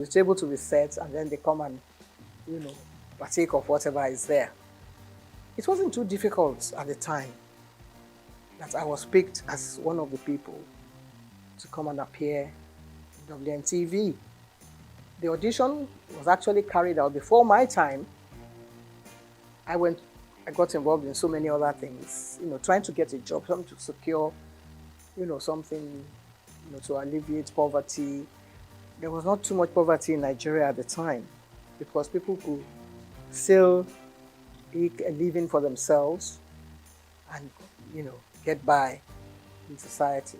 The table to be set, and then they come and, partake of whatever is there. It wasn't too difficult at the time that I was picked as one of the people to come and appear in WNTV. The audition was actually carried out before my time. I got involved in so many other things, trying to get a job, trying to secure, something, to alleviate poverty. There was not too much poverty in Nigeria at the time because people could still make a living for themselves and, get by in society.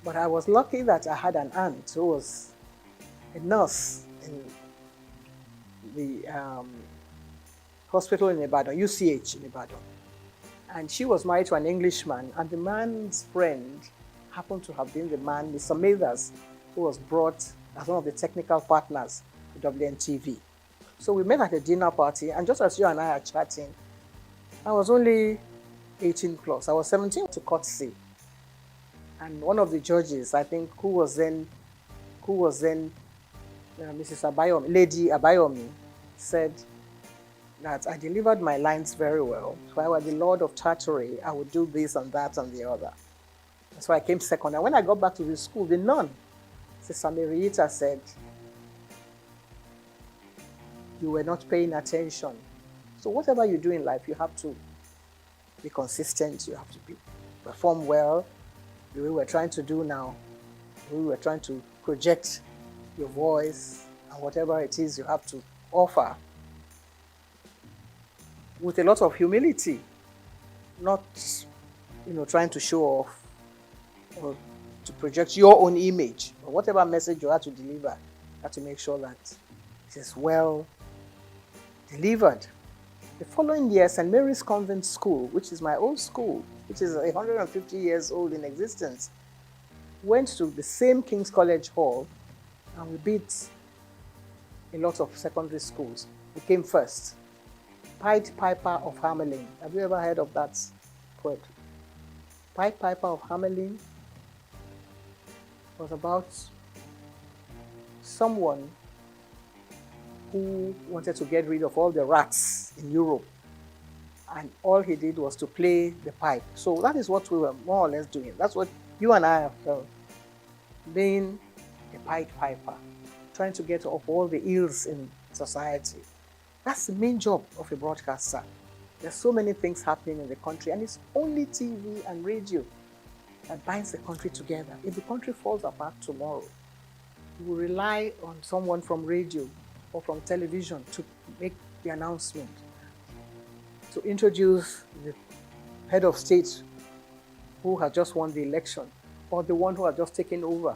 But I was lucky that I had an aunt who was a nurse in the hospital in Ibadan, UCH in Ibadan. And she was married to an Englishman, and the man's friend happened to have been the man, Mr. Mathers, who was brought as one of the technical partners to WNTV. So we met at a dinner party, and just as you and I are chatting, I was only 18 plus. I was 17 to courtesy. And one of the judges, I think, who was then Mrs. Abayomi, Lady Abayomi, said that I delivered my lines very well. If I were the Lord of Tartary, I would do this and that and the other. So I came second. And when I got back to the school, the nun, Sister Marieta, said, you were not paying attention. So whatever you do in life, you have to be consistent. You have to perform well. The way we're trying to do now, the way we're trying to project your voice and whatever it is you have to offer with a lot of humility, not, trying to show off or to project your own image or whatever message you have to deliver. You have to make sure that it is well delivered. The following year, St. Mary's Convent School, which is my old school, which is 150 years old in existence, went to the same King's College Hall, and we beat a lot of secondary schools. We came first. Pied Piper of Hamelin. Have you ever heard of that poet? Pied Piper of Hamelin was about someone who wanted to get rid of all the rats in Europe. And all he did was to play the pipe. So that is what we were more or less doing. That's what you and I have done. Being a Pied Piper, trying to get off all the ills in society. That's the main job of a broadcaster. There's so many things happening in the country, and it's only TV and radio that binds the country together. If the country falls apart tomorrow, we will rely on someone from radio or from television to make the announcement, to introduce the head of state who has just won the election or the one who has just taken over.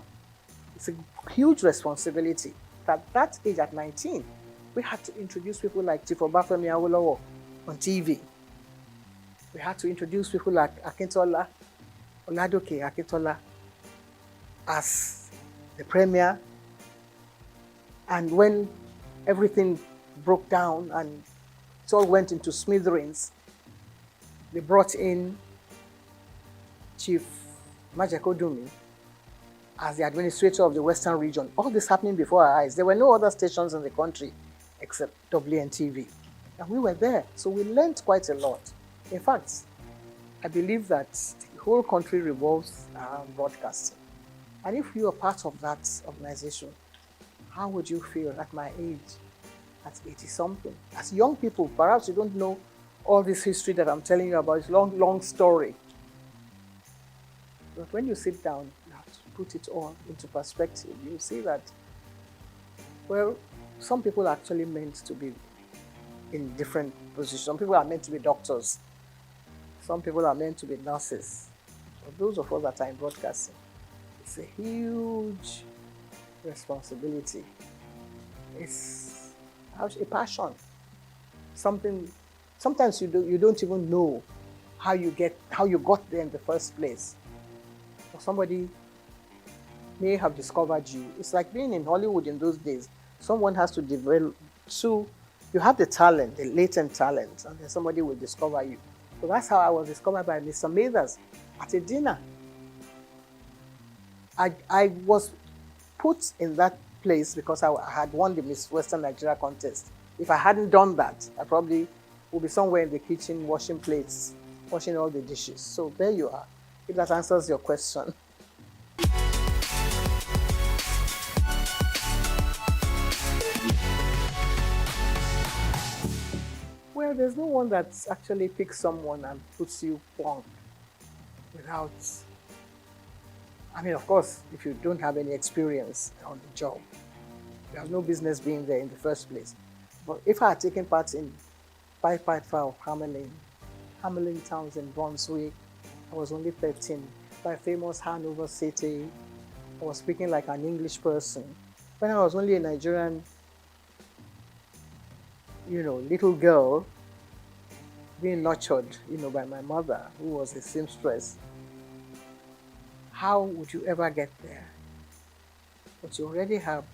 It's a huge responsibility. At that age, at 19, we had to introduce people like Chief Obafemi Awolowo on TV. We had to introduce people like Akintola, Oladoke Akintola, as the premier. And when everything broke down and it all went into smithereens, they brought in Chief Majekodumi as the administrator of the Western region. All this happening before our eyes. There were no other stations in the country except WNTV. And we were there, so we learned quite a lot. In fact, I believe that the whole country revolves around broadcasting. And if you are part of that organization, how would you feel at my age, at 80-something? As young people, perhaps you don't know all this history that I'm telling you about. It's a long, long story. But when you sit down, you have to put it all into perspective. You see that, well, some people are actually meant to be in different positions. Some people are meant to be doctors. Some people are meant to be nurses. But those of us that are in broadcasting, it's a huge responsibility. It's a passion. Something. Sometimes you don't even know how you got there in the first place. Or somebody may have discovered you. It's like being in Hollywood in those days. Someone has to develop. So you have the talent, the latent talent, and then somebody will discover you. So that's how I was discovered by Mr. Mathers at a dinner. I was put in that place because I had won the Miss Western Nigeria contest. If I hadn't done that, I probably would be somewhere in the kitchen washing plates, washing all the dishes. So there you are. If that answers your question. Well, there's no one that actually picks someone and puts you on without, I mean, of course, if you don't have any experience on the job, there's no business being there in the first place. But if I had taken part in Five of Hamelin towns in Brunswick, I was only 13. By famous Hanover City, I was speaking like an English person. When I was only a Nigerian, little girl being nurtured, by my mother, who was a seamstress, how would you ever get there? But you already have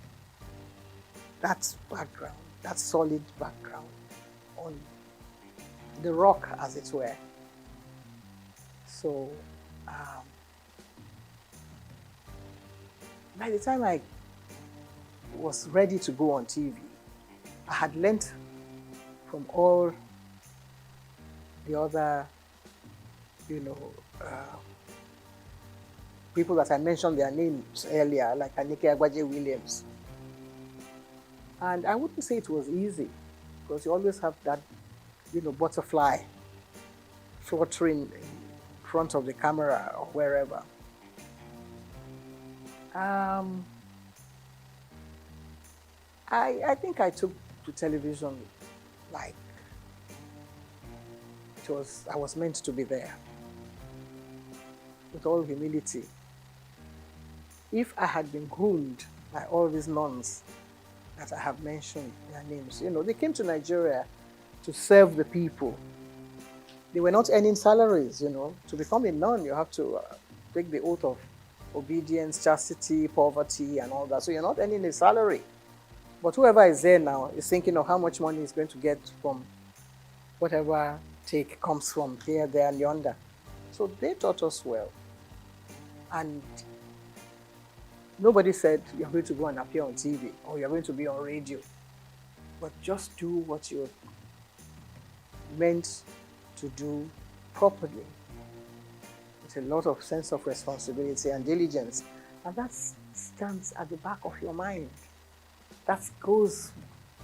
that background, that solid background on the rock, as it were. So, by the time I was ready to go on TV, I had learned from all the other, people that I mentioned their names earlier, like Anike Agbaje Williams. And I wouldn't say it was easy, because you always have that, butterfly fluttering in front of the camera or wherever. I think I took to television like I was meant to be there, with all humility. If I had been groomed by all these nuns that I have mentioned their names, they came to Nigeria to serve the people. They were not earning salaries, To become a nun, you have to take the oath of obedience, chastity, poverty, and all that. So you're not earning a salary. But whoever is there now is thinking of how much money he's going to get from whatever take comes from here, there, and yonder. So they taught us well. And nobody said you're going to go and appear on TV or you're going to be on radio. But just do what you're meant to do properly, with a lot of sense of responsibility and diligence. And that stands at the back of your mind. That goes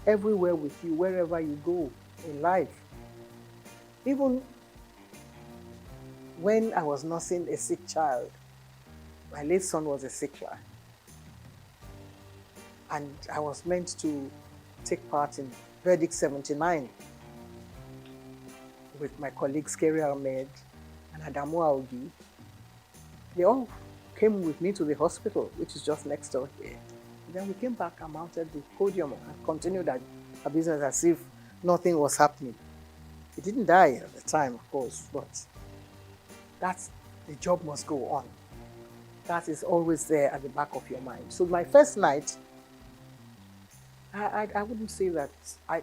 everywhere with you, wherever you go in life. Even when I was nursing a sick child, my late son was a sick child, and I was meant to take part in Verdict 79 with my colleagues Kerry Ahmed and Adamu Aogi. They all came with me to the hospital, which is just next door here. And then we came back and mounted the podium and continued our business as if nothing was happening. He didn't die at the time, of course, but the job must go on. That is always there at the back of your mind. So my first night, I wouldn't say that I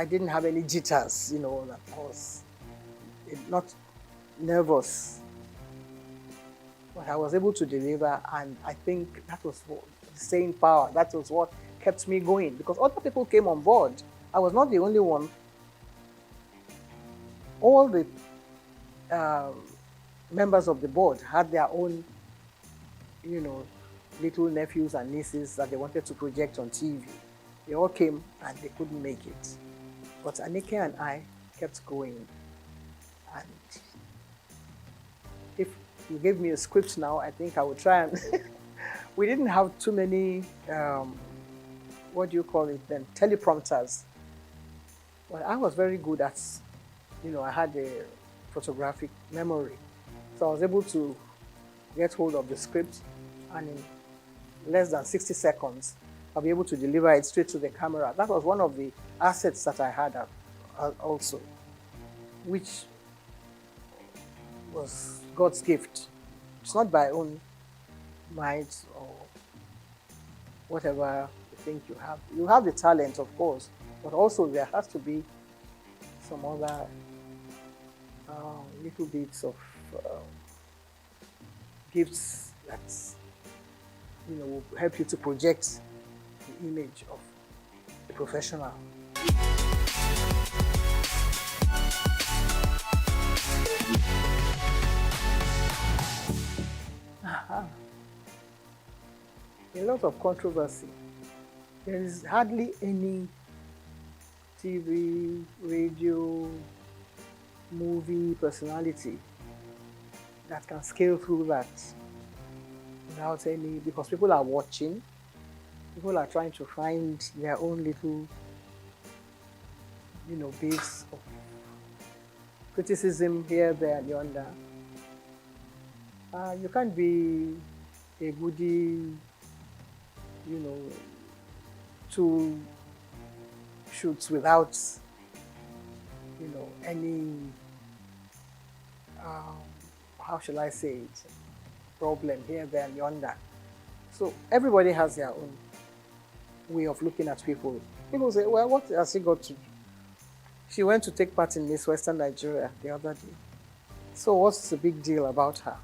didn't have any jitters, that I was not nervous. But I was able to deliver, and I think that was the staying power. That was what kept me going, because other people came on board. I was not the only one. All the members of the board had their own, little nephews and nieces that they wanted to project on TV. They all came and they couldn't make it. But Anike and I kept going. And if you gave me a script now, I think I would try and... We didn't have too many, what do you call it then, teleprompters. Well, I was very good at, I had a photographic memory. So I was able to get hold of the script, and in less than 60 seconds, I'll be able to deliver it straight to the camera. That was one of the assets that I had also, which was God's gift. It's not by own might or whatever you think you have. You have the talent, of course, but also there has to be some other little bits of gifts that will help you to project the image of a professional. Aha. A lot of controversy. There is hardly any TV, radio, movie personality that can scale through that without any, because people are watching, people are trying to find their own little, base of criticism here, there, and yonder. You can't be a goody, two shoots without, any, how shall I say it, problem here, there, and yonder. So everybody has their own way of looking at people. People say, well, what has she got to do? She went to take part in Miss Western Nigeria the other day. So what's the big deal about her?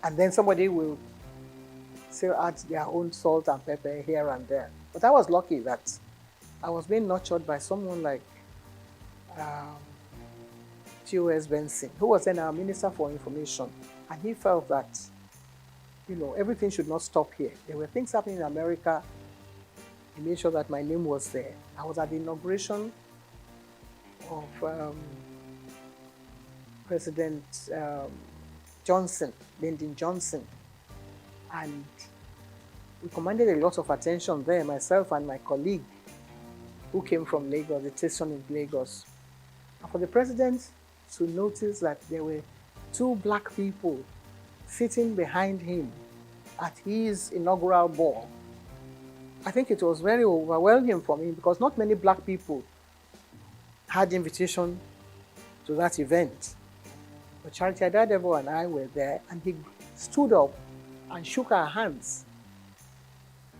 And then somebody will still add their own salt and pepper here and there. But I was lucky that I was being nurtured by someone like T.O.S. Benson, who was then our Minister for Information. And he felt that, everything should not stop here. There were things happening in America. He made sure that my name was there. I was at the inauguration of President Johnson, Lyndon Johnson. And we commanded a lot of attention there, myself and my colleague who came from Lagos, the station in Lagos. And for the president to notice that there were two black people sitting behind him at his inaugural ball, I think it was very overwhelming for me, because not many black people had invitation to that event. But Charity Adadevo and I were there, and he stood up and shook our hands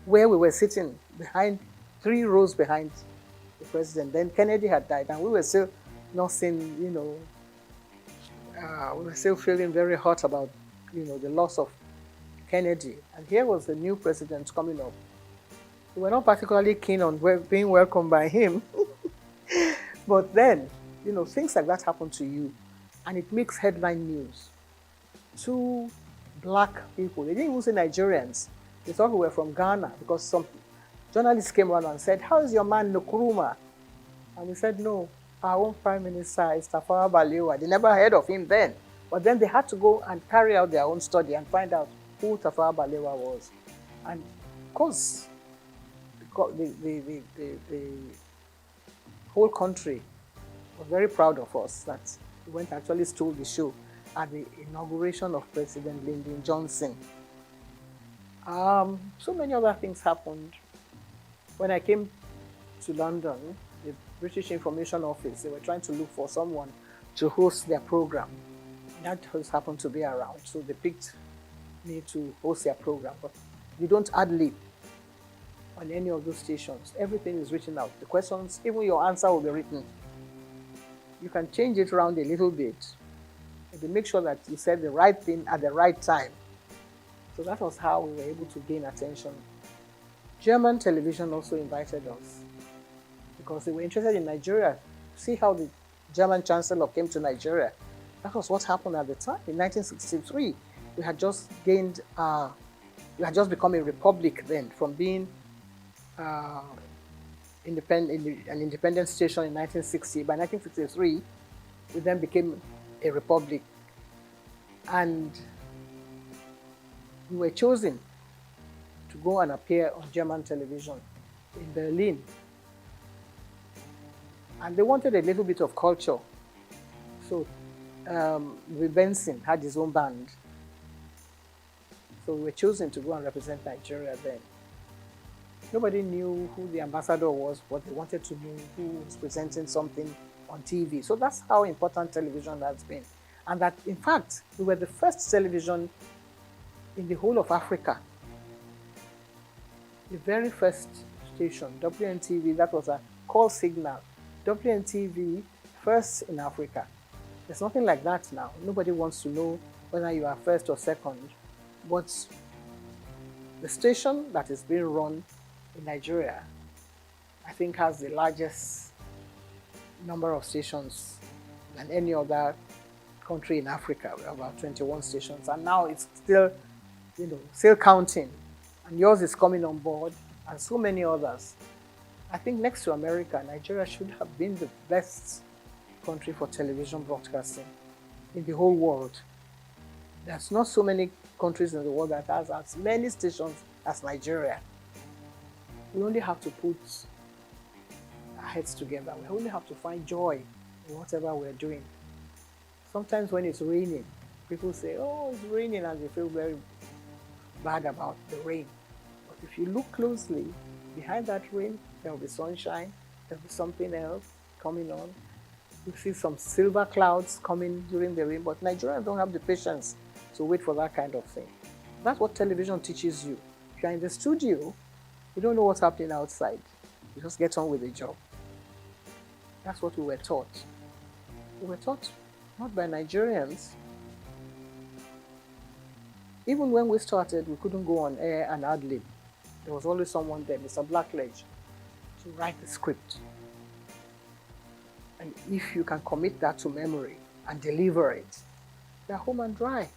where we were sitting behind, 3 rows behind the president. Then Kennedy had died, and we were still nothing, we were still feeling very hot about, the loss of Kennedy. And here was the new president coming up. We were not particularly keen on being welcomed by him. But then, things like that happen to you, and it makes headline news. 2 black people, they didn't even say Nigerians. They thought we were from Ghana, because some journalists came around and said, "How is your man Nkrumah?" And we said, "No, our own Prime Minister is Tafawa Balewa." They never heard of him then. But then they had to go and carry out their own study and find out who Tafawa Balewa was. And of course, the whole country was very proud of us that we went and actually stole the show at the inauguration of President Lyndon Johnson. So many other things happened. When I came to London, the British Information Office, they were trying to look for someone to host their program. That host happened to be around, so they picked me to host their program. But you don't ad-lib on any of those stations. Everything is written out. The questions, even your answer will be written. You can change it around a little bit, and to make sure that you said the right thing at the right time. So that was how we were able to gain attention. German television also invited us, because they were interested in Nigeria. See how the German Chancellor came to Nigeria. That was what happened at the time. In 1963, we had just become a republic then, from being an independent station in 1960. By 1963, we then became a republic. And we were chosen to go and appear on German television in Berlin. And they wanted a little bit of culture. So Benson had his own band. So we were chosen to go and represent Nigeria then. Nobody knew who the ambassador was, but they wanted to know who was presenting something on TV. So that's how important television has been. And that, in fact, we were the first television in the whole of Africa. The very first station, WNTV, that was a call signal. WNTV, first in Africa. There's nothing like that now. Nobody wants to know whether you are first or second. But the station that is being run in Nigeria, I think, has the largest number of stations than any other country in Africa. We have about 21 stations, and now it's still, still counting. And yours is coming on board, and so many others. I think next to America, Nigeria should have been the best country for television broadcasting in the whole world. There's not so many countries in the world that has as many stations as Nigeria. We only have to put our heads together. We only have to find joy in whatever we're doing. Sometimes when it's raining, people say, oh, it's raining, and they feel very bad about the rain. But if you look closely, behind that rain, there will be sunshine, there will be something else coming on. You see some silver clouds coming during the rain, but Nigerians don't have the patience to wait for that kind of thing. That's what television teaches you. If you're in the studio, you don't know what's happening outside. You just get on with the job. That's what we were taught. We were taught not by Nigerians. Even when we started, we couldn't go on air and ad-lib. There was always someone there, Mr. Blackledge, to write the script. And if you can commit that to memory and deliver it, they're home and dry.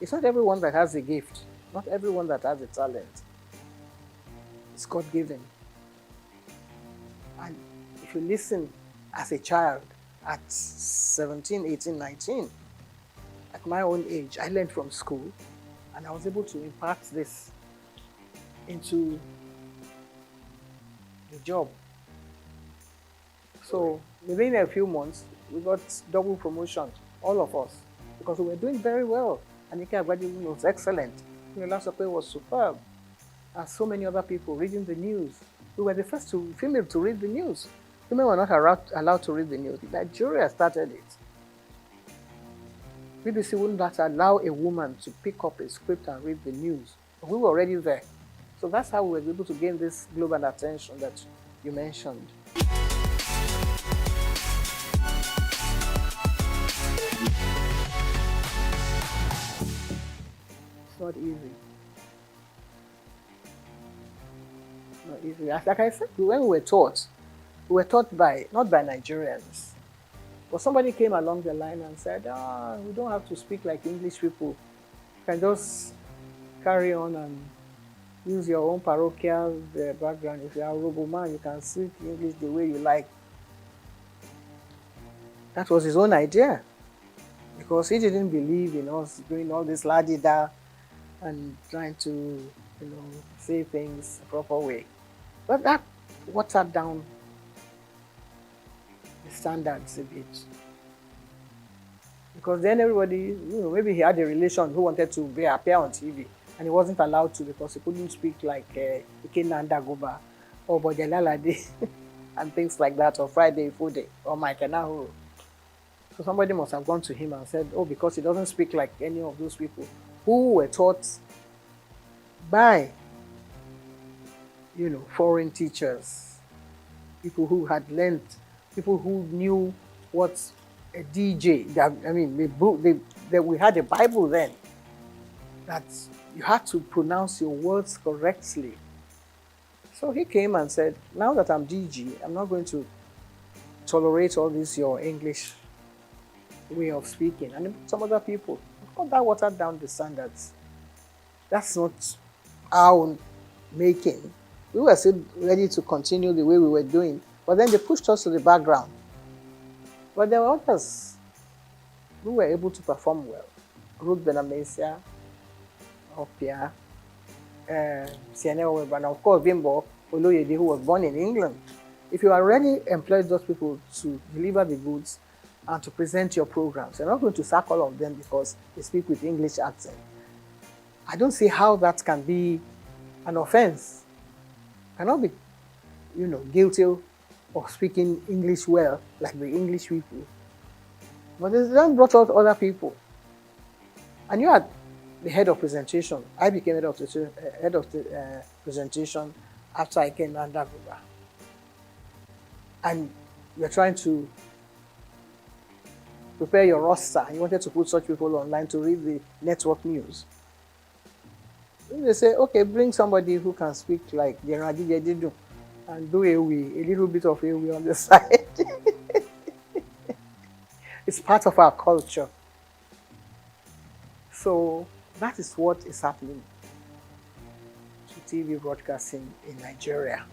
It's not everyone that has a gift, not everyone that has a talent. It's God-given. And if you listen as a child at 17, 18, 19, at my own age, I learned from school, and I was able to impart this into the job. So within a few months, we got double promotion, all of us, because we were doing very well. Anika Agbadilun was excellent. Olasope was superb. And so many other people reading the news. We were the first female to read the news. Women were not allowed to read the news. Nigeria started it. BBC wouldn't allow a woman to pick up a script and read the news. We were already there. So that's how we were able to gain this global attention that you mentioned. It's not easy. Not easy. Like I said, when we were taught by not by Nigerians. But somebody came along the line and said, we don't have to speak like English people. You can just carry on and use your own parochial background. If you are a Robo man, you can speak English the way you like. That was his own idea. Because he didn't believe in us doing all this la-di-da and trying to, say things the proper way. But that watered down the standards a bit. Because then everybody, maybe he had a relation who wanted to appear on TV, and he wasn't allowed to because he couldn't speak like Ikenna Ndagoba or Bojalalade and things like that, or Friday Fude or Mike Enahoro. So somebody must have gone to him and said, because he doesn't speak like any of those people who were taught by, foreign teachers, people who had learned, people who knew what a DJ, we had a Bible then, that you had to pronounce your words correctly. So he came and said, now that I'm DG, I'm not going to tolerate all this, your English way of speaking. And some other people, of course, that watered down the standards. That's not our making. We were still ready to continue the way we were doing, but then they pushed us to the background. But there were others who were able to perform well. Ruth Benamesia, Opia, Sienna Weber, and of course Bimbo Oloyede, who was born in England. If you already employed those people to deliver the goods and to present your programs, you're not going to sack all of them because they speak with English accent. I don't see how that can be an offense. Cannot be, guilty of speaking English well, like the English people. But they then brought out other people. And you had the head of presentation. I became head of the presentation after I came under Ndagoba. And you're trying to prepare your roster. You wanted to put such people online to read the network news. If they say, okay, bring somebody who can speak like Gerard and do a little bit of Ewe on the side. It's part of our culture. So that is what is happening to TV broadcasting in Nigeria.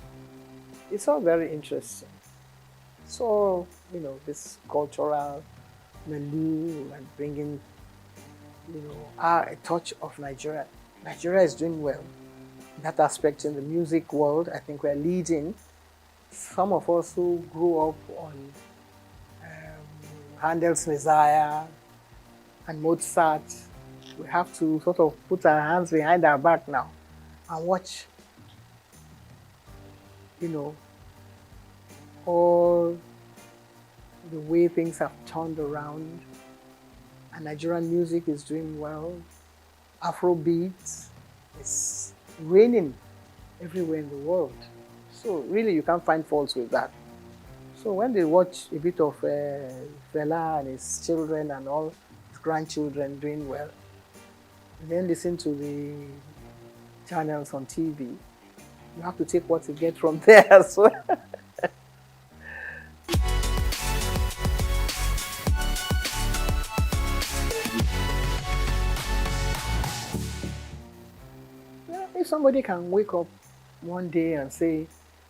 It's all very interesting. So, this cultural milieu and bringing, a touch of Nigeria. Nigeria is doing well in that aspect in the music world. I think we're leading. Some of us who grew up on Handel's Messiah and Mozart, we have to sort of put our hands behind our back now and watch, all the way things have turned around. And Nigerian music is doing well. Afrobeat is reigning everywhere in the world. So really you can't find faults with that. So when they watch a bit of Fela and his children and all his grandchildren doing well, and then listen to the channels on TV, you have to take what you get from there as well. If somebody can wake up one day and say,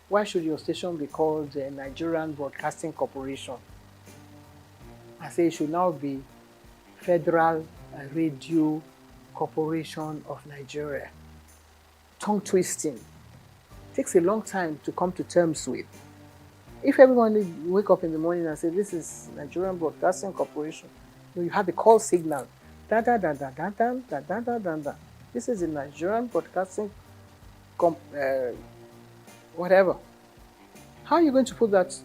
why should your station be called the Nigerian Broadcasting Corporation? I say it should now be Federal Radio Corporation of Nigeria. Tongue twisting. It takes a long time to come to terms with. If everyone wake up in the morning and say, this is Nigerian Broadcasting Corporation, you have the call signal. Da da da da da da da da da da da. This is the Nigerian Broadcasting whatever. How are you going to put that,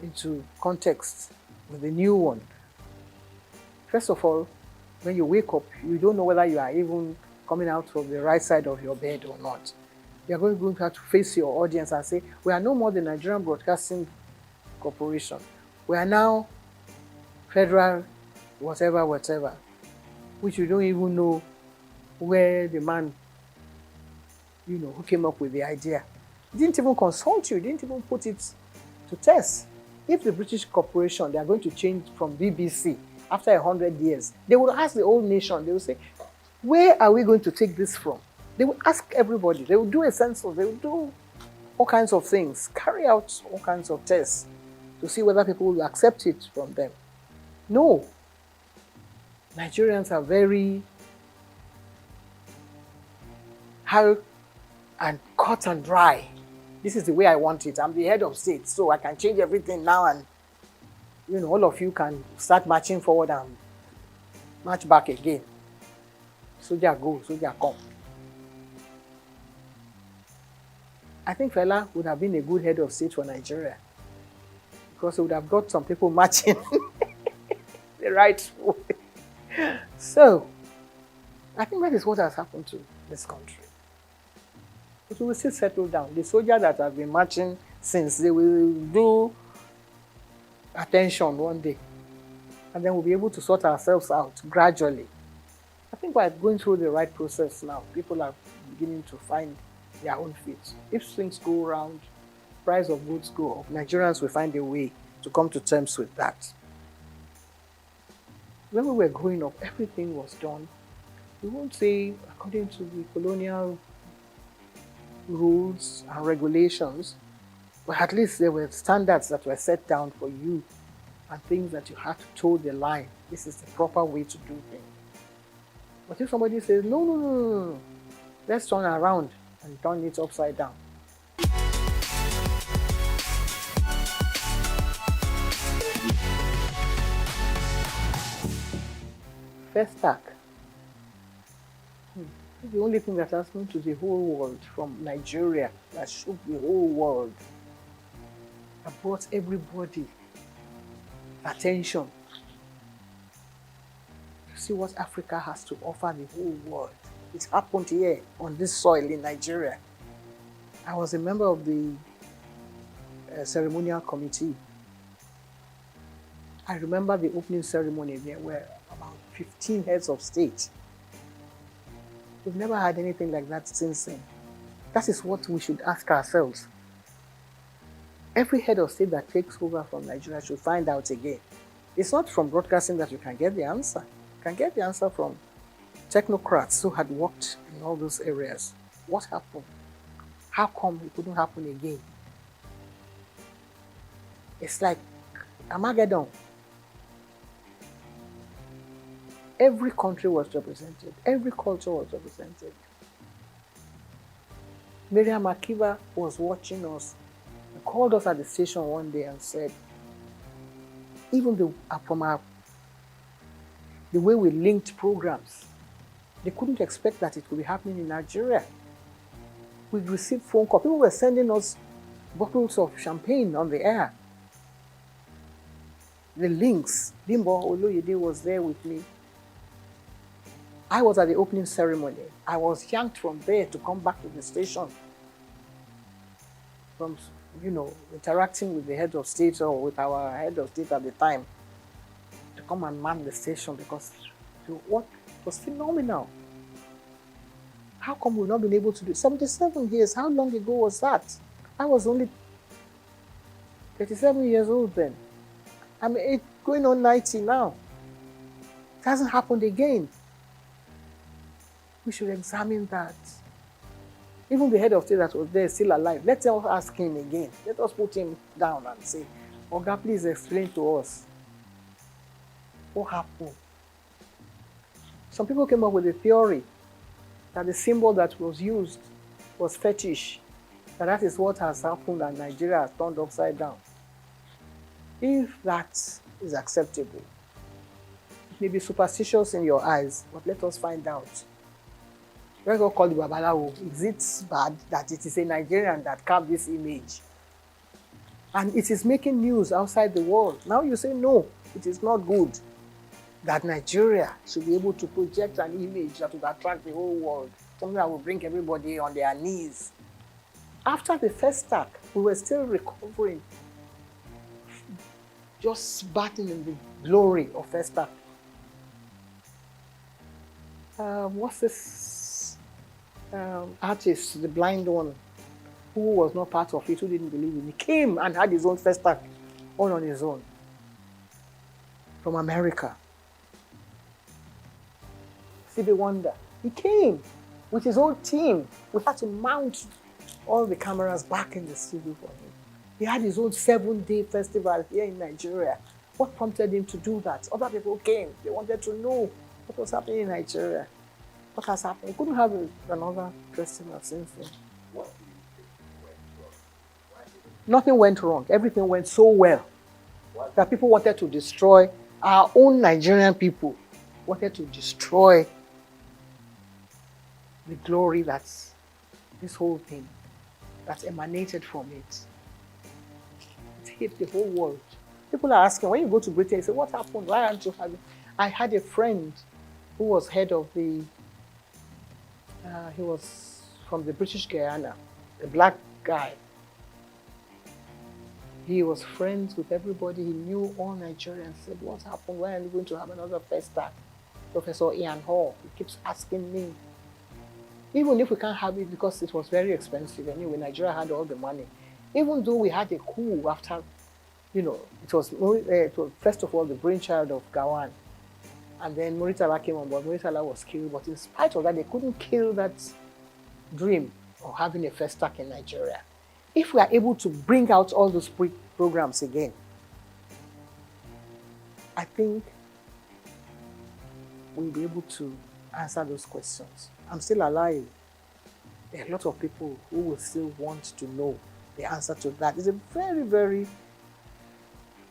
into context with the new one? First of all, when you wake up, you don't know whether you are even coming out from the right side of your bed or not. You are going to have to face your audience and say, we are no more the Nigerian Broadcasting Corporation. We are now Federal whatever, which you don't even know where the man, who came up with the idea. He didn't even consult you, didn't even put it to test. If the British corporation, they are going to change from BBC after 100 years, they would ask the whole nation, they will say, where are we going to take this from? They will ask everybody, they will do a census, they will do all kinds of things, carry out all kinds of tests to see whether people will accept it from them. No. Nigerians are very hard and cut and dry. This is the way I want it. I'm the head of state, so I can change everything now and, all of you can start marching forward and march back again. Soldier go, soldier come. I think Fela would have been a good head of state for Nigeria because he would have got some people marching the right way. So, I think that is what has happened to this country. But we will still settle down. The soldiers that have been marching since, they will do attention one day. And then we'll be able to sort ourselves out gradually. I think we're going through the right process now. People are beginning to find their own feet. If things go around, price of goods go up, Nigerians will find a way to come to terms with that. When we were growing up, everything was done. We won't say according to the colonial rules and regulations, but at least there were standards that were set down for you and things that you had to toe the line. This is the proper way to do things. But if somebody says, no, let's turn around and turn it upside down. First attack. The only thing that has happened to the whole world from Nigeria that shook the whole world, that brought everybody attention to see what Africa has to offer the whole world. It happened here on this soil in Nigeria. I was a member of the ceremonial committee. I remember the opening ceremony. There were about 15 heads of state We've never had anything like that since then. That is what we should ask ourselves. Every head of state that takes over from Nigeria should find out again. It's not from broadcasting that you can get the answer. You can get the answer from technocrats who had worked in all those areas. What happened? How come it couldn't happen again? It's like Armageddon. Every country was represented. Every culture was represented. Miriam Akiva was watching us and called us at the station one day and said, even the way we linked programs, they couldn't expect that it would be happening in Nigeria. We received phone calls. People were sending us bottles of champagne on the air. The links. Bimbo Oloyede was there with me. I was at the opening ceremony. I was yanked from there to come back to the station. From, interacting with the head of state or with our head of state at the time to come and man the station because what was phenomenal. How come we've not been able to do it? 77 years, how long ago was that? I was only 37 years old then. I'm going on 90 now. It hasn't happened again. We should examine that. Even the head of state that was there is still alive. Let us ask him again. Let us put him down and say, Oga, please explain to us what happened. Some people came up with a theory that the symbol that was used was fetish. That is what has happened and Nigeria has turned upside down. If that is acceptable, it may be superstitious in your eyes, but let us find out. Let's go call the Babalawo. Is it bad that it is a Nigerian that carved this image? And it is making news outside the world. Now you say, no, it is not good that Nigeria should be able to project an image that would attract the whole world, something that will bring everybody on their knees. After the first attack, we were still recovering, just batting in the glory of first attack. What's this artist, the blind one, who was not part of it, who didn't believe in it, he came and had his own first attack, all on his own, from America. Stevie Wonder, he came with his own team. We had to mount all the cameras back in the studio for him. He had his own 7-day festival here in Nigeria. What prompted him to do that? Other people came. They wanted to know what was happening in Nigeria. What has happened? He couldn't have another festival since then. What do you think went wrong? Nothing went wrong. Everything went so well that people wanted to destroy our own Nigerian people. Wanted to destroy the glory that's this whole thing that's emanated from it. It hit the whole world. People are asking, when you go to Britain, you say, what happened? Why aren't you having? I had a friend who was head of the, he was from the British Guyana, a black guy. He was friends with everybody. He knew all Nigerians. Said, what happened? Why are you going to have another festa? Professor Ian Hall, he keeps asking me. Even if we can't have it because it was very expensive. Anyway, Nigeria had all the money. Even though we had a coup after, it was first of all the brainchild of Gawan. And then Muritala came on board. Muritala was killed. But in spite of that, they couldn't kill that dream of having a festac in Nigeria. If we are able to bring out all those programs again, I think we'll be able to answer those questions. I'm still alive. There are a lot of people who will still want to know the answer to that. It's a very, very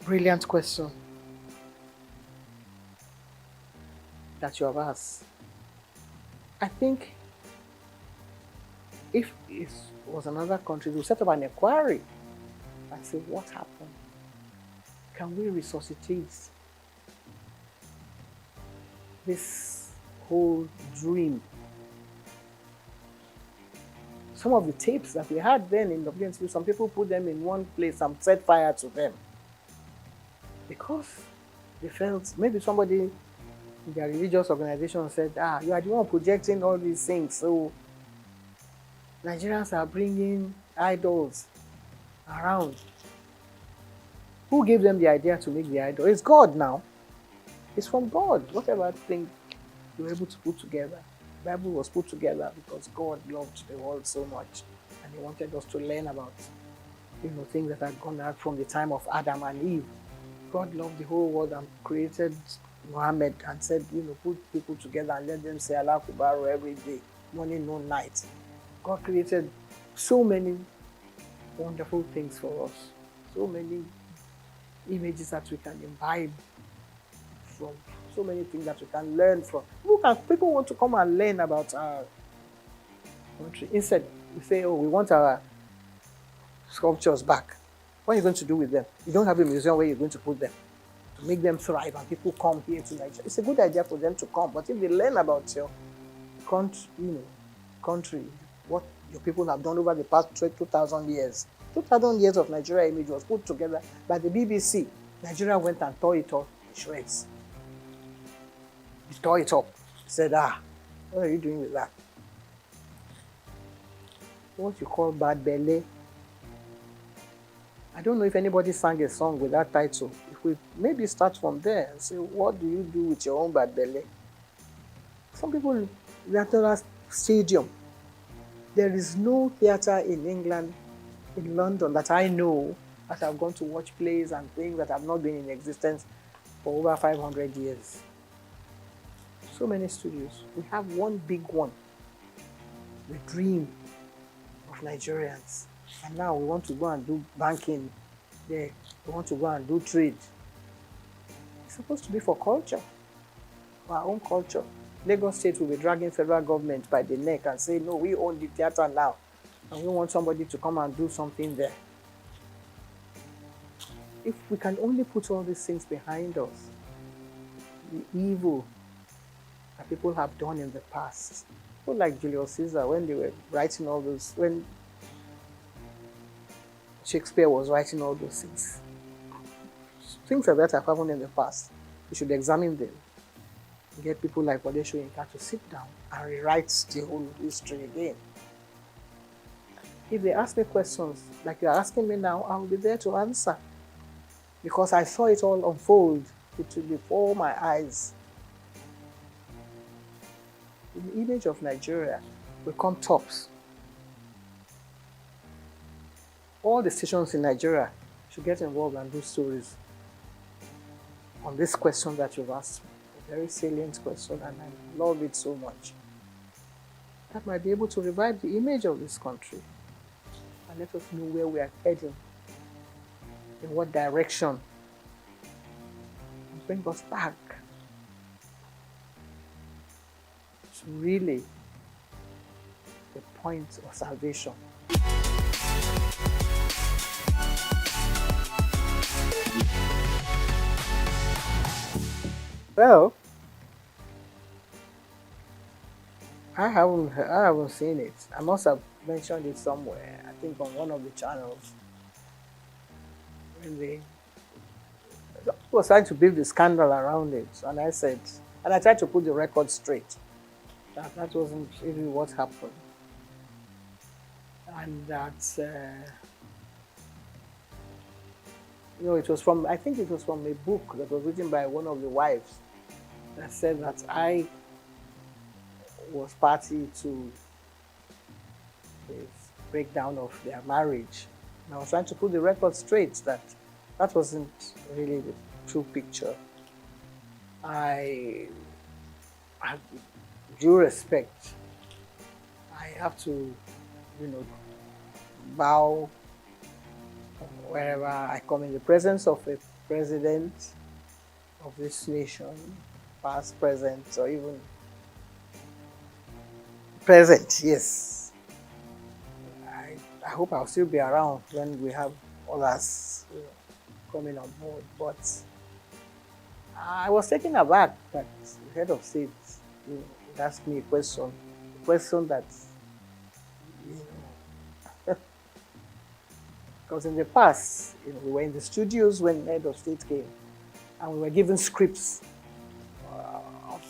brilliant question that you have asked. I think if it was another country, we'll set up an inquiry and say, what happened? Can we resuscitate this whole dream? Some of the tapes that we had then in WNC, some people put them in one place and set fire to them because they felt maybe somebody their religious organization said, you are the one projecting all these things. So Nigerians are bringing idols around. Who gave them the idea to make the idol? It's God now. It's from God. Whatever thing you were able to put together. The Bible was put together because God loved the world so much, and He wanted us to learn about, things that had gone out from the time of Adam and Eve. God loved the whole world and created Muhammad and said, put people together and let them say Allah Akbar every day, morning, noon, night. God created so many wonderful things for us, so many images that we can imbibe from, so many things that we can learn from. People want to come and learn about our country. Instead, we say, we want our sculptures back. What are you going to do with them? You don't have a museum where you're going to put them to make them thrive and people come here to Nigeria. It's a good idea for them to come, but if they learn about your country, what your people have done over the past 2,000 years. 2,000 years of Nigeria image was put together by the BBC. Nigeria went and tore it up in shreds. He tore it up. He said, what are you doing with that? What you call bad belly. I don't know if anybody sang a song with that title. If we maybe start from there and say, what do you do with your own bad belly? Some people, Theatre Stadium. There is no theatre in England, in London, that I know that have gone to watch plays and things that have not been in existence for over 500 years. So many studios. We have one big one, the dream of Nigerians. And now we want to go and do banking there. We want to go and do trade. It's supposed to be for culture, for our own culture. Lagos State will be dragging federal government by the neck and say, no, we own the theatre now. And we want somebody to come and do something there. If we can only put all these things behind us, the evil that people have done in the past, people like Julius Caesar, when they were writing all those, when Shakespeare was writing all those things like that have happened in the past. We should examine them. Get people like Wale Soyinka to sit down and rewrite the whole history again. If they ask me questions like you're asking me now, I'll be there to answer. Because I saw it all unfold before my eyes. The image of Nigeria will come tops. All the stations in Nigeria should get involved and do stories on this question that you've asked me. A very salient question, and I love it so much. That might be able to revive the image of this country and let us know where we are heading, in what direction, and bring us back to really the point of salvation. Well, I haven't seen it. I must have mentioned it somewhere. I think on one of the channels. When they was trying to build the scandal around it, and I tried to put the record straight. That wasn't really what happened, and that it was from. I think it was from a book that was written by one of the wives that said that I was party to the breakdown of their marriage. And I was trying to put the record straight that wasn't really the true picture. I have due respect. I have to, bow wherever I come in the presence of a president of this nation, past, present, or even present, yes. I hope I'll still be around when we have others coming on board. But I was taken aback that the head of state asked me a question that, because in the past, we were in the studios when the head of state came, and we were given scripts of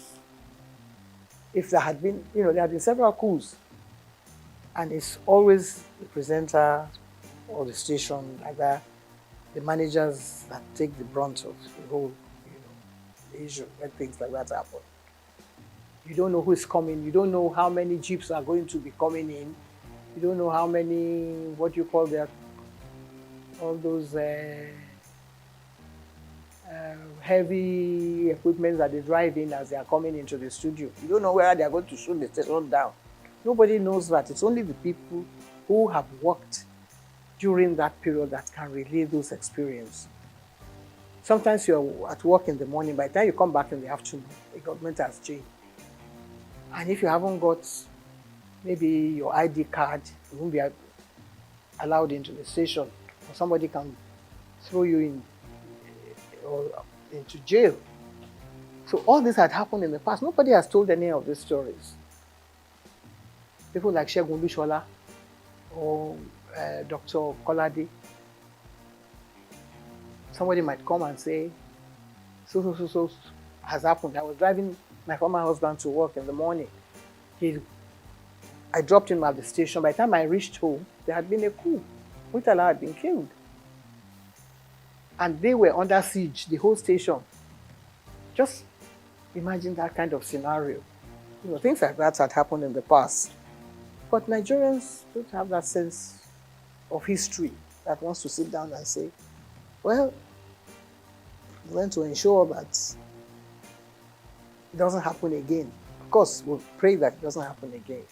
If there had been, there had been several coups, and it's always the presenter or the station like that, the managers that take the brunt of the whole, issue when things like that happen. You don't know who's coming. You don't know how many jeeps are going to be coming in. You don't know how many, what you call their, all those heavy equipment that they drive in as they are coming into the studio. You don't know where they are going to shoot the station down. Nobody knows that. It's only the people who have worked during that period that can relay those experiences. Sometimes you're at work in the morning, by the time you come back in the afternoon, the government has changed. And if you haven't got maybe your ID card, you won't be allowed into the station, or somebody can throw you in or into jail. So all this had happened in the past. Nobody has told any of these stories. People like Segun Lushola or Dr. Kolade. Somebody might come and say, so has happened. I was driving my former husband to work in the morning. I dropped him at the station. By the time I reached home, there had been a coup. Murtala had been killed. And they were under siege, the whole station. Just imagine that kind of scenario. Things like that had happened in the past. But Nigerians don't have that sense of history that wants to sit down and say, well, we want to ensure that it doesn't happen again. Of course, we'll pray that it doesn't happen again.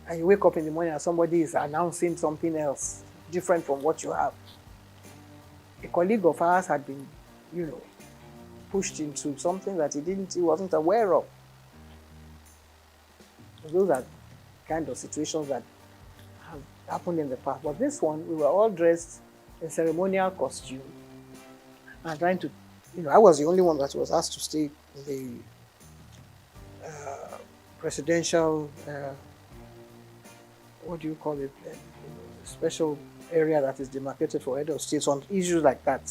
And you wake up in the morning and somebody is announcing something else, different from what you have. A colleague of ours had been, pushed into something that he wasn't aware of. Those are kind of situations that have happened in the past. But this one, we were all dressed in ceremonial costume and trying to, I was the only one that was asked to stay in the presidential, what do you call it, special area that is demarcated for head of states on issues like that.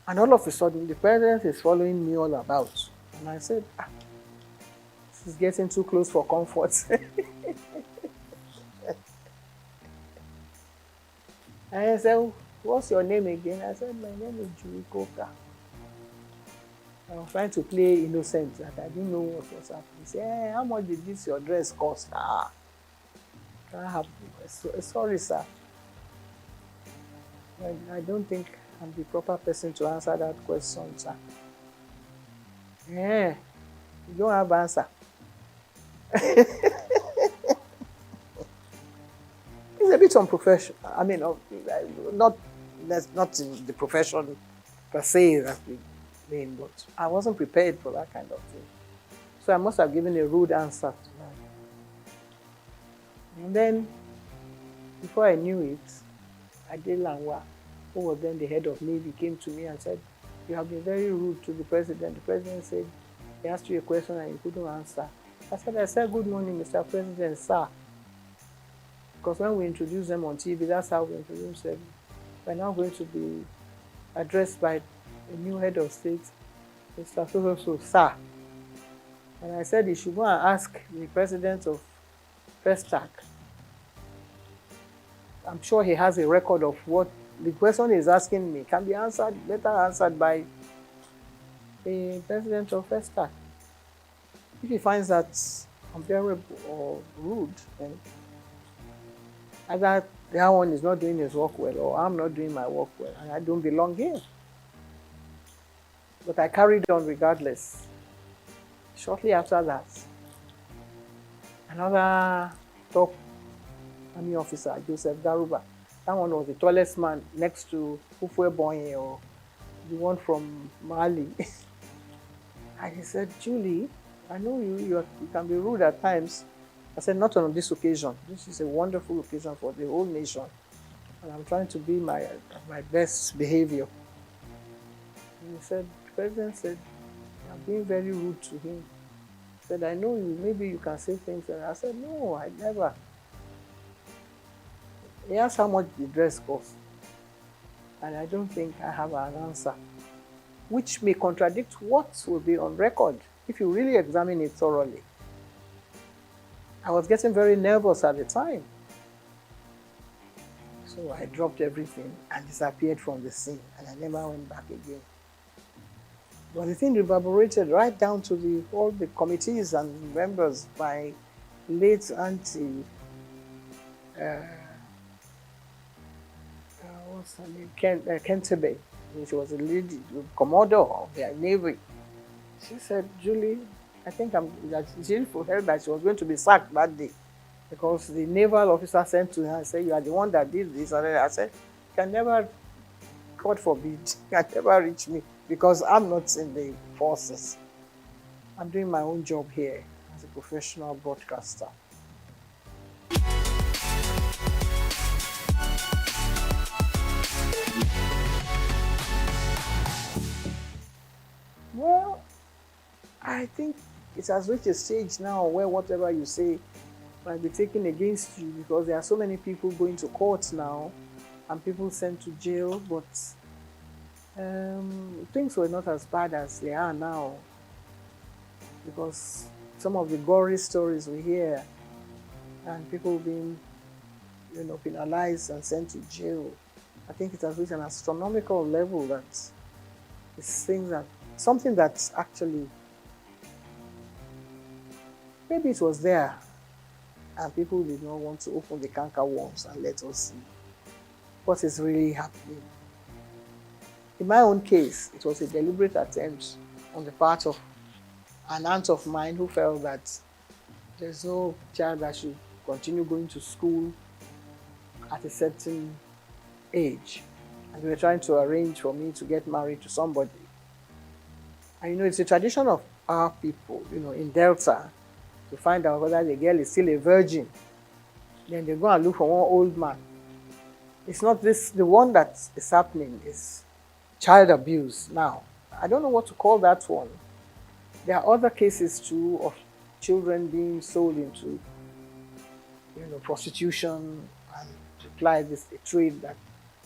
And all of a sudden, the president is following me all about. And I said, this is getting too close for comfort. And I said, what's your name again? I said, my name is Julie Coker. I was trying to play innocent, that I didn't know what was happening. He said, hey, how much did this your dress cost? Sorry, sir. I don't think I'm the proper person to answer that question, sir. Yeah, you don't have answer. It's a bit unprofessional. I mean, not in the profession per se that we mean, but I wasn't prepared for that kind of thing. So I must have given a rude answer to that. And then, before I knew it, Ade Lanwa, who was then the head of Navy, came to me and said, you have been very rude to the president. The president said, he asked you a question and you couldn't answer. I said, good morning, Mr. President, sir. Because when we introduce them on TV, that's how we introduce them. We're now going to be addressed by a new head of state, Mr. So, sir. And I said he should go and ask the president of Souq. I'm sure he has a record of what the question is asking me can be answered, better answered by the president of Souq. If he finds that unbearable or rude, then either that one is not doing his work well or I'm not doing my work well and I don't belong here. But I carried on regardless. Shortly after that, another top army officer, Joseph Garuba, that one was the tallest man next to Ufwe Bonye or the one from Mali. And he said, Julie, I know you can be rude at times. I said, not on this occasion. This is a wonderful occasion for the whole nation. And I'm trying to be my best behavior. And he said, the president said, I'm being very rude to him. He said, I know you, maybe you can say things. And I said, no, I never. He asked how much the dress cost. And I don't think I have an answer, which may contradict what will be on record if you really examine it thoroughly. I was getting very nervous at the time. So I dropped everything and disappeared from the scene, and I never went back again. But the thing reverberated right down to all the committees and members. My late auntie, what's her name? Kentebe. She was a lady, commodore of the Navy. She said, Julie, I think that she heard that she was going to be sacked that day because the naval officer sent to her and said, you are the one that did this. And I said, can never, God forbid, can never reach me because I'm not in the forces. I'm doing my own job here as a professional broadcaster. Well, I think it has reached a stage now where whatever you say might be taken against you because there are so many people going to court now and people sent to jail, but things were not as bad as they are now because some of the gory stories we hear and people being, penalized and sent to jail, I think it has reached an astronomical level that it's something that's actually, maybe it was there and people did not want to open the canker worms and let us see what is really happening. In my own case, it was a deliberate attempt on the part of an aunt of mine who felt that there's no child that should continue going to school at a certain age. And they were trying to arrange for me to get married to somebody. And it's a tradition of our people, in Delta, to find out whether the girl is still a virgin. Then they go and look for one old man. It's not this, the one that is happening is child abuse now. I don't know what to call that one. There are other cases too of children being sold into, prostitution and to apply this a trade that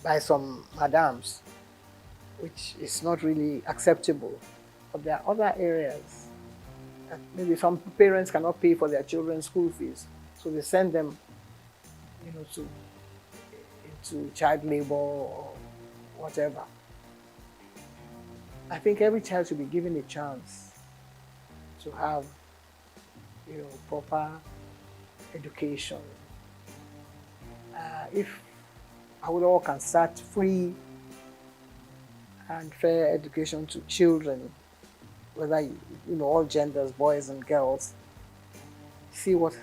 by some madams, which is not really acceptable. But there are other areas that maybe some parents cannot pay for their children's school fees, so they send them, into child labor or whatever. I think every child should be given a chance to have, proper education. If Awolowo can start free and fair education to children, whether all genders, boys and girls, see what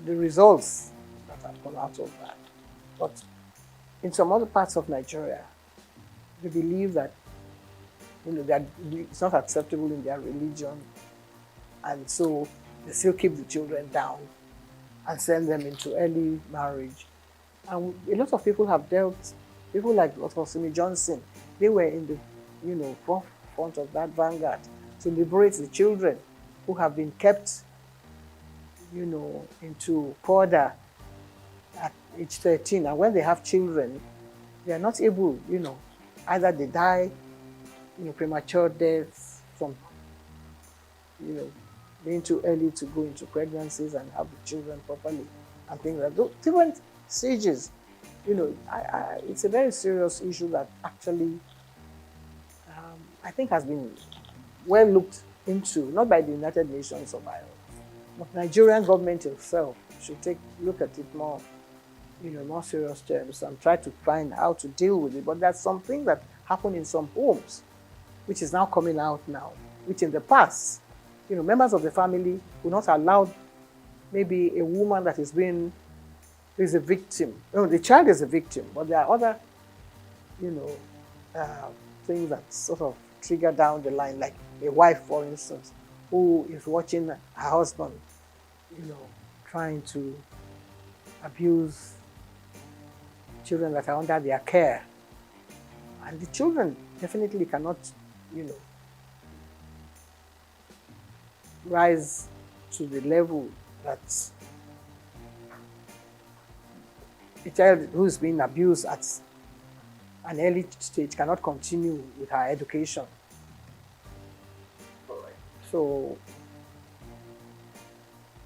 the results that have come out of that. But in some other parts of Nigeria, they believe that that it's not acceptable in their religion, and so they still keep the children down and send them into early marriage. And a lot of people have people like Dr. Simi Johnson, they were in the forefront of that vanguard to liberate the children who have been kept, into Porda at age 13. And when they have children, they are not able, either they die, premature deaths from, being too early to go into pregnancies and have the children properly and things like that. Different stages, it's a very serious issue that actually I think has been well looked into, not by the United Nations or by, but Nigerian government itself should look at it more, more serious terms and try to find how to deal with it. But that's something that happened in some homes, which is now coming out now, which in the past, members of the family will not allow maybe a woman that is a victim. The child is a victim, but there are other, things that sort of trigger down the line, like a wife, for instance, who is watching her husband, trying to abuse children that are under their care. And the children definitely cannot, rise to the level that a child who's being abused at an early stage cannot continue with her education. So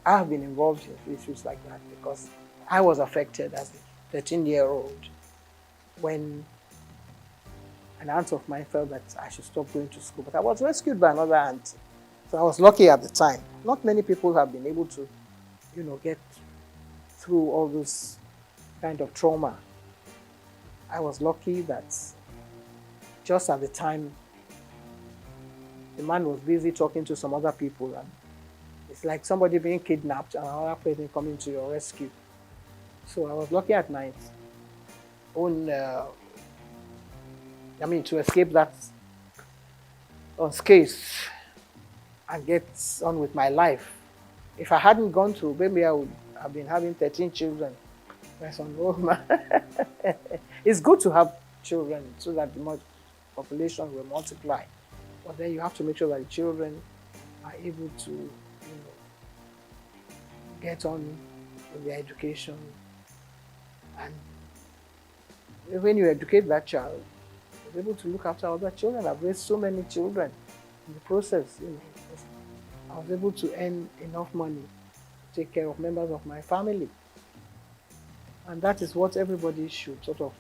I have been involved in issues like that because I was affected as a 13-year-old when an aunt of mine felt that I should stop going to school. But I was rescued by another aunt. So I was lucky at the time. Not many people have been able to, get through all this kind of trauma. I was lucky that just at the time, the man was busy talking to some other people, and it's like somebody being kidnapped and another person coming to your rescue. So I was lucky at my own, to escape that unscathed and get on with my life. If I hadn't gone through, maybe I would have been having 13 children. My son, oh man. It's good to have children so that the population will multiply. But then you have to make sure that the children are able to, get on with their education. And when you educate that child, you're able to look after other children. I've raised so many children in the process. I was able to earn enough money to take care of members of my family. And that is what everybody should sort of,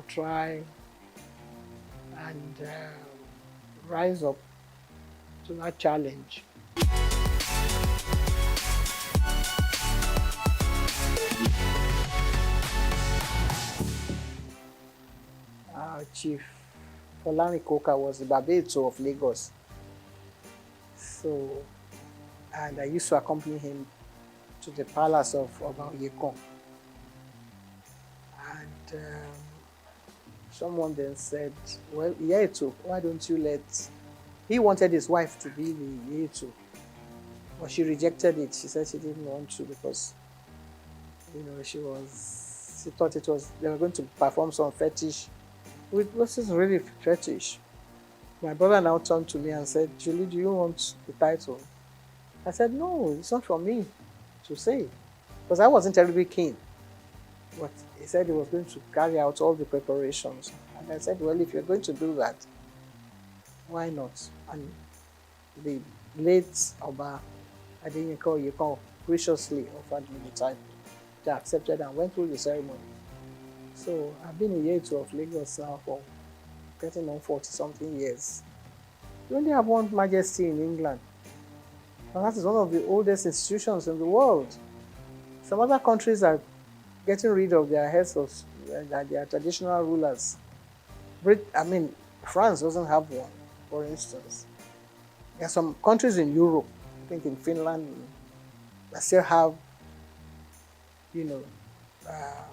try and rise up to that challenge. Our chief, Olami Koka, was the Babeto of Lagos. So, and I used to accompany him to the palace of Oba Oyekon. And someone then said, well, Yeto, why don't you let... He wanted his wife to be the Yeto, but she rejected it. She said she didn't want to because, she thought they were going to perform some fetish. This is really fetish. My brother now turned to me and said, Julie, do you want the title? I said, no, it's not for me to say, because I wasn't terribly keen. But he said he was going to carry out all the preparations. And I said, well, if you're going to do that, why not? And the late Oba Adeyinka Oyekon graciously offered me the title. I accepted and went through the ceremony. So I've been a Yeto of Lagos now for getting on 40-something years. We only have one majesty in England. And that is one of the oldest institutions in the world. Some other countries are getting rid of their heads of their traditional rulers. France doesn't have one, for instance. There are some countries in Europe, I think in Finland, that still have,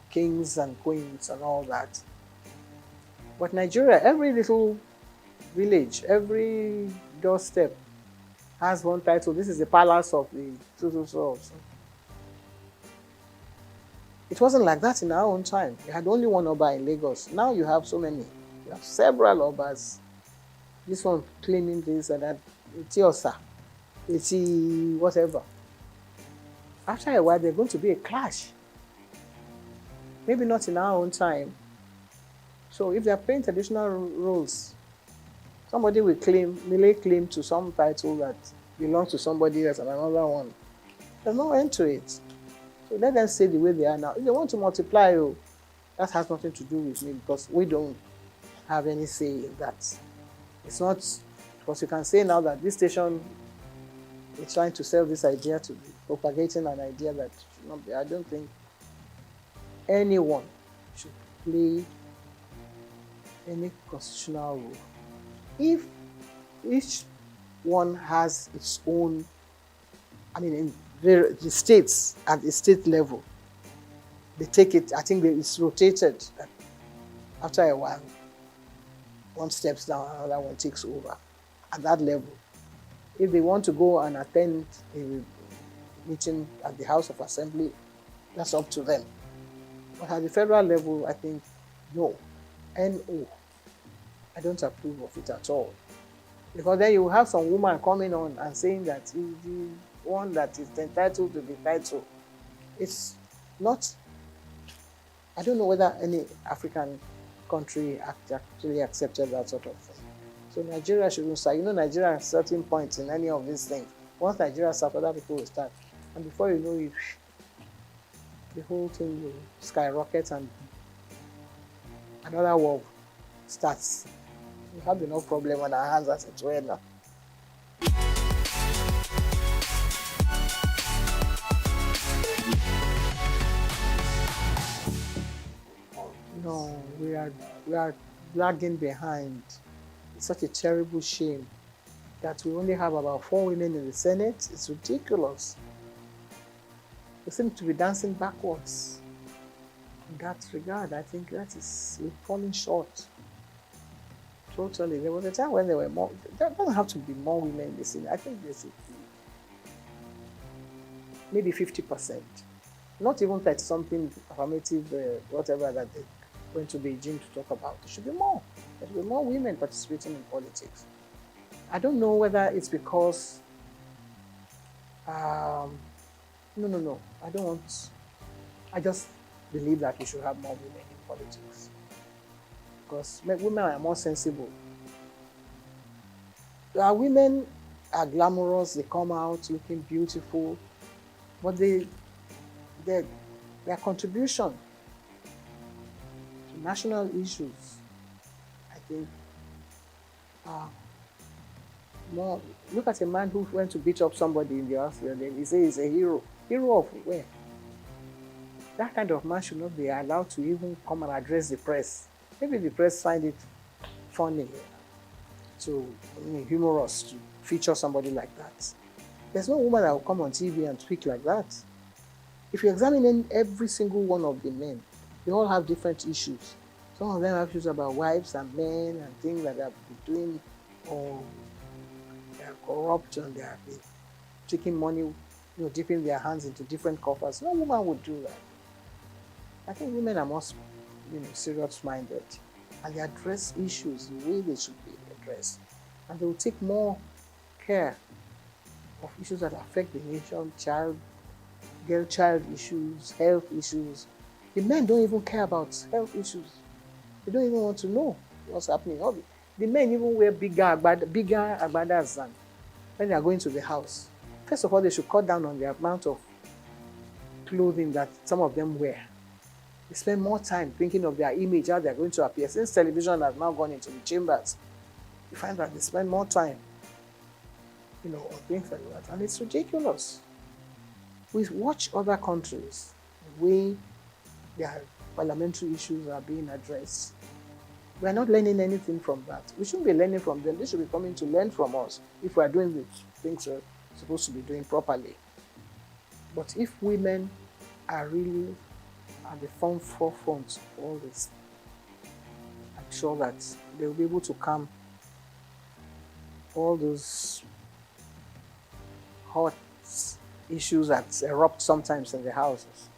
kings and queens and all that. But Nigeria, every little village, every doorstep has one title. This is the palace of the so. It wasn't like that in our own time. You had only one Oba in Lagos. Now you have so many. You have several Obas. This one claiming this and that. Etiosa, whatever. After a while, there's going to be a clash. Maybe not in our own time. So if they are playing traditional roles, somebody will lay claim to some title that belongs to somebody else and another one. There's no end to it. So let them stay the way they are now. If they want to multiply, that has nothing to do with me because we don't have any say in that. It's not, because you can say now that this station is trying to sell this idea to be propagating an idea that should not be. I don't think anyone should play any constitutional role. If each one has its own, in the states at the state level, they take it, I think it's rotated. After a while, one steps down, another one takes over at that level. If they want to go and attend a meeting at the House of Assembly, that's up to them. But at the federal level, I think, no. No. I don't approve of it at all. Because then you will have some woman coming on and saying that the one that is entitled to the title. It's not, I don't know whether any African country actually accepted that sort of thing. So Nigeria shouldn't start. You know, Nigeria at certain points in any of these things. Once Nigeria starts, other people will start. And before you know it, the whole thing will skyrocket and another war starts. We have enough problem on our hands as it's well now. No, we are lagging behind. It's such a terrible shame that we only have about 4 women in the Senate. It's ridiculous. We seem to be dancing backwards. In that regard, I think that is we're falling short. Totally. There was a time when there were more. There doesn't have to be more women in the Senate. I think there should be maybe 50%. Not even 30 something affirmative, whatever that they went to Beijing to talk about. There should be more. There should be more women participating in politics. I don't know whether it's because, no. I don't want, I just believe that we should have more women in politics. Because women are more sensible. Our women are glamorous, they come out looking beautiful, but their contribution to national issues, I think, more. Look at a man who went to beat up somebody in the hospital, and he says he's a hero. Hero of where? That kind of man should not be allowed to even come and address the press. Maybe the press find it funny humorous to feature somebody like that. There's no woman that will come on TV and speak like that. If you examine every single one of the men, they all have different issues. Some of them have issues about wives and men and things that they have been doing, or they are corrupt and they have been taking money, dipping their hands into different coffers. No woman would do that. I think women are more, serious-minded, and they address issues the way they should be addressed, and they will take more care of issues that affect the nation, girl child issues, health issues. The men don't even care about health issues. They don't even want to know what's happening. The men even wear bigger agbadas than when they are going to the house. First of all, they should cut down on the amount of clothing that some of them wear. They spend more time thinking of their image, how they're going to appear. Since television has now gone into the chambers, you find that they spend more time, on things like that. And it's ridiculous. We watch other countries, the way their parliamentary issues are being addressed. We are not learning anything from that. We shouldn't be learning from them. They should be coming to learn from us if we are doing the things we're supposed to be doing properly. But if women are really at the forefront of all this, I'm sure that they will be able to calm all those hot issues that erupt sometimes in the houses.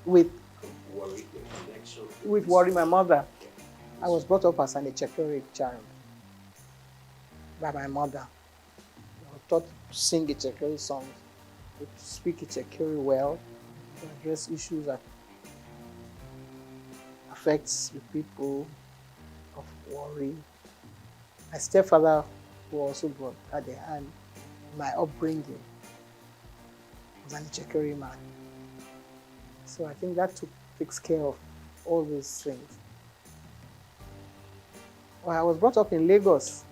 With worry, my mother. I was brought up as an Echekere child by my mother. I was taught to sing Echekere songs, to speak Echekere well, to address issues that affects the people of worry. My stepfather, who also brought at the hand my upbringing, was an Echekere man. So I think that takes care of all those things. Well, I was brought up in Lagos,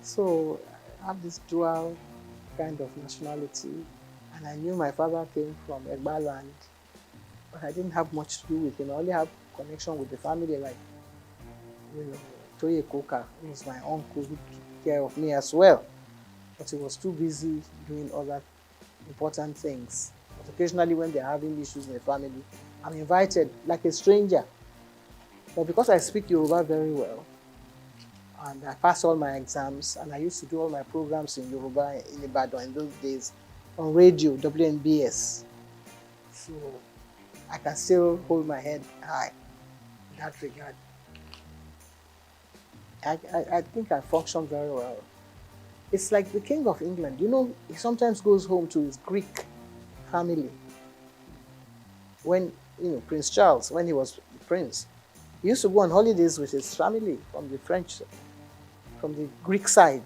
so I have this dual kind of nationality, and I knew my father came from Egba land, but I didn't have much to do with him. I only have connection with the family, like Toye Koka, who was my uncle, who took care of me as well, but he was too busy doing other important things. But occasionally when they're having issues in the family, I'm invited like a stranger. But because I speak Yoruba very well, and I passed all my exams, and I used to do all my programs in Yoruba in Ibadan in those days, on radio, WNBS. So I can still hold my head high in that regard. I think I function very well. It's like the King of England. He sometimes goes home to his Greek family, when, Prince Charles, when he was prince, he used to go on holidays with his family from the from the Greek side.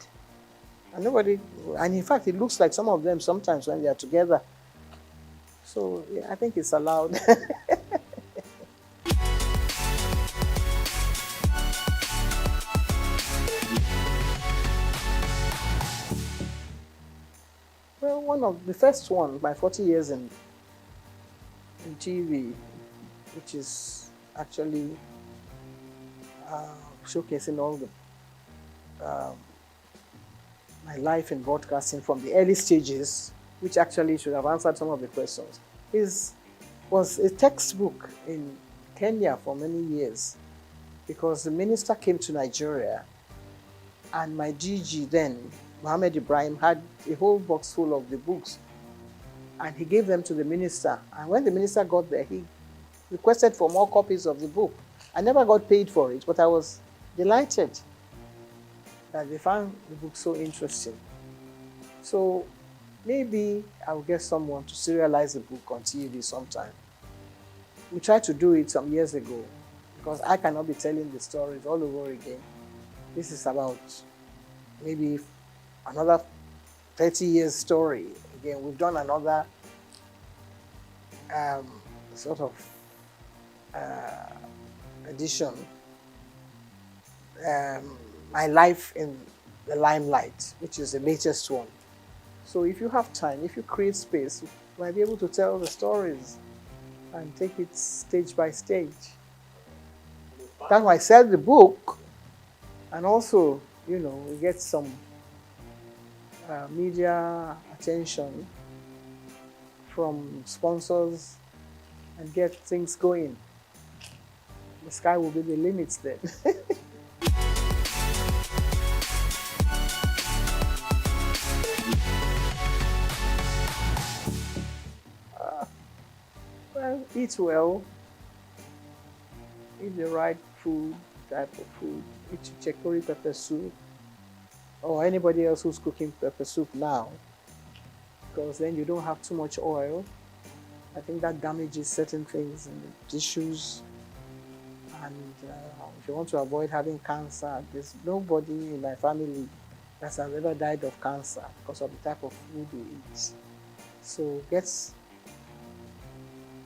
And and in fact, it looks like some of them sometimes when they are together. So yeah, I think it's allowed. Well, one of the first one, my 40 years in TV, which is actually showcasing all my life in broadcasting from the early stages, which actually should have answered some of the questions, was a textbook in Kenya for many years, because the minister came to Nigeria and my DG then, Mohammed Ibrahim, had a whole box full of the books and he gave them to the minister. And when the minister got there, he requested for more copies of the book. I never got paid for it, but I was delighted that they found the book so interesting. So maybe I'll get someone to serialize the book on TV sometime. We tried to do it some years ago because I cannot be telling the stories all over again. This is about maybe another 30 years story. Again, we've done another sort of edition, My Life in the Limelight, which is the latest one. So if you have time, if you create space, you might be able to tell the stories and take it stage by stage. That's why I sell the book, and also, we get some media attention from sponsors and get things going. The sky will be the limit then. Well, eat well, eat the right food, type of food, eat chickpea pepper soup, or anybody else who's cooking pepper soup now, because then you don't have too much oil. I think that damages certain things in the tissues. And if you want to avoid having cancer, there's nobody in my family that has ever died of cancer because of the type of food we eat. So get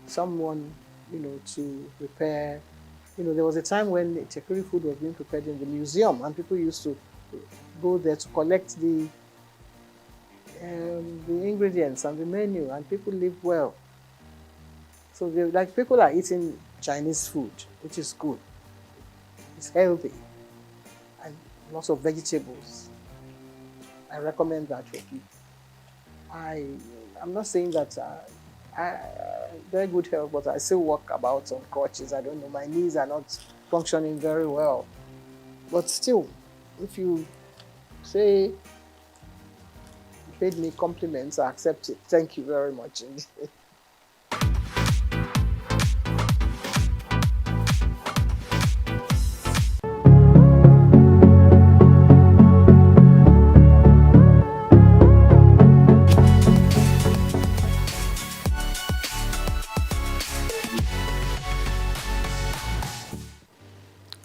someone, to prepare. There was a time when chickpea food was being prepared in the museum, and people used to go there to collect the ingredients and the menu, and people live well. So people are eating Chinese food, which is good. It's healthy and lots of vegetables. I recommend that for people. I'm not saying that I very good health, but I still walk about on crutches. I don't know, my knees are not functioning very well. But still, if you say you paid me compliments, I accept it. Thank you very much.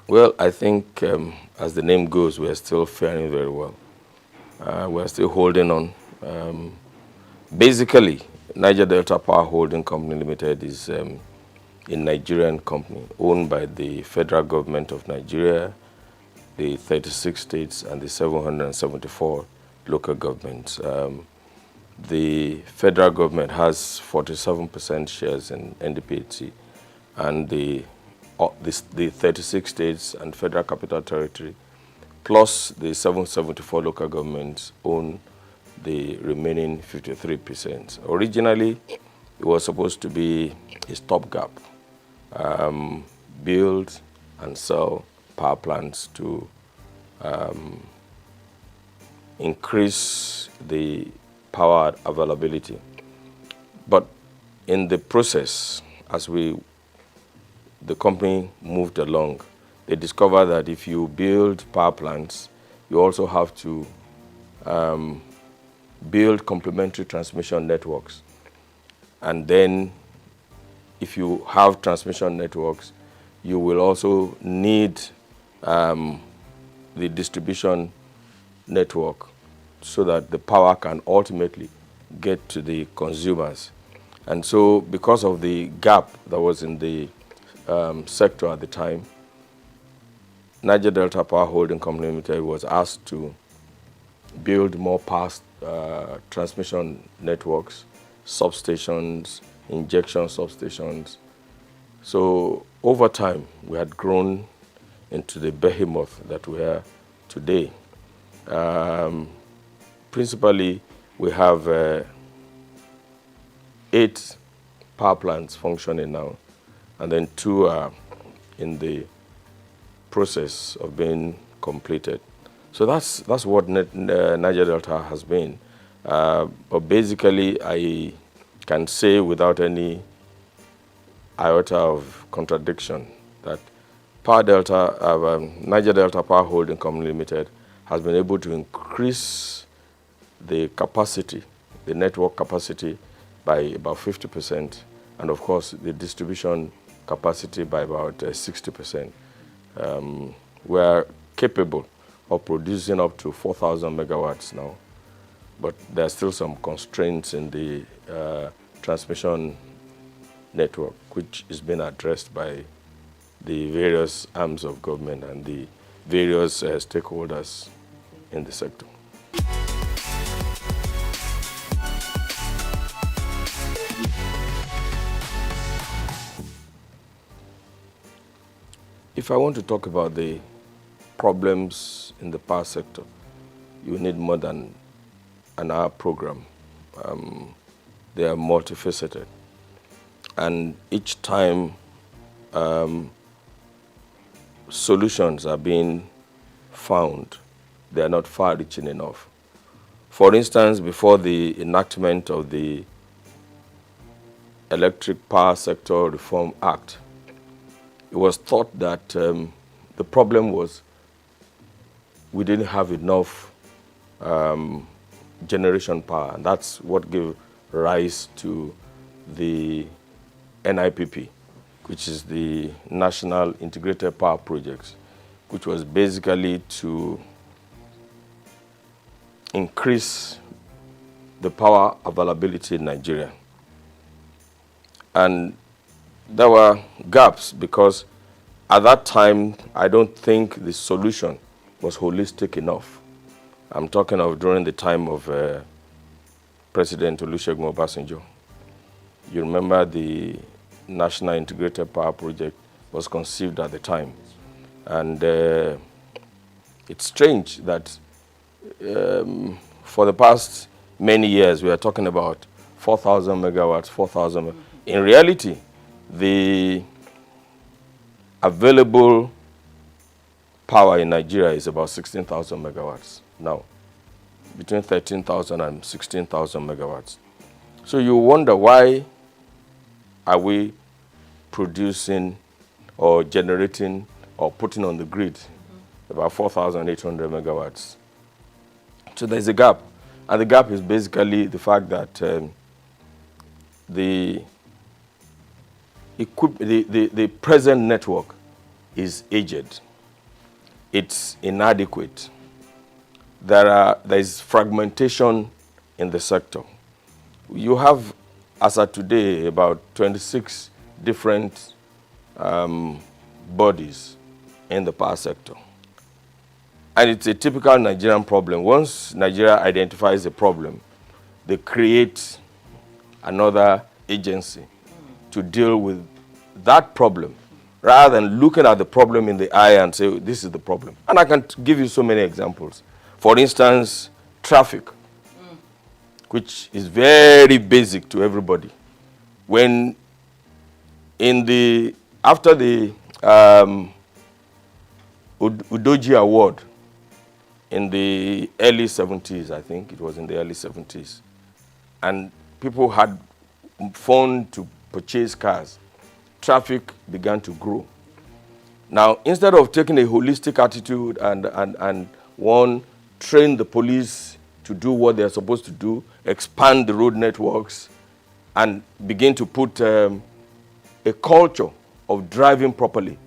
Well, I think as the name goes, we're still faring very well. We're still holding on. Basically, Niger Delta Power Holding Company Limited is a Nigerian company owned by the federal government of Nigeria, the 36 states, and the 774 local governments. The federal government has 47% shares in NDPHC, and the 36 states and federal capital territory, plus the 774 local governments, own the remaining 53%. Originally, it was supposed to be a stopgap, build and sell power plants to increase the power availability. But in the process, as the company moved along, they discovered that if you build power plants, you also have to build complementary transmission networks. And then if you have transmission networks, you will also need the distribution network so that the power can ultimately get to the consumers. And so because of the gap that was in the sector at the time, Niger Delta Power Holding Company Limited was asked to build more power transmission networks, substations, injection substations. So over time, we had grown into the behemoth that we are today. Principally, we have 8 power plants functioning now, and then 2 are in the process of being completed. So that's what Niger Delta has been. But basically, I can say without any iota of contradiction that Niger Delta Power Holding Company Limited has been able to increase the capacity, the network capacity, by about 50%, and of course the distribution capacity by about 60%. We are capable of producing up to 4,000 megawatts now, but there are still some constraints in the transmission network, which is being addressed by the various arms of government and the various stakeholders in the sector. If I want to talk about the problems in the power sector, you need more than an hour program. They are multifaceted. And each time solutions are being found, they are not far-reaching enough. For instance, before the enactment of the Electric Power Sector Reform Act, it was thought that the problem was we didn't have enough generation power, and that's what gave rise to the NIPP, which is the National Integrated Power Projects, which was basically to increase the power availability in Nigeria. And there were gaps because at that time, I don't think the solution was holistic enough. I'm talking of during the time of President Olusegun Obasanjo. You remember the National Integrated Power Project was conceived at the time. And it's strange that for the past many years, we are talking about 4,000 megawatts, 4,000. In reality, the available power in Nigeria is about 16,000 megawatts now, between 13,000 and 16,000 megawatts. So you wonder, why are we producing or generating or putting on the grid about 4,800 megawatts? So there's a gap. And the gap is basically the fact that the present network is aged. It's inadequate. There is fragmentation in the sector. You have, as of today, about 26 different bodies in the power sector. And it's a typical Nigerian problem. Once Nigeria identifies a problem, they create another agency to deal with that problem, rather than looking at the problem in the eye and say, this is the problem. And I can give you so many examples. For instance, traffic, which is very basic to everybody. When after the Udoji Award in the early 70s, I think it was in the early 70s, and people had phoned to purchase cars, traffic began to grow. Now, instead of taking a holistic attitude and train the police to do what they're supposed to do, expand the road networks, and begin to put a culture of driving properly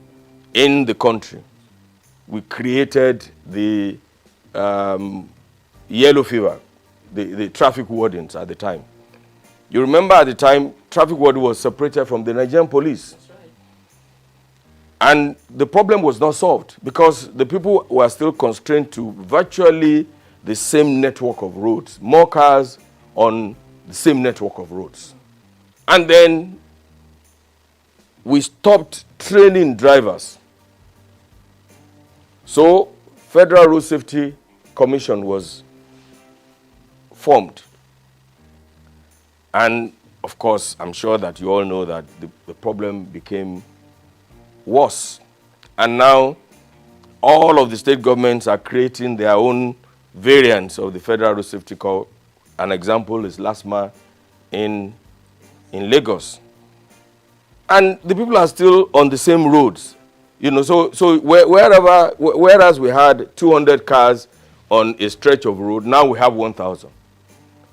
in the country, we created the yellow fever, the traffic wardens at the time. You remember at the time, traffic warden was separated from the Nigerian police. That's right. And the problem was not solved because the people were still constrained to virtually the same network of roads, more cars on the same network of roads. And then we stopped training drivers. So Federal Road Safety Commission was formed. And of course, I'm sure that you all know that the problem became worse. And now all of the state governments are creating their own variants of the Federal Road Safety Code. An example is LASMA in Lagos. And the people are still on the same roads. You know, so whereas we had 200 cars on a stretch of road, now we have 1,000.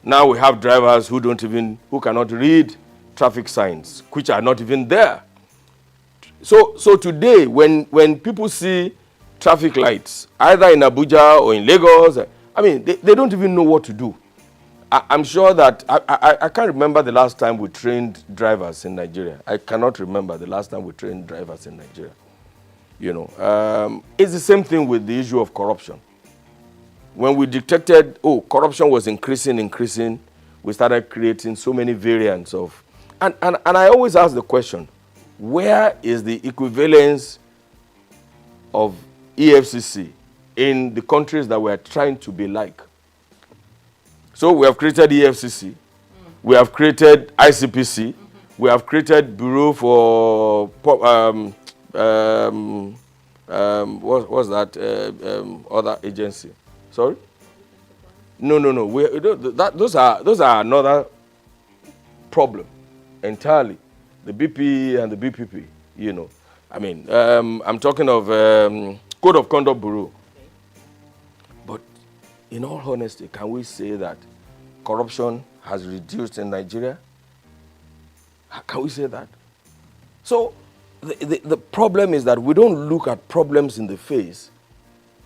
Now we have drivers who cannot read traffic signs, which are not even there. So today, when people see traffic lights, either in Abuja or in Lagos, I mean, they don't even know what to do. I'm sure that, I can't remember the last time we trained drivers in Nigeria. I cannot remember the last time we trained drivers in Nigeria. You know, it's the same thing with the issue of corruption. When we detected, corruption was increasing, we started creating so many variants of, and I always ask the question, where is the equivalence of EFCC in the countries that we are trying to be like? So we have created EFCC, we have created ICPC, we have created Bureau for, what's that other agency? Sorry? No. Those are another problem entirely. The BP and the BPP, you know. I mean, I'm talking of Code of Conduct Bureau. But in all honesty, can we say that corruption has reduced in Nigeria? Can we say that? So the problem is that we don't look at problems in the face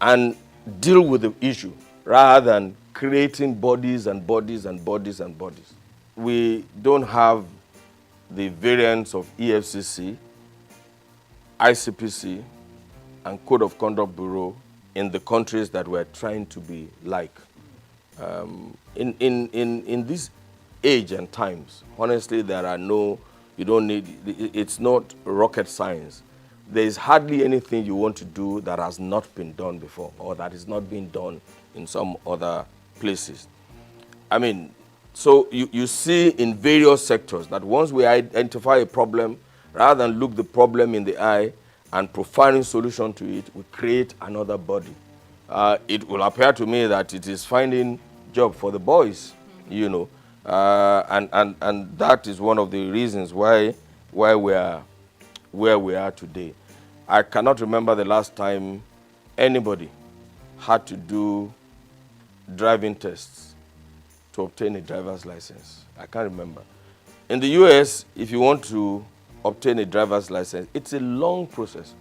and deal with the issue rather than creating bodies and bodies and bodies and bodies. We don't have the variants of EFCC, ICPC, and Code of Conduct Bureau in the countries that we're trying to be like. In this age and times, honestly, it's not rocket science. There is hardly anything you want to do that has not been done before or that is not being done in some other places. I mean, so you see in various sectors that once we identify a problem, rather than look the problem in the eye and providing solution to it, we create another body. It will appear to me that it is finding job for the boys, you know, and that is one of the reasons why we are where we are today. I cannot remember the last time anybody had to do driving tests to obtain a driver's license. I can't remember. In the US, if you want to obtain a driver's license, it's a long process.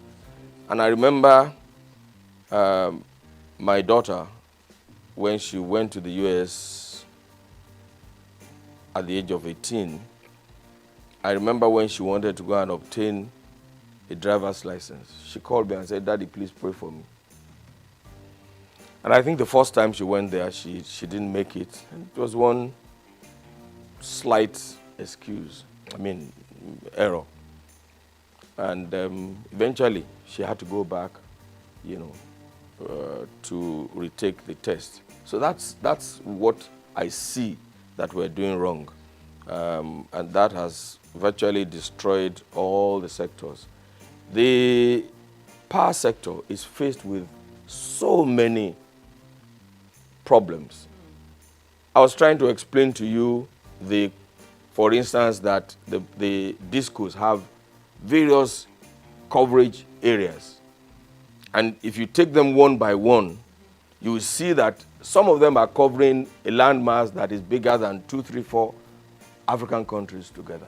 And I remember my daughter, when she went to the US at the age of 18, I remember when she wanted to go and obtain a driver's license, she called me and said, "Daddy, please pray for me." And I think the first time she went there, she didn't make it. It was one slight error. And eventually, she had to go back, you know, to retake the test. So that's what I see that we're doing wrong. And that has virtually destroyed all the sectors. The power sector is faced with so many problems. I was trying to explain to you, for instance, that the discos have various coverage areas. And if you take them one by one, you will see that some of them are covering a landmass that is bigger than 2, 3, 4 African countries together.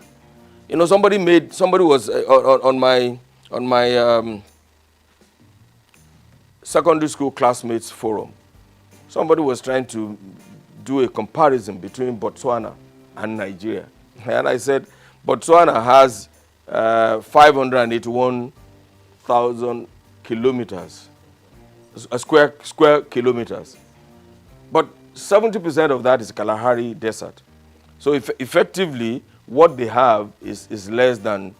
You know, somebody was on my secondary school classmates forum. Somebody was trying to do a comparison between Botswana and Nigeria. And I said, Botswana has 581,000 kilometers, square kilometers. But 70% of that is Kalahari Desert. So effectively, what they have is less than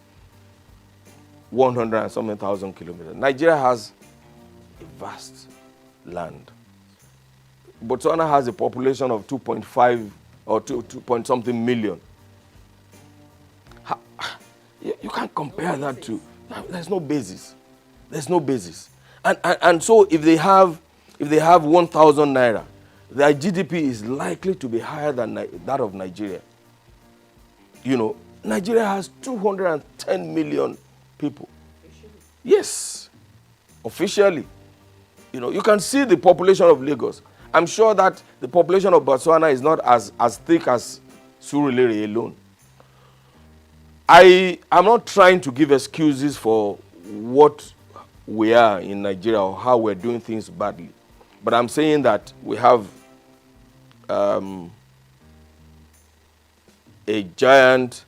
100 and something thousand kilometers. Nigeria has a vast land. Botswana has a population of 2.5 or 2 point something million. You can't compare that to. There's no basis. There's no basis. And so if they have 1,000 naira, their GDP is likely to be higher than that of Nigeria. You know, Nigeria has 210 million people. Yes, officially. You know, you can see the population of Lagos. I'm sure that the population of Botswana is not as thick as Surulere alone. I am not trying to give excuses for what we are in Nigeria or how we're doing things badly. But I'm saying that we have a giant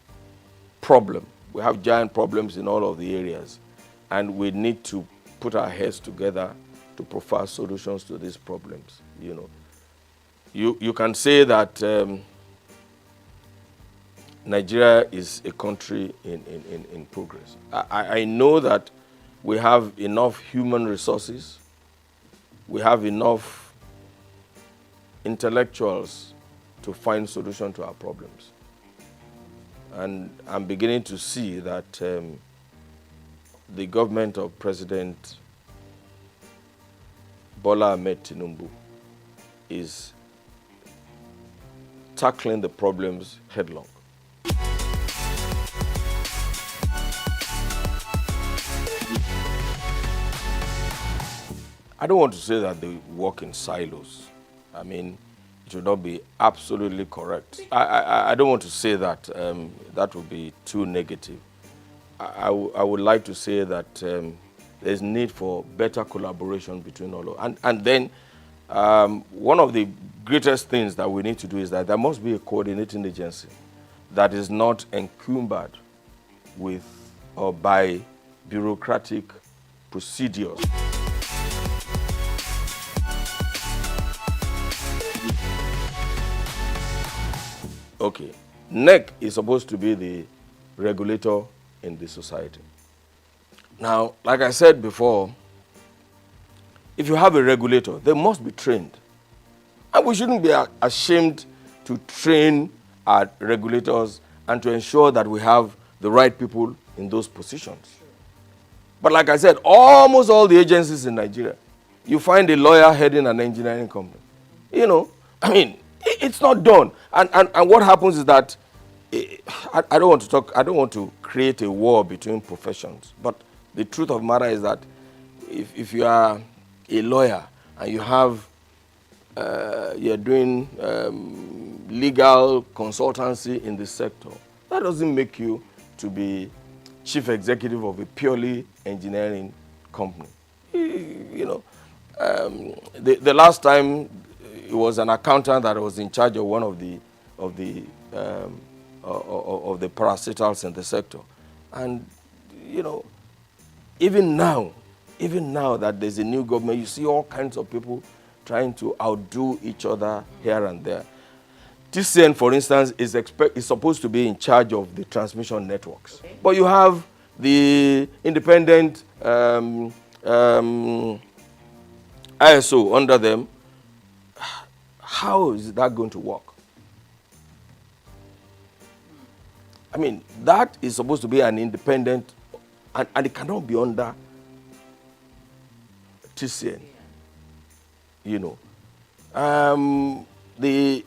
problem. We have giant problems in all of the areas. And we need to put our heads together to provide solutions to these problems. You know, you can say that Nigeria is a country in progress. I know that we have enough human resources. We have enough intellectuals to find solutions to our problems. And I'm beginning to see that the government of President Bola Ahmed Tinubu is tackling the problems headlong. I don't want to say that they work in silos. I mean, it would not be absolutely correct. I don't want to say that. That would be too negative. I would like to say that there's need for better collaboration between all of us. And then one of the greatest things that we need to do is that there must be a coordinating agency that is not encumbered with or by bureaucratic procedures. Okay, NEC is supposed to be the regulator in the society. Now, like I said before, if you have a regulator, they must be trained. And we shouldn't be ashamed to train our regulators and to ensure that we have the right people in those positions. But like I said, almost all the agencies in Nigeria, you find a lawyer heading an engineering company. You know, I mean, it's not done. And what happens is that I don't want to create a war between professions. But the truth of the matter is that if you are a lawyer and you have you're doing legal consultancy in the sector, that doesn't make you to be chief executive of a purely engineering company. You know, the last time it was an accountant that was in charge of one of the parastatals in the sector, and you know, even now that there's a new government, you see all kinds of people trying to outdo each other here and there. TCN, for instance, is supposed to be in charge of the transmission networks, okay. But you have the independent ISO under them. How is that going to work? I mean, that is supposed to be an independent, and it cannot be under TCN. You know, the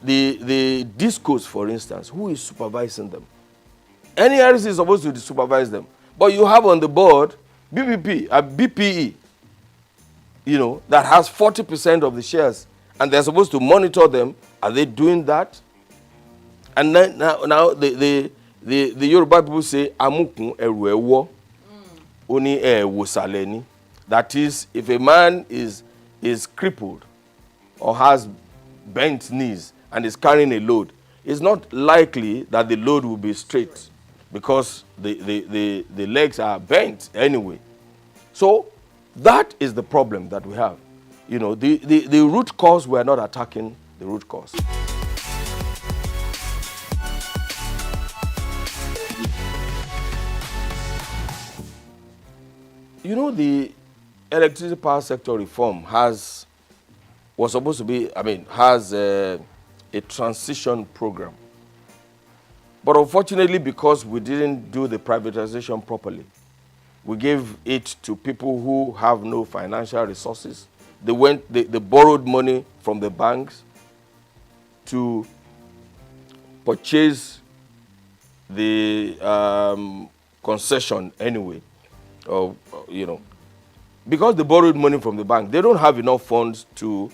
discos, for instance, who is supervising them? NERC is supposed to supervise them, but you have on the board BPE, you know, that has 40% of the shares, and they're supposed to monitor them. Are they doing that? And then now The Yoruba people say, Amukun eru ewo, oni ewo saleni. That is, if a man is crippled or has bent knees and is carrying a load, it's not likely that the load will be straight because the legs are bent anyway. So that is the problem that we have. You know, the root cause, we are not attacking the root cause. You know, the electricity power sector reform has a transition program. But unfortunately, because we didn't do the privatization properly, we gave it to people who have no financial resources. They borrowed money from the banks to purchase the concession anyway. Or, you know, because they borrowed money from the bank, they don't have enough funds to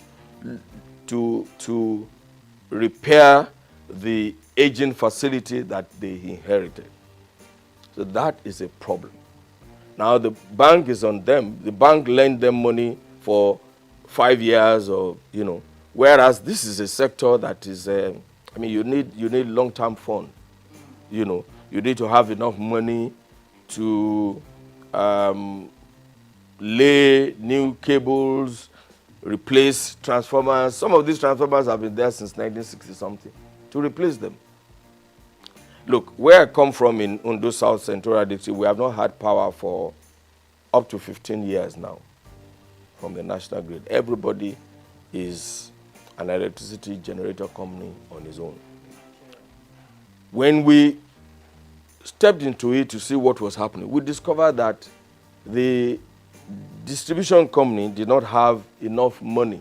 repair the aging facility that they inherited. So that is a problem. Now the bank is on them. The bank lent them money for 5 years, or you know, whereas this is a sector that is, you need long-term fund. You know, you need to have enough money to lay new cables, replace transformers. Some of these transformers have been there since 1960 something, to replace them. Look, where I come from in Ondo South Central District, we have not had power for up to 15 years now from the national grid. Everybody is an electricity generator company on his own. When we stepped into it to see what was happening, we discovered that the distribution company did not have enough money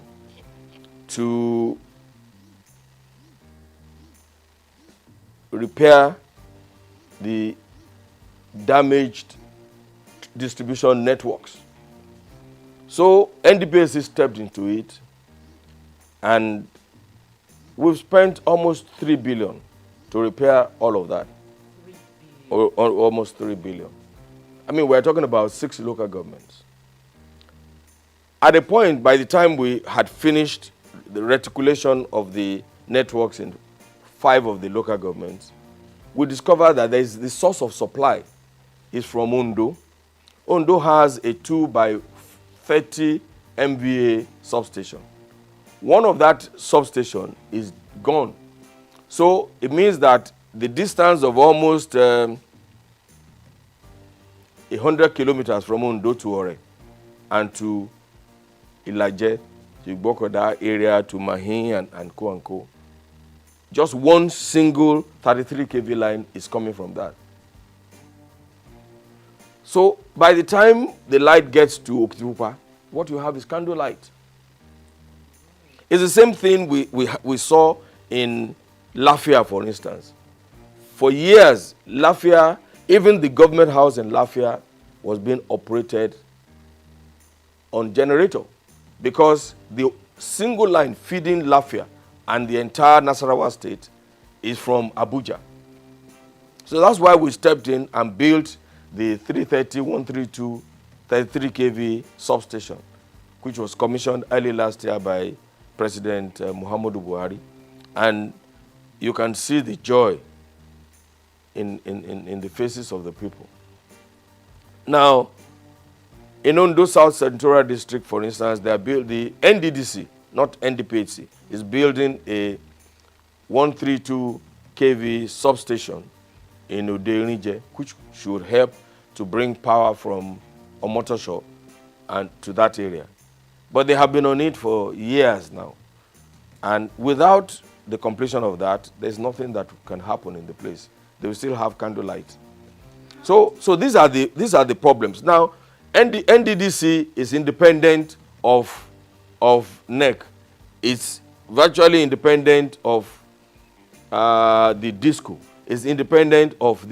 to repair the damaged distribution networks. So NDPC stepped into it, and we've spent almost 3 billion to repair all of that. Or almost 3 billion. I mean, we're talking about 6 local governments. At a point, by the time we had finished the reticulation of the networks in 5 of the local governments, we discovered that there is the source of supply is from Ondo. Ondo has a 2 by 30 MVA substation. One of that substation is gone. So it means that the distance of almost 100 kilometers from Ondo to Ore and to Ilaje, to Igbokoda area, to Mahin and Co. Just one single 33 kV line is coming from that. So by the time the light gets to Okitipupa, what you have is candle light. It's the same thing we saw in Lafia, for instance. For years, Lafia, even the government house in Lafia, was being operated on generator, because the single line feeding Lafia and the entire Nasarawa state is from Abuja. So that's why we stepped in and built the 330, 132, 33 kV substation, which was commissioned early last year by President Muhammadu Buhari. And you can see the joy in the faces of the people. Now, in Ondo South Central District, for instance, they are the NDDC, not NDPHC, is building a 132 kV substation in Uderinije, which should help to bring power from Omotosho and to that area. But they have been on it for years now. And without the completion of that, there's nothing that can happen in the place. They will still have candlelight. So these are the problems. Now, NDDC is independent of NEC. It's virtually independent of the DISCO. It's independent of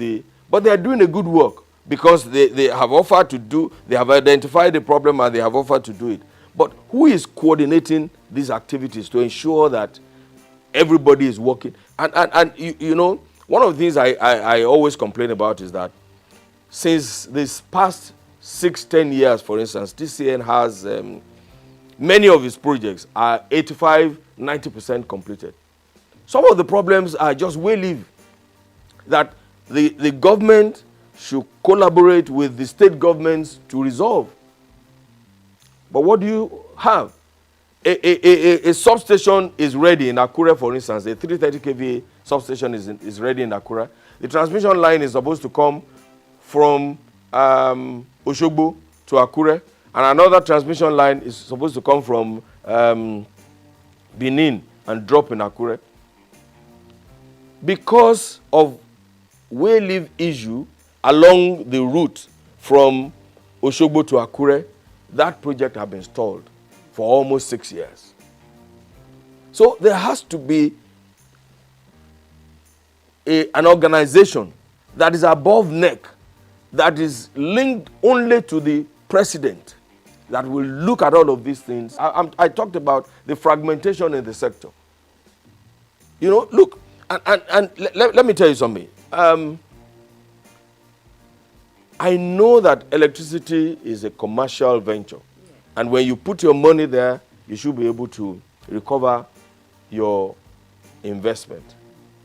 but they are doing a good work, because they have offered to do, they have identified the problem and they have offered to do it. But who is coordinating these activities to ensure that everybody is working? And you know, One of the things I always complain about is that since this past 6-10 years, for instance, TCN has many of its projects are 85-90% completed. Some of the problems are just way live that the government should collaborate with the state governments to resolve. But what do you have? A substation is ready in Akure, for instance. A 330 kVA substation is ready in Akure. The transmission line is supposed to come from Oshogbo to Akure, and another transmission line is supposed to come from Benin and drop in Akure. Because of way live issue along the route from Oshogbo to Akure, that project has been stalled for almost 6 years. So there has to be an organization that is above NEC, that is linked only to the president, that will look at all of these things. I talked about the fragmentation in the sector. You know, look, and let me tell you something. I know that electricity is a commercial venture. And when you put your money there, you should be able to recover your investment.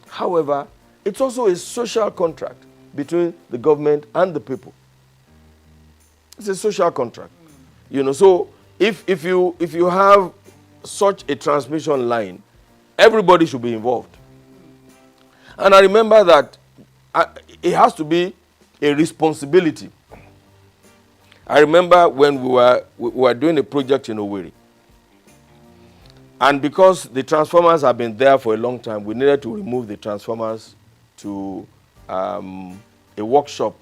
However, it's also a social contract between the government and the people. It's a social contract. You know, so if you have such a transmission line, everybody should be involved. And I remember that it has to be a responsibility. I remember when we were doing a project in Owerri. And because the transformers have been there for a long time, we needed to remove the transformers to a workshop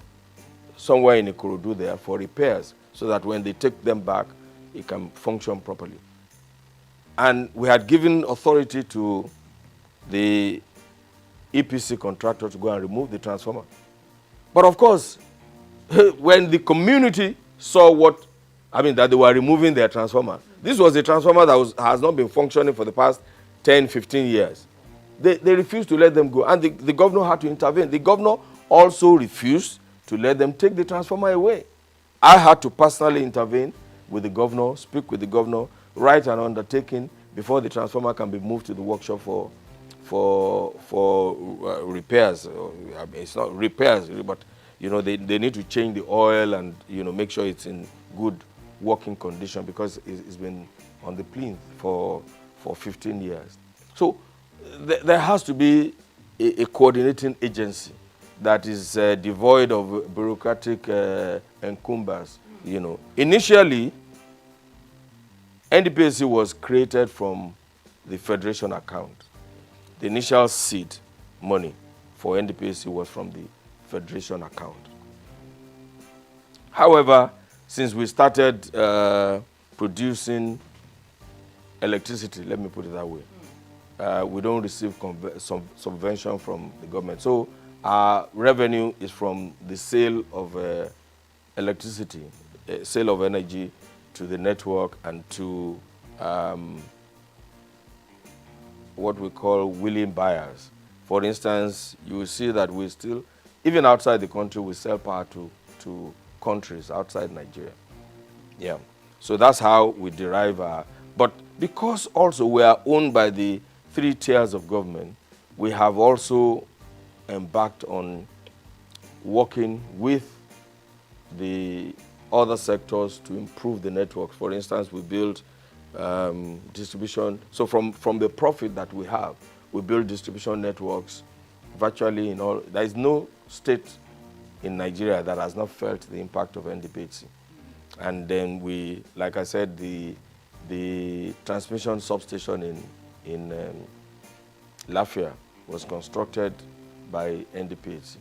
somewhere in Ikorodu there for repairs, so that when they take them back, it can function properly. And we had given authority to the EPC contractor to go and remove the transformer. But of course, when the community saw that they were removing their transformer. This was a transformer that has not been functioning for the past 10-15 years. They refused to let them go, and the governor had to intervene. The governor also refused to let them take the transformer away. I had to personally intervene with the governor, speak with the governor, write an undertaking before the transformer can be moved to the workshop for repairs. It's not repairs, but you know, they need to change the oil and, you know, make sure it's in good working condition, because it's been on the plinth for 15 years. So there has to be a coordinating agency that is devoid of bureaucratic encumbers. You know, initially, NDPAC was created from the federation account. The initial seed money for NDPAC was from the federation account. However, since we started producing electricity, let me put it that way, we don't receive subvention from the government. So our revenue is from the sale of electricity, sale of energy to the network and to what we call willing buyers. For instance, you will see that we still, even outside the country, we sell power to countries outside Nigeria. Yeah. So that's how we derive our, but because also we are owned by the 3 tiers of government, we have also embarked on working with the other sectors to improve the networks. For instance, we build distribution. So from the profit that we have, we build distribution networks virtually in all. There is no state in Nigeria that has not felt the impact of NDPAC. And then we, like I said, the transmission substation in Lafia was constructed by NDPAC.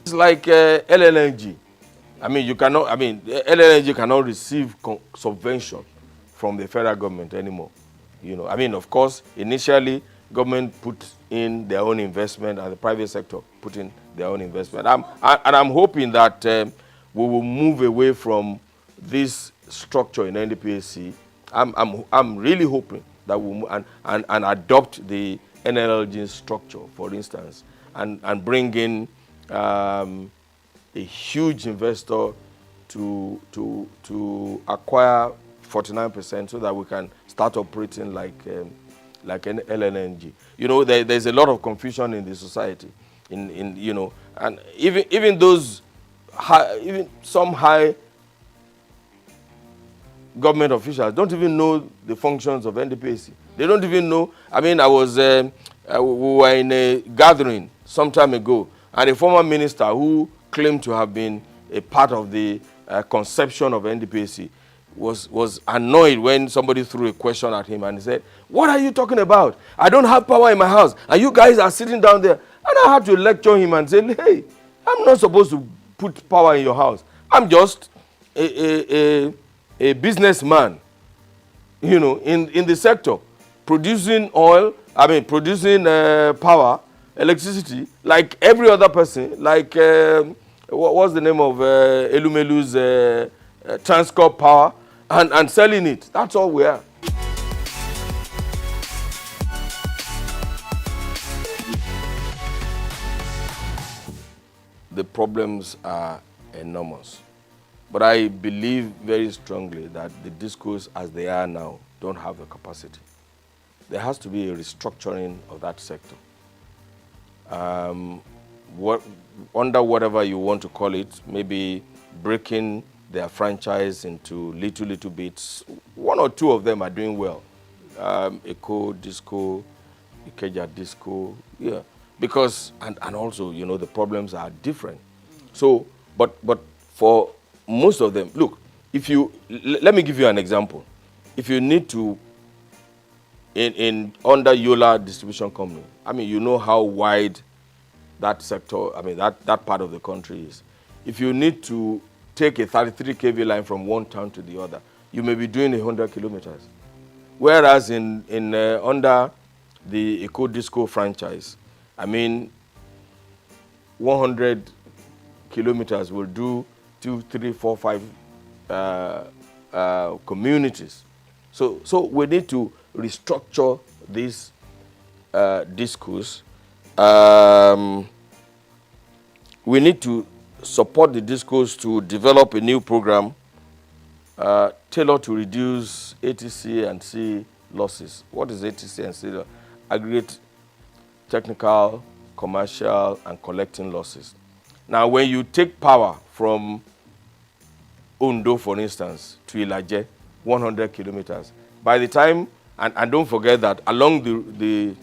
It's like LNG. I mean, LNG cannot receive subvention from the federal government anymore. You know, I mean, of course, initially, government put in their own investment and the private sector put in their own investment. I'm hoping that we will move away from this structure in NDPAC I'm really hoping that we'll and adopt the NLG structure, for instance, and bring in a huge investor to acquire 49% so that we can start operating like an LNG. You know, there's a lot of confusion in the society, in you know, and even those even some high government officials don't even know the functions of NDPC. They don't even know. I mean, we were in a gathering some time ago, and a former minister who claimed to have been a part of the conception of NDPC was annoyed when somebody threw a question at him, and he said, "What are you talking about? I don't have power in my house, and you guys are sitting down there." And I had to lecture him and say, "Hey, I'm not supposed to put power in your house. I'm just a businessman, you know, in the sector, producing oil, producing power, electricity, like every other person, like, what's the name of Elumelu's Transcorp Power, and selling it. That's all we are." The problems are enormous. But I believe very strongly that the discos as they are now don't have the capacity. There has to be a restructuring of that sector. Under whatever you want to call it, maybe breaking their franchise into little bits. One or two of them are doing well. Eco, Disco, Ikeja Disco, yeah. Because, and also, you know, the problems are different. So, but for most of them, look, if you, let me give you an example. If you need to, under Yola Distribution Company, I mean, you know how wide that sector, I mean, that part of the country is. If you need to take a 33 kV line from one town to the other, you may be doing 100 kilometers. Whereas under the Eco Disco franchise, I mean, 100 kilometers will do 2, 3, 4, 5 communities. So we need to restructure these discos. We need to support the discos to develop a new program tailored to reduce ATC and C losses. What is ATC and C? Aggregate technical, commercial, and collecting losses. Now, when you take power from Ondo, for instance, to Ilaje, 100 kilometers, by the time, and don't forget that along the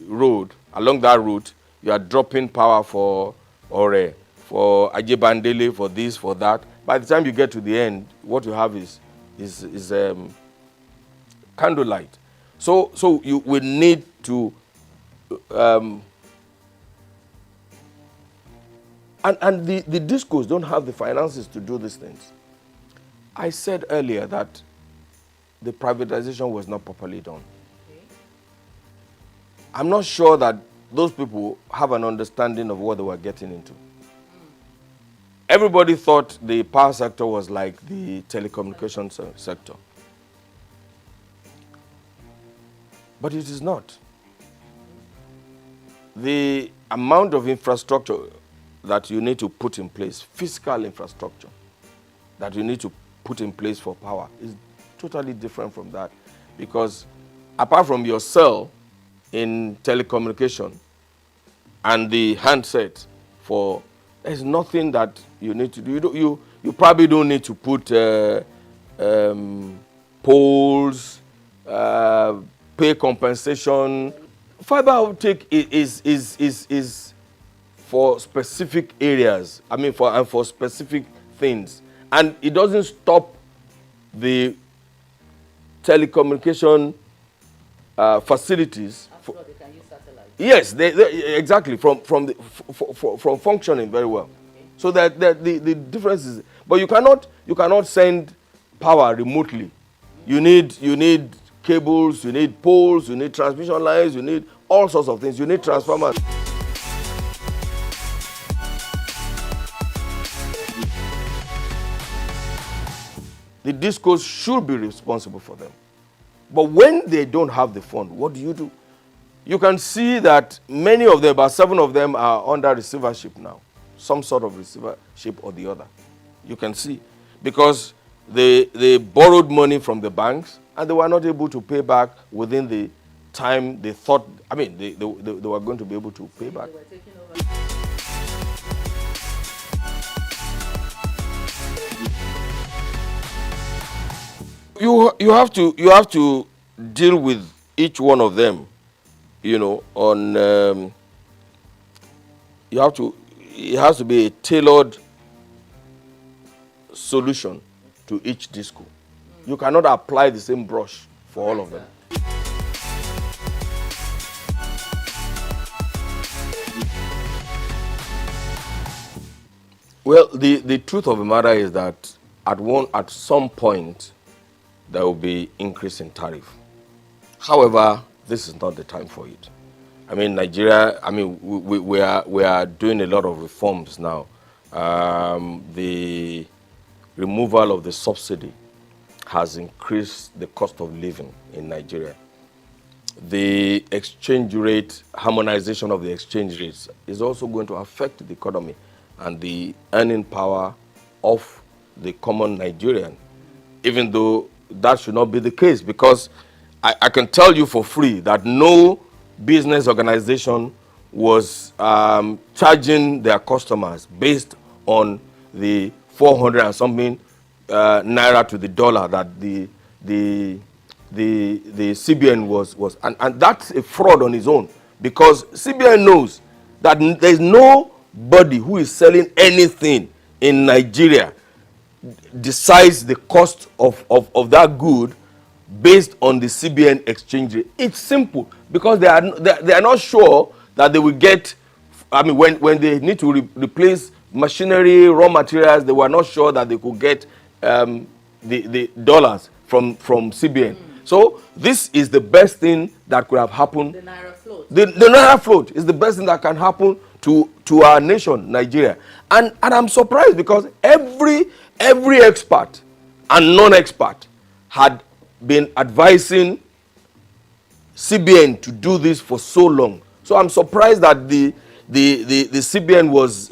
road, along that route, you are dropping power for Ore, for Ajebandele, for this, for that. By the time you get to the end, what you have is candlelight. So you will need to and the discos don't have the finances to do these things. I said earlier that the privatization was not properly done. Okay. I'm not sure that those people have an understanding of what they were getting into. Everybody thought the power sector was like the telecommunications sector. But it is not. The amount of infrastructure that you need to put in place, physical infrastructure that you need to put in place for power is totally different from that. Because apart from your cell in telecommunication and the handset there's nothing that you need to do. You probably don't need to put poles, pay compensation. Fiber optic is for specific areas. I mean, for specific things, and it doesn't stop the telecommunication facilities. After all, they can use satellite. Yes, they exactly from functioning very well. Okay. So that the difference is, but you cannot send power remotely. You need cables, you need poles, you need transmission lines, you need all sorts of things. You need transformers. The discos should be responsible for them. But when they don't have the fund, what do? You can see that many of them, about 7 of them, are under receivership now. Some sort of receivership or the other. You can see. Because they borrowed money from the banks and they were not able to pay back within the time they thought, they were going to be able to pay back. You have to deal with each one of them, on it has to be a tailored solution to each disco. You cannot apply the same brush for all of them. Well, the truth of the matter is that at some point there will be increase in tariff. However, this is not the time for it. Nigeria, we are doing a lot of reforms now. The removal of the subsidy has increased the cost of living in Nigeria. The exchange rate, harmonization of the exchange rates is also going to affect the economy and the earning power of the common Nigerian, even though that should not be the case, because I can tell you for free that no business organization was charging their customers based on the 400 and something naira to the dollar that the CBN was and that's a fraud on its own, because CBN knows that there's nobody who is selling anything in Nigeria decides the cost of that good based on the CBN exchange rate. It's simple, because they are not sure that they will get, when they need to replace machinery, raw materials, they were not sure that they could get the dollars from CBN. So this is the best thing that could have happened. The Naira float. The Naira float is the best thing that can happen to our nation, Nigeria. And I'm surprised, because every expert and non-expert had been advising CBN to do this for so long. So I'm surprised that the CBN was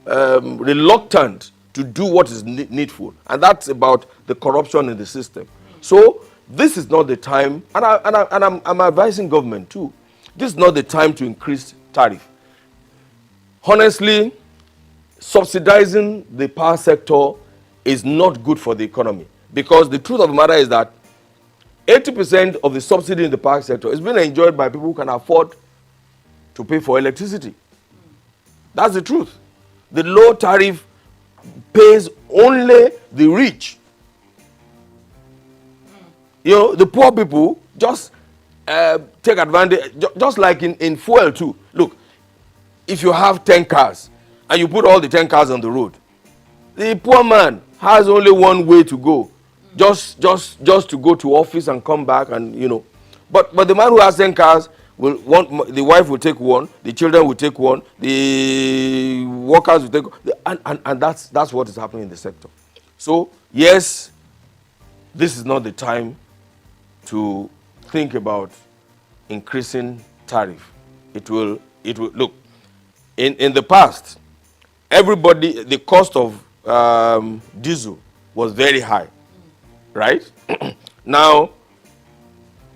reluctant to do what is needful, and that's about the corruption in the system. So this is not the time, and I'm advising government too. This is not the time to increase tariff. Honestly, subsidizing the power sector is not good for the economy, because the truth of the matter is that 80% of the subsidy in the power sector is being enjoyed by people who can afford to pay for electricity. That's the truth. The low tariff pays only the rich. The poor people just take advantage, just like in fuel too. Look, if you have 10 cars and you put all the 10 cars on the road, the poor man has only one way to go, just to go to office and come back, and but the man who has 10 cars will want, the wife will take one, the children will take one, the workers will take, and that's what is happening in the sector. So yes, this is not the time to think about increasing tariff. It will look, in the past, the cost of diesel was very high, right? Now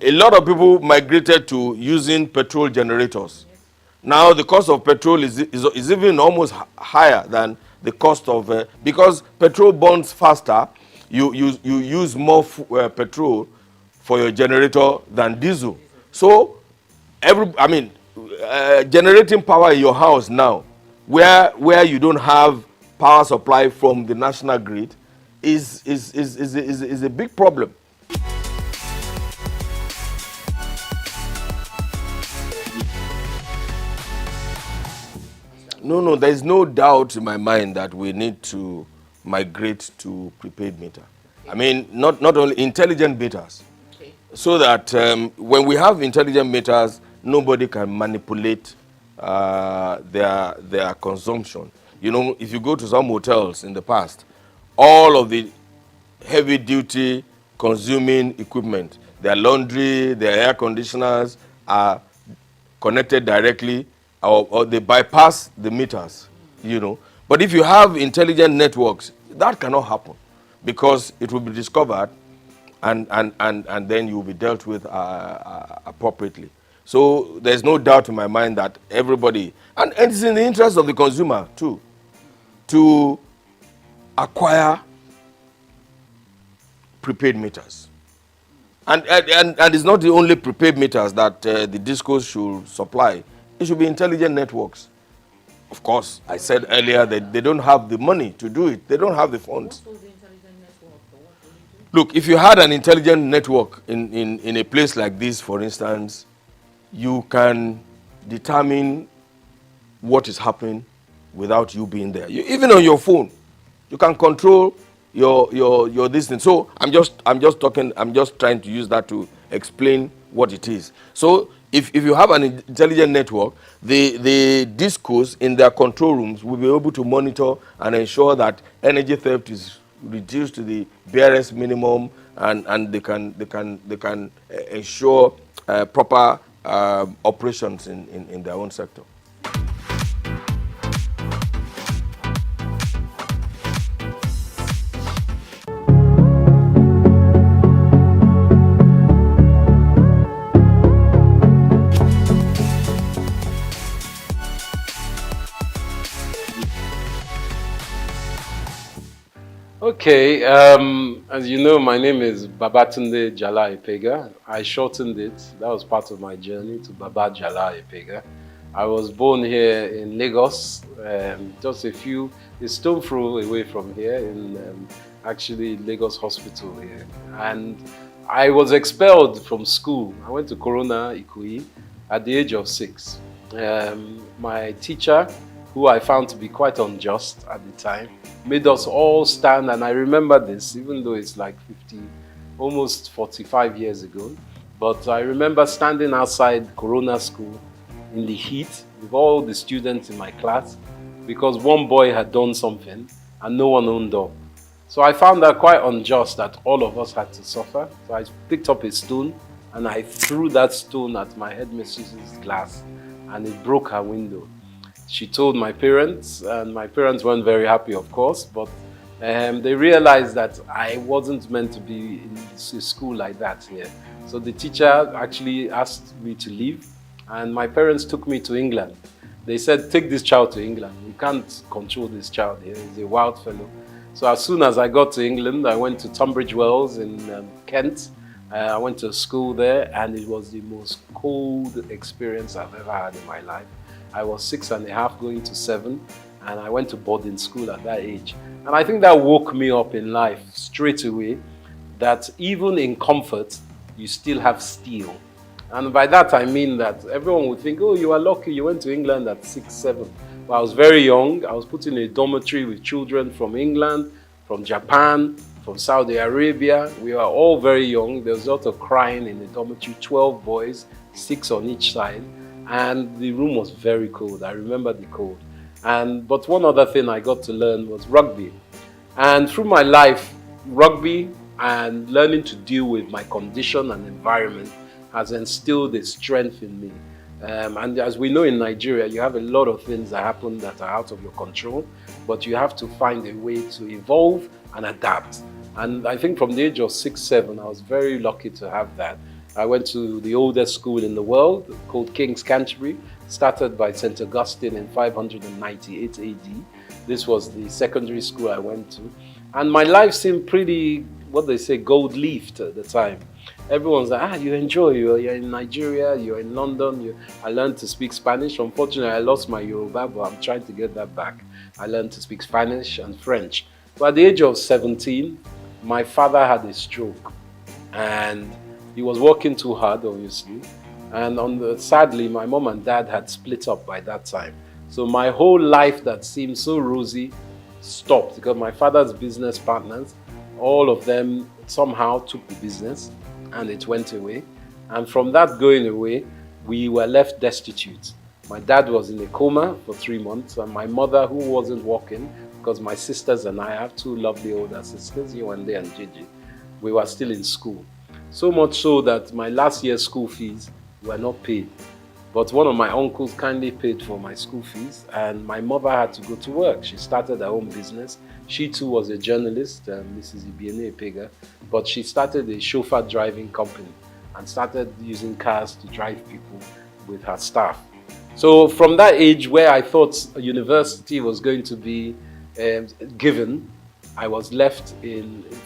a lot of people migrated to using petrol generators. Now the cost of petrol is even almost higher than the cost of because petrol burns faster. You use more petrol for your generator than diesel. So generating power in your house now, where you don't have power supply from the national grid, is a big problem. No, there is no doubt in my mind that we need to migrate to prepaid meter. Not only intelligent meters, okay, so that when we have intelligent meters, nobody can manipulate their consumption. If you go to some hotels in the past, all of the heavy duty consuming equipment. Their laundry, their air conditioners are connected directly, or they bypass the meters, you know. But if you have intelligent networks, that cannot happen because it will be discovered and then you will be dealt with appropriately. So there's no doubt in my mind that everybody, and it's in the interest of the consumer too, to acquire prepaid meters. And it's not the only prepaid meters that the discos should supply. It should be intelligent networks. Of course, I said earlier that they don't have the money to do it. They don't have the funds. What was the intelligent network? Or what will it do? Look, if you had an intelligent network in a place like this, for instance, you can determine what is happening without you being there. Even on your phone, you can control your this thing. So I'm just trying to use that to explain what it is. So if you have an intelligent network, the discos in their control rooms will be able to monitor and ensure that energy theft is reduced to the barest minimum, and they can ensure proper operations in their own sector. Okay, as you know, my name is Babatunde Jala Ipega. I shortened it. That was part of my journey to Baba Jala Ipega. I was born here in Lagos, just a stone throw away from here, in actually Lagos Hospital here. And I was expelled from school. I went to Corona Ikoyi at the age of 6. My teacher, who I found to be quite unjust at the time, made us all stand, and I remember this, even though it's like 50, almost 45 years ago. But I remember standing outside Corona School in the heat with all the students in my class because one boy had done something and no one owned up. So I found that quite unjust that all of us had to suffer. So I picked up a stone and I threw that stone at my headmistress's glass and it broke her window. She told my parents, and my parents weren't very happy, of course, but they realized that I wasn't meant to be in a school like that here. So the teacher actually asked me to leave, and my parents took me to England. They said, take this child to England. We can't control this child here. He's a wild fellow. So as soon as I got to England, I went to Tunbridge Wells in Kent. I went to school there, and it was the most cold experience I've ever had in my life. I was 6.5 going to 7, and I went to boarding school at that age. And I think that woke me up in life straight away, that even in comfort, you still have steel. And by that I mean that everyone would think, oh, you are lucky, you went to England at 6, 7. But I was very young. I was put in a dormitory with children from England, from Japan, from Saudi Arabia. We were all very young. There was a lot of crying in the dormitory, 12 boys, 6 on each side. And the room was very cold. I remember the cold. But one other thing I got to learn was rugby. And through my life, rugby and learning to deal with my condition and environment has instilled a strength in me. And as we know in Nigeria, you have a lot of things that happen that are out of your control, but you have to find a way to evolve and adapt. And I think from the age of 6, 7, I was very lucky to have that. I went to the oldest school in the world called King's Canterbury, started by St. Augustine in 598 AD. This was the secondary school I went to. And my life seemed pretty, what they say, gold-leafed at the time. Everyone's like, you enjoy, you're in Nigeria, you're in London. I learned to speak Spanish. Unfortunately, I lost my Yoruba, but I'm trying to get that back. I learned to speak Spanish and French. But at the age of 17, my father had a stroke. And he was working too hard, obviously. And sadly, my mom and dad had split up by that time. So my whole life that seemed so rosy stopped because my father's business partners, all of them somehow took the business and it went away. And from that going away, we were left destitute. My dad was in a coma for 3 months, and my mother, who wasn't working, because my sisters and I have two lovely older sisters, Yewande and Gigi. We were still in school. So much so that my last year's school fees were not paid. But one of my uncles kindly paid for my school fees, and my mother had to go to work. She started her own business. She too was a journalist, Mrs. Ibiene Epega, but she started a chauffeur driving company and started using cars to drive people with her staff. So from that age where I thought a university was going to be given, I was left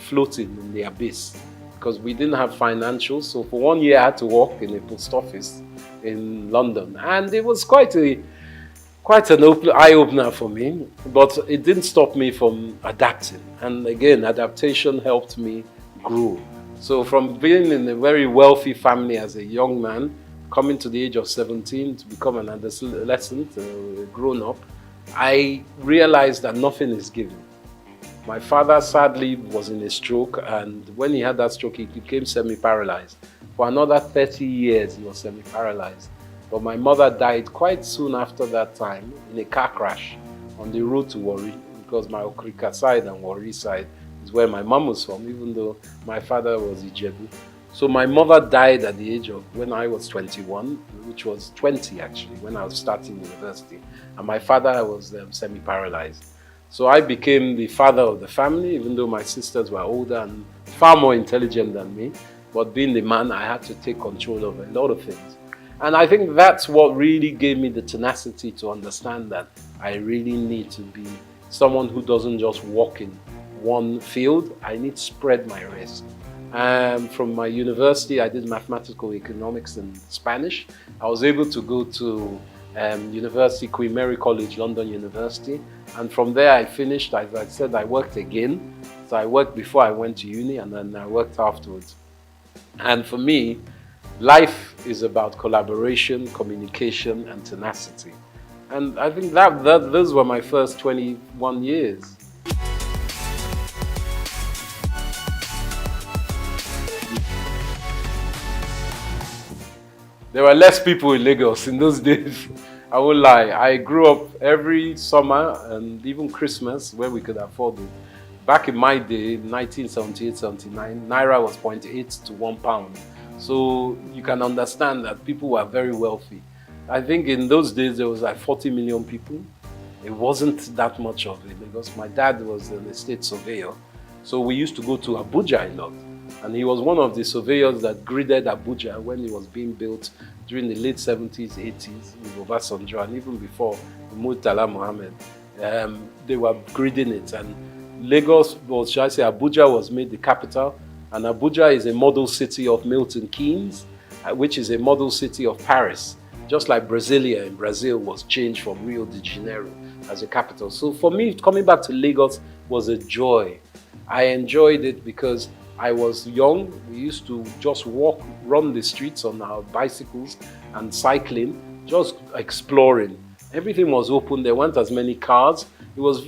floating in the abyss because we didn't have financials. So for 1 year I had to work in a post office in London, and it was quite an eye-opener for me, but it didn't stop me from adapting. And again, adaptation helped me grow. So from being in a very wealthy family as a young man, coming to the age of 17 to become an adolescent, a grown-up, I realized that nothing is given. My father sadly was in a stroke, and when he had that stroke, he became semi-paralyzed. For another 30 years, he was semi-paralyzed. But my mother died quite soon after that time in a car crash on the road to Warri, because my Okrika side and Warri side is where my mom was from, even though my father was Ijebu. So my mother died at the age of, when I was 21, which was 20 actually, when I was starting university. And my father was semi-paralyzed. So I became the father of the family, even though my sisters were older and far more intelligent than me. But being the man, I had to take control of a lot of things. And I think that's what really gave me the tenacity to understand that I really need to be someone who doesn't just walk in one field. I need to spread my risk. From my university, I did mathematical economics and Spanish. I was able to go to University, Queen Mary College, London University. And from there I finished. As I said, I worked again. So I worked before I went to uni, and then I worked afterwards. And for me, life is about collaboration, communication, and tenacity. And I think those were my first 21 years. There were less people in Lagos in those days. I won't lie. I grew up every summer and even Christmas where we could afford it. Back in my day, 1978-79, Naira was 0.8 to £1. So you can understand that people were very wealthy. I think in those days there was like 40 million people. It wasn't that much of it because my dad was an estate surveyor. So we used to go to Abuja a lot. And he was one of the surveyors that gridded Abuja when it was being built during the late 70s, 80s with Obasanjo, and even before Murtala Mohammed. They were gridding it. And Lagos, or should I say Abuja, was made the capital. And Abuja is a model city of Milton Keynes, which is a model city of Paris. Just like Brasilia in Brazil was changed from Rio de Janeiro as a capital. So for me, coming back to Lagos was a joy. I enjoyed it because I was young. We used to just walk, run the streets on our bicycles and cycling, just exploring. Everything was open. There weren't as many cars. It was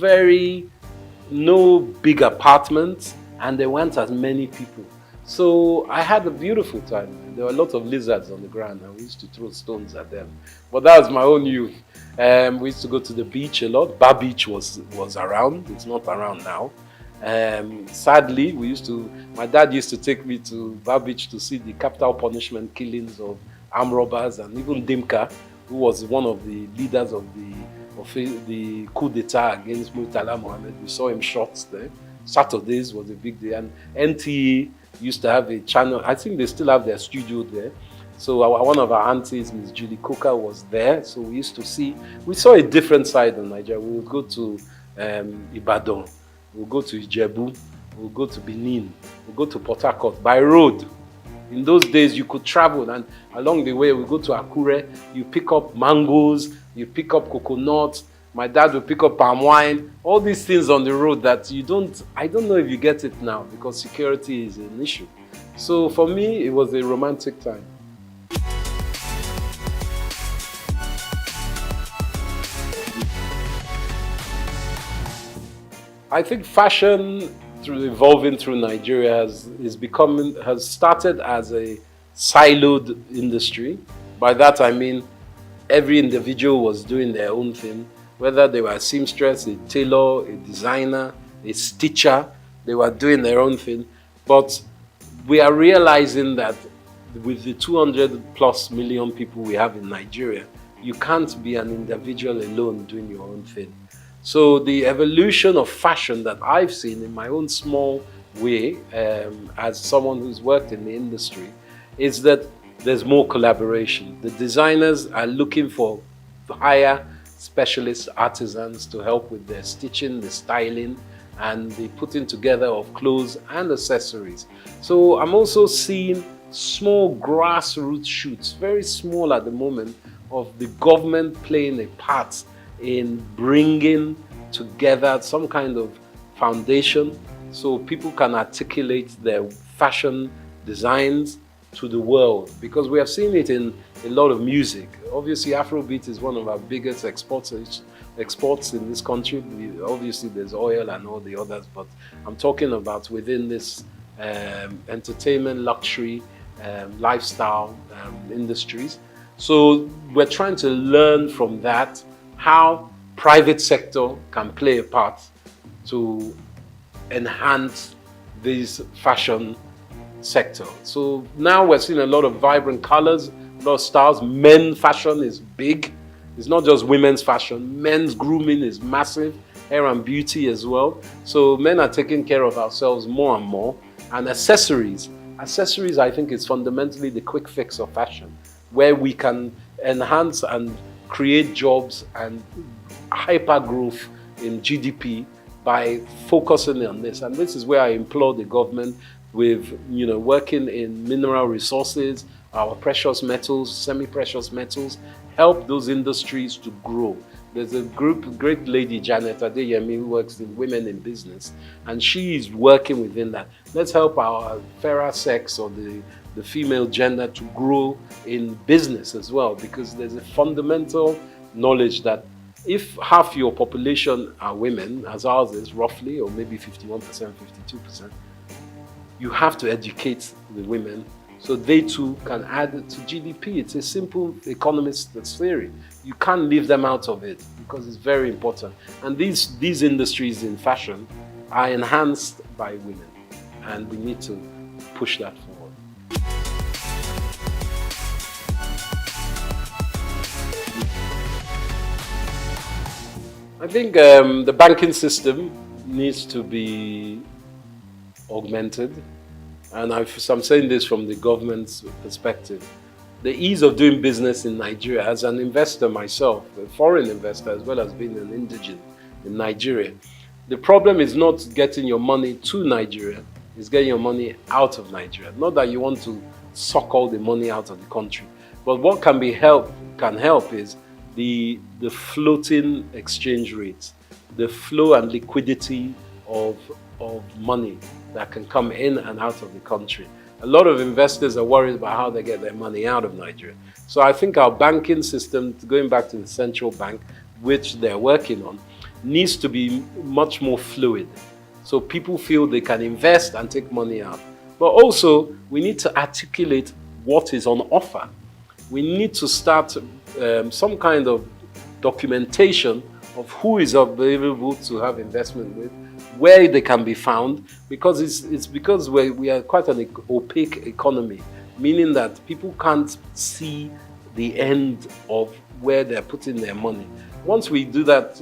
no big apartments, and there weren't as many people. So I had a beautiful time. There were a lot of lizards on the ground, and we used to throw stones at them. But that was my own youth. We used to go to the beach a lot. Bar Beach was around. It's not around now. Sadly, my dad used to take me to Bar Beach to see the capital punishment killings of armed robbers, and even Dimka, who was one of the leaders of the coup d'etat against Murtala Mohammed. We saw him shot there. Saturdays was a big day, and NTA used to have a channel. I think they still have their studio there. So one of our aunties, Miss Julie Coker, was there. So we saw a different side of Nigeria. We would go to Ibadan. We'll go to Ijebu, we'll go to Benin, we'll go to Port Harcourt by road. In those days, you could travel, and along the way, we go to Akure, you pick up mangoes, you pick up coconuts, my dad will pick up palm wine, all these things on the road that I don't know if you get it now because security is an issue. So for me, it was a romantic time. I think fashion, evolving through Nigeria, has started as a siloed industry. By that I mean every individual was doing their own thing. whether they were a seamstress, a tailor, a designer, a stitcher, they were doing their own thing. But we are realizing that with the 200 plus million people we have in Nigeria, you can't be an individual alone doing your own thing. So the evolution of fashion that I've seen in my own small way, as someone who's worked in the industry, is that there's more collaboration. The designers are looking for higher specialist artisans to help with their stitching, the styling, and the putting together of clothes and accessories. So I'm also seeing small grassroots shoots, very small at the moment, of the government playing a part in bringing together some kind of foundation so people can articulate their fashion designs to the world, because we have seen it in a lot of music. Obviously, Afrobeat is one of our biggest exports in this country. Obviously, there's oil and all the others, but I'm talking about within this entertainment, luxury, lifestyle industries. So we're trying to learn from that how private sector can play a part to enhance this fashion sector. So now we're seeing a lot of vibrant colors, a lot of styles. Men fashion is big. It's not just women's fashion. Men's grooming is massive. Hair and beauty as well. So men are taking care of ourselves more and more. And accessories. Accessories, I think, is fundamentally the quick fix of fashion, where we can enhance and create jobs and hyper growth in GDP by focusing on this. And this is where I implore the government with, working in mineral resources, our precious metals, semi-precious metals, help those industries to grow. There's a great lady, Janet Adeyemi, who works in Women in Business, and she is working within that. Let's help our fairer sex or the female gender to grow in business as well, because there's a fundamental knowledge that if half your population are women, as ours is roughly, or maybe 51%, 52%, you have to educate the women so they too can add to GDP. It's a simple economist theory. You can't leave them out of it because it's very important. And these industries in fashion are enhanced by women, and we need to push that forward. I think the banking system needs to be augmented, and I'm saying this from the government's perspective. The ease of doing business in Nigeria, as an investor myself, a foreign investor as well as being an indigent in Nigeria, the problem is not getting your money to Nigeria, it's getting your money out of Nigeria. Not that you want to suck all the money out of the country, but what can help is the floating exchange rates, the flow and liquidity of money that can come in and out of the country. A lot of investors are worried about how they get their money out of Nigeria. So I think our banking system, going back to the central bank, which they're working on, needs to be much more fluid. So people feel they can invest and take money out. But also, we need to articulate what is on offer. We need to start some kind of documentation of who is available to have investment with, where they can be found, because it's because we are quite an opaque economy, meaning that people can't see the end of where they're putting their money. Once we do that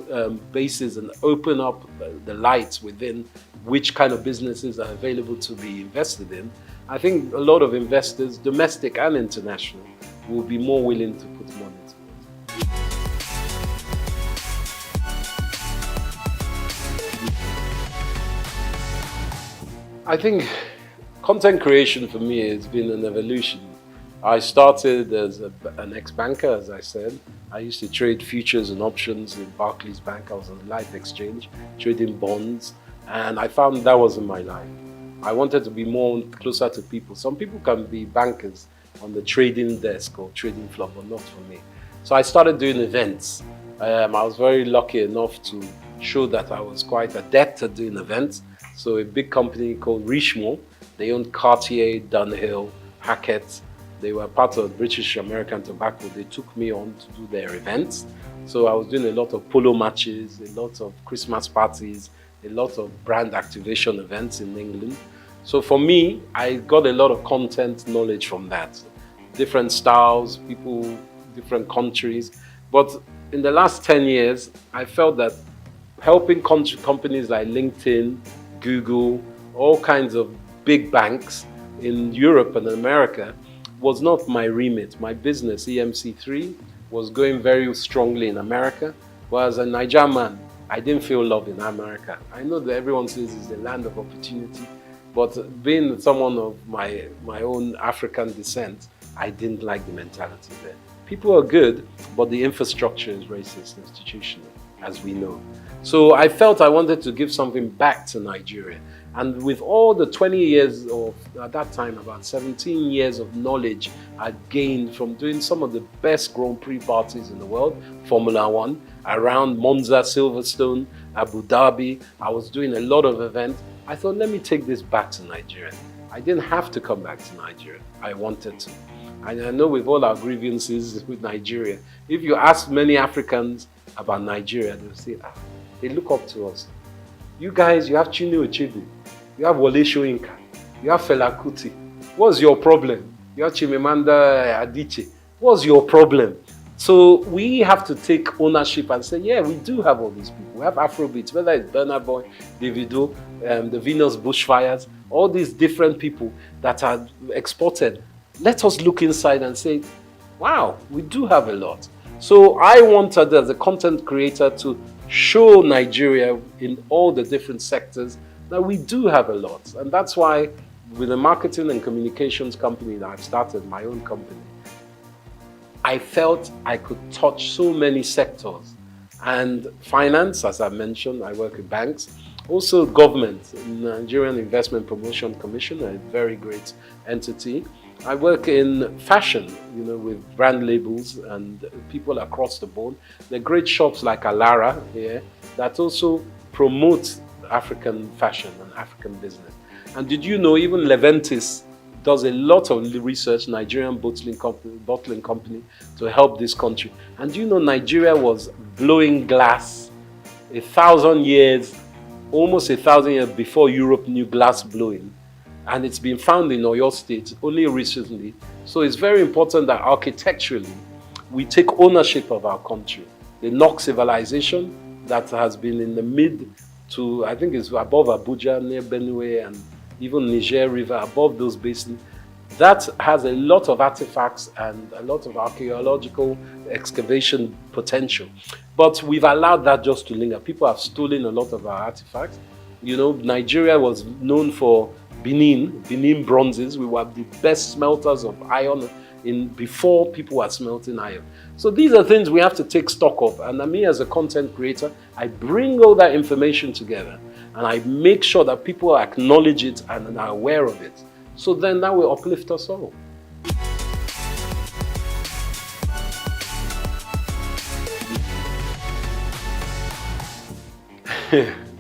basis and open up the lights within which kind of businesses are available to be invested in, I think a lot of investors, domestic and international, will be more willing to put money to it. I think content creation for me has been an evolution. I started as an ex-banker, as I said. I used to trade futures and options in Barclays Bank. I was on the Life Exchange, trading bonds, and I found that wasn't my life. I wanted to be more closer to people. Some people can be bankers on the trading desk or trading floor, but not for me. So I started doing events. I was very lucky enough to show that I was quite adept at doing events. So a big company called Richemont, they own Cartier, Dunhill, Hackett, They were part of British American Tobacco. They took me on to do their events. So I was doing a lot of polo matches, a lot of Christmas parties, a lot of brand activation events in England. So for me, I got a lot of content knowledge from that. Different styles, people, different countries. But in the last 10 years, I felt that helping companies like LinkedIn, Google, all kinds of big banks in Europe and America was not my remit. My business, EMC3, was going very strongly in America. But as a Nigerian man, I didn't feel love in America. I know that everyone says it's the land of opportunity, but being someone of my own African descent, I didn't like the mentality there. People are good, but the infrastructure is racist institutional, as we know. So I felt I wanted to give something back to Nigeria. And with all the 20 years of, at that time, about 17 years of knowledge I gained from doing some of the best Grand Prix parties in the world, Formula One, around Monza, Silverstone, Abu Dhabi, I was doing a lot of events. I thought, let me take this back to Nigeria. I didn't have to come back to Nigeria. I wanted to. And I know with all our grievances with Nigeria, if you ask many Africans about Nigeria, they'll say, they look up to us. You guys, you have Chinua Achebe, you have Wole Soyinka, you have Fela Kuti. What's your problem? You have Chimamanda Adichie. What's your problem? So we have to take ownership and say, yeah, we do have all these people. We have Afrobeats, whether it's Burna Boy, Davido, the Venus Bushfires, all these different people that are exported. Let us look inside and say, wow, we do have a lot. So I wanted, as a content creator, to show Nigeria in all the different sectors that we do have a lot. And that's why with the marketing and communications company that I've started, my own company, I felt I could touch so many sectors. And finance, as I mentioned, I work with banks. Also government, Nigerian Investment Promotion Commission, a very great entity. I work in fashion, with brand labels and people across the board. There are great shops like Alara here that also promote African fashion and African business. And did you know even Leventis does a lot of research, Nigerian bottling company, to help this country. And do you know Nigeria was blowing glass 1,000 years, almost 1,000 years before Europe knew glass blowing? And it's been found in Oyo State only recently. So it's very important that architecturally we take ownership of our country. The Nok civilization that has been in the mid to, I think it's above Abuja, near Benue, and even Niger River, above those basins, that has a lot of artifacts and a lot of archaeological excavation potential. But we've allowed that just to linger. People have stolen a lot of our artifacts. Nigeria was known for Benin bronzes. We were the best smelters of iron before people were smelting iron. So these are things we have to take stock of. And me as a content creator, I bring all that information together and I make sure that people acknowledge it and are aware of it. So then that will uplift us all.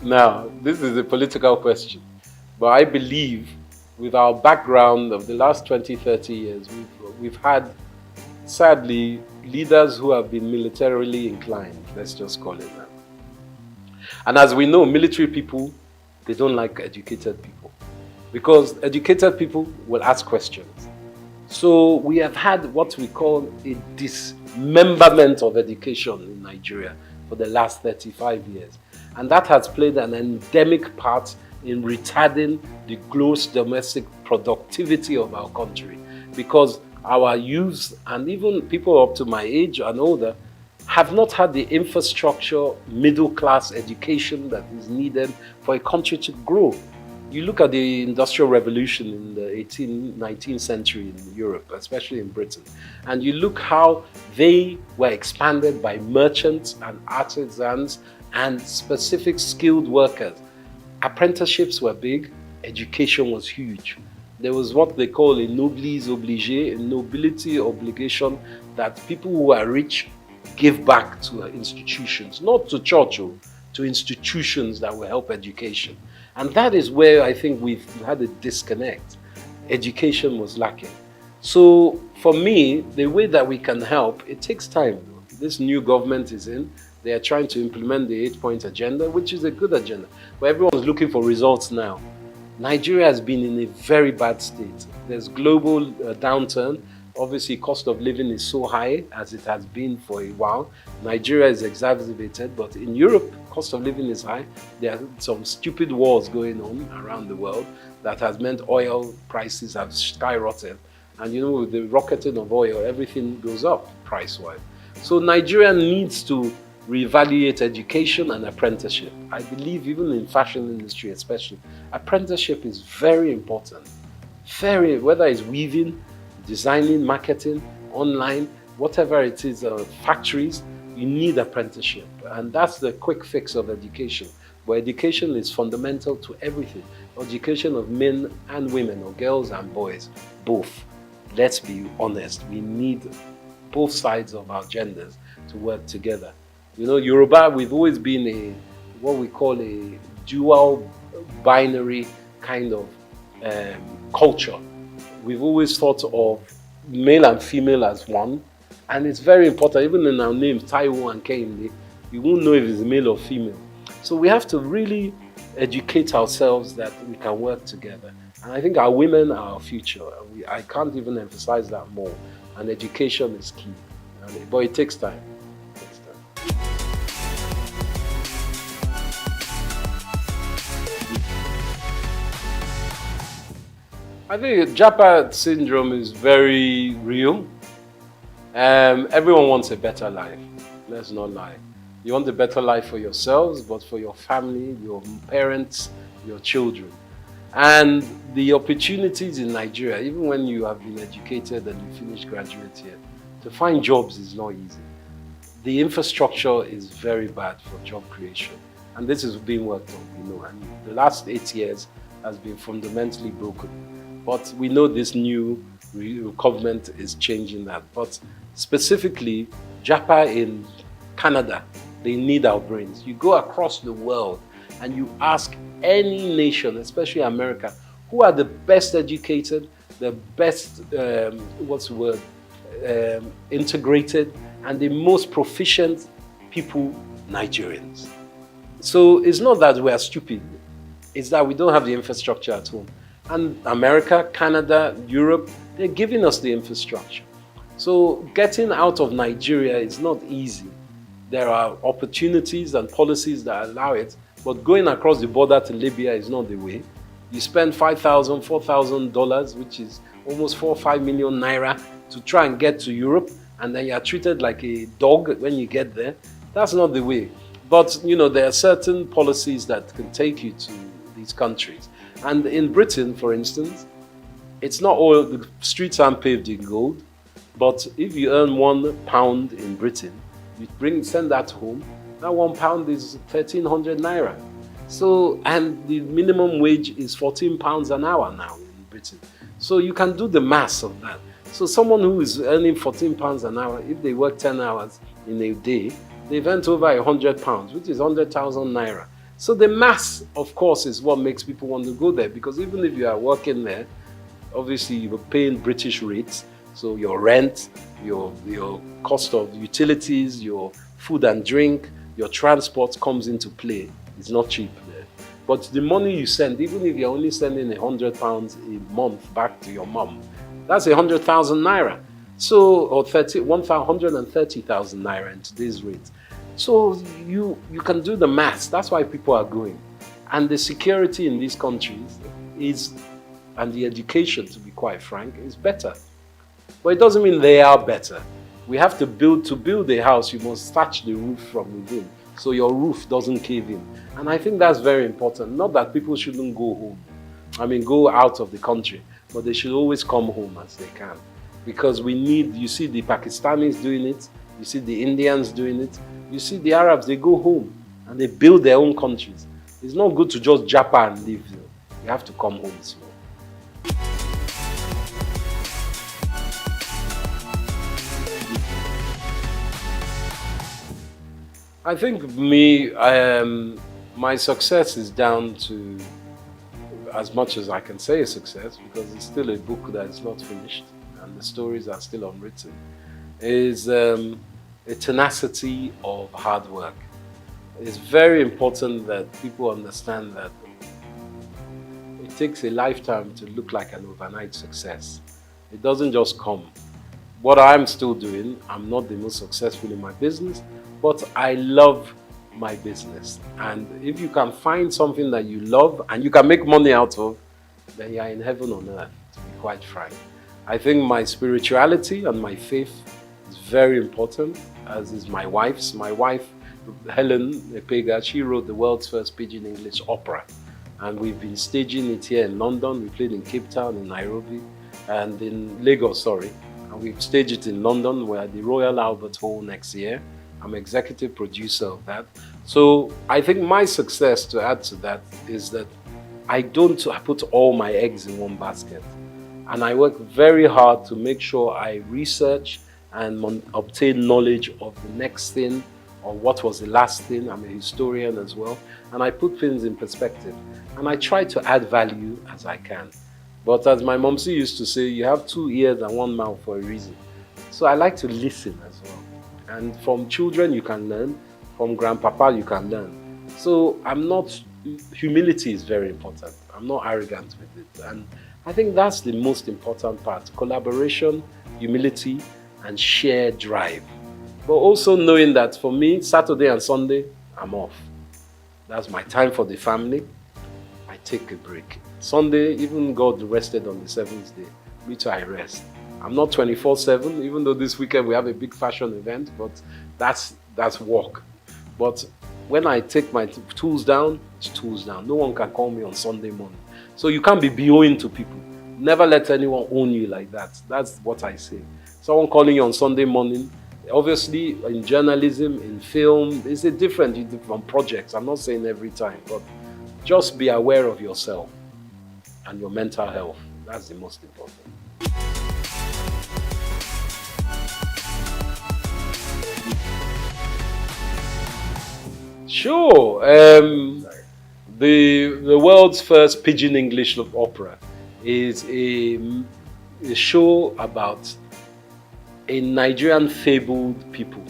Now, this is a political question. But I believe with our background of the last 20, 30 years, we've had, sadly, leaders who have been militarily inclined, let's just call it that. And as we know, military people, they don't like educated people because educated people will ask questions. So we have had what we call a dismemberment of education in Nigeria for the last 35 years. And that has played an endemic part in retarding the gross domestic productivity of our country, because our youths and even people up to my age and older have not had the infrastructure, middle class education that is needed for a country to grow. You look at the Industrial Revolution in the 18th, 19th century in Europe, especially in Britain, and you look how they were expanded by merchants and artisans and specific skilled workers. Apprenticeships were big, education was huge. There was what they call a noblesse obligée, a nobility obligation that people who are rich give back to institutions, not to church, to institutions that will help education. And that is where I think we've had a disconnect. Education was lacking. So for me, the way that we can help, it takes time. This new government is in. They are trying to implement the 8-point agenda, which is a good agenda. But everyone's looking for results now. Nigeria has been in a very bad state. There's global downturn. Obviously, cost of living is so high as it has been for a while. Nigeria is exacerbated, but in Europe, cost of living is high. There are some stupid wars going on around the world that has meant oil prices have skyrocketed. And you know, with the rocketing of oil, everything goes up price-wise. So Nigeria needs to reevaluate education and apprenticeship. I believe even in fashion industry especially, apprenticeship is very important. Whether it's weaving, designing, marketing, online, whatever it is, factories, you need apprenticeship. And that's the quick fix of education. But education is fundamental to everything. Education of men and women, or girls and boys, both. Let's be honest, we need both sides of our genders to work together. You know, Yoruba, we've always been what we call a dual binary kind of culture. We've always thought of male and female as one, and it's very important. Even in our names, Taiwo and Kehinde, you won't know if it's male or female. So we have to really educate ourselves that we can work together. And I think our women are our future. I can't even emphasize that more. And education is key. But it takes time. I think Japa syndrome is very real. Everyone wants a better life. Let's not lie. You want a better life for yourselves, but for your family, your parents, your children. And the opportunities in Nigeria, even when you have been educated and you finish graduate here, to find jobs is not easy. The infrastructure is very bad for job creation. And this is being worked on, you know, and the last 8 years has been fundamentally broken. But we know this new government is changing that. But specifically, Japa in Canada, they need our brains. You go across the world and you ask any nation, especially America, who are the best educated, the best, integrated, and the most proficient people, Nigerians. So it's not that we are stupid, it's that we don't have the infrastructure at home. And America, Canada, Europe, they're giving us the infrastructure. So getting out of Nigeria is not easy. There are opportunities and policies that allow it, but going across the border to Libya is not the way. You spend $5,000, $4,000, which is almost 4 or 5 million naira to try and get to Europe, and then you're treated like a dog when you get there. That's not the way. But, you know, there are certain policies that can take you to these countries. And in Britain, for instance, it's not all, the streets aren't paved in gold, but if you earn £1 in Britain, you send that home, that £1 is 1,300 naira. So, and the minimum wage is £14 an hour now in Britain. So you can do the maths of that. So someone who is earning £14 an hour, if they work 10 hours in a day, they've earned over £100, which is 100,000 naira. So the maths, of course, is what makes people want to go there, because even if you are working there, obviously you're paying British rates, so your rent, your cost of utilities, your food and drink, your transport comes into play. It's not cheap there. But the money you send, even if you're only sending £100 a month back to your mom, that's 100,000 naira. So, or 130,000 naira in today's rate. So you can do the maths. That's why people are going. And the security in these countries is, and the education, to be quite frank, is better. But it doesn't mean they are better. We have to build a house, you must thatch the roof from within, so your roof doesn't cave in. And I think that's very important. Not that people shouldn't go home, go out of the country, but they should always come home as they can. Because we need, you see the Pakistanis doing it, you see the Indians doing it, you see the Arabs, they go home and they build their own countries. It's not good to just japa and live. You have to come home as well. I think my success is down to, as much as I can say a success, because it's still a book that is not finished. and the stories are still unwritten, is a tenacity of hard work. It's very important that people understand that it takes a lifetime to look like an overnight success. It doesn't just come. What I'm still doing, I'm not the most successful in my business, but I love my business. And if you can find something that you love and you can make money out of, then you're in heaven on earth, to be quite frank. I think my spirituality and my faith is very important, as is my wife's. My wife, Helen Epega, she wrote the world's first Pidgin English opera. And we've been staging it here in London. We played in Cape Town, in Nairobi, and in Lagos, sorry. And we've staged it in London. We're at the Royal Albert Hall next year. I'm executive producer of that. So I think my success, to add to that, is that I don't put all my eggs in one basket. And I work very hard to make sure I research and obtain knowledge of the next thing, or what was the last thing. I'm a historian as well. And I put things in perspective. And I try to add value as I can. But as my momsy used to say, you have 2 ears and 1 mouth for a reason. So I like to listen as well. And from children you can learn, from grandpapa you can learn. So humility is very important. I'm not arrogant with it. And I think that's the most important part. Collaboration, humility, and shared drive. But also knowing that for me, Saturday and Sunday, I'm off. That's my time for the family. I take a break. Sunday, even God rested on the 7th day. Me too, I rest. I'm not 24/7, even though this weekend we have a big fashion event, but that's work. But when I take my tools down, it's tools down. No one can call me on Sunday morning. So you can't be BOing to people. Never let anyone own you like that. That's what I say. Someone calling you on Sunday morning, obviously in journalism, in film, it's a different from projects. I'm not saying every time, but just be aware of yourself and your mental health. That's the most important. Sure. The world's first Pidgin English opera is a show about a Nigerian fabled people.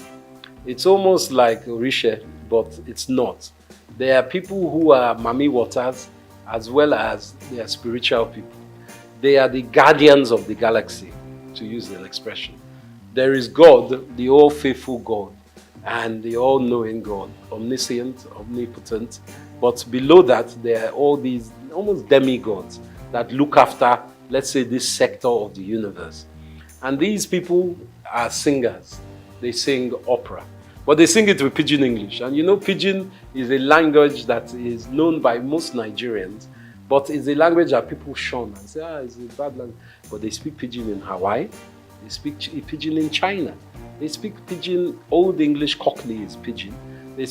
It's almost like Orisha, but it's not. There are people who are Mami Waters, as well as they are spiritual people. They are the guardians of the galaxy, to use an expression. There is God, the all-faithful God, and the all-knowing God, omniscient, omnipotent. But below that, there are all these almost demigods that look after, let's say, this sector of the universe. And these people are singers. They sing opera. But they sing it with Pidgin English. And you know, Pidgin is a language that is known by most Nigerians, but it's a language that people shun and say, it's a bad language. But they speak Pidgin in Hawaii. They speak Pidgin in China. They speak Pidgin, Old English Cockney is Pidgin.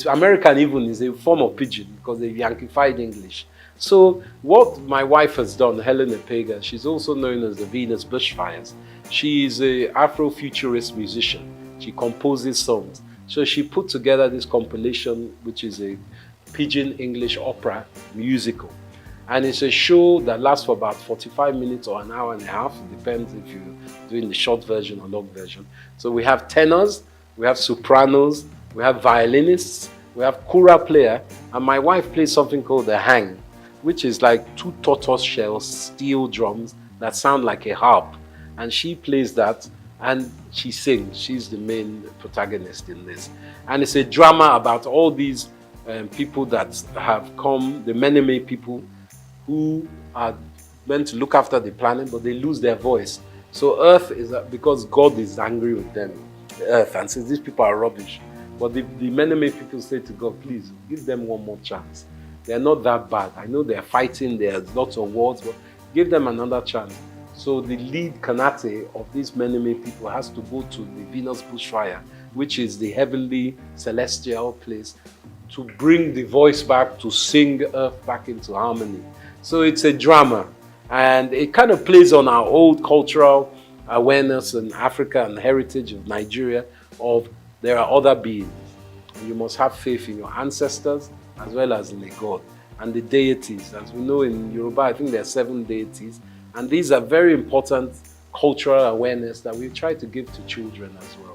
American even is a form of Pidgin because they Yankified English. So what my wife has done, Helen Epega, she's also known as the Venus Bushfires. She is an Afrofuturist musician. She composes songs. So she put together this compilation, which is a Pidgin English opera musical. And it's a show that lasts for about 45 minutes or an hour and a half. It depends if you're doing the short version or long version. So we have tenors, we have sopranos, we have violinists, we have kura player, and my wife plays something called the hang, which is like 2 tortoiseshell steel drums that sound like a harp. And she plays that and she sings. She's the main protagonist in this. And it's a drama about all these people that have come, the Meneme people, who are meant to look after the planet, but they lose their voice. So Earth is, because God is angry with them, the Earth, and says these people are rubbish. But the Meneme people say to God, please, give them one more chance. They're not that bad. I know they're fighting, there's lots of wars, but give them another chance. So the lead Kanate of these Meneme people has to go to the Venus Bushfire, which is the heavenly celestial place, to bring the voice back, to sing Earth back into harmony. So it's a drama, and it kind of plays on our old cultural awareness in Africa and heritage of Nigeria of there are other beings. And you must have faith in your ancestors as well as in a God. And the deities, as we know in Yoruba, I think there are 7 deities. And these are very important cultural awareness that we try to give to children as well.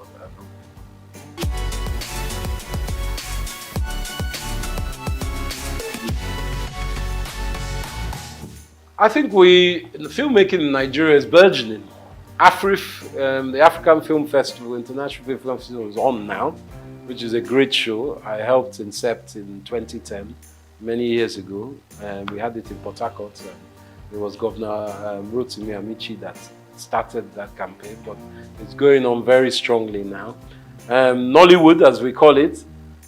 I think the filmmaking in Nigeria is burgeoning. The African Film Festival, International Film Festival is on now, which is a great show. I helped incept in 2010, many years ago. We had it in Port Harcourt. It was Governor Rotimi Amici that started that campaign, but it's going on very strongly now. Nollywood, as we call it,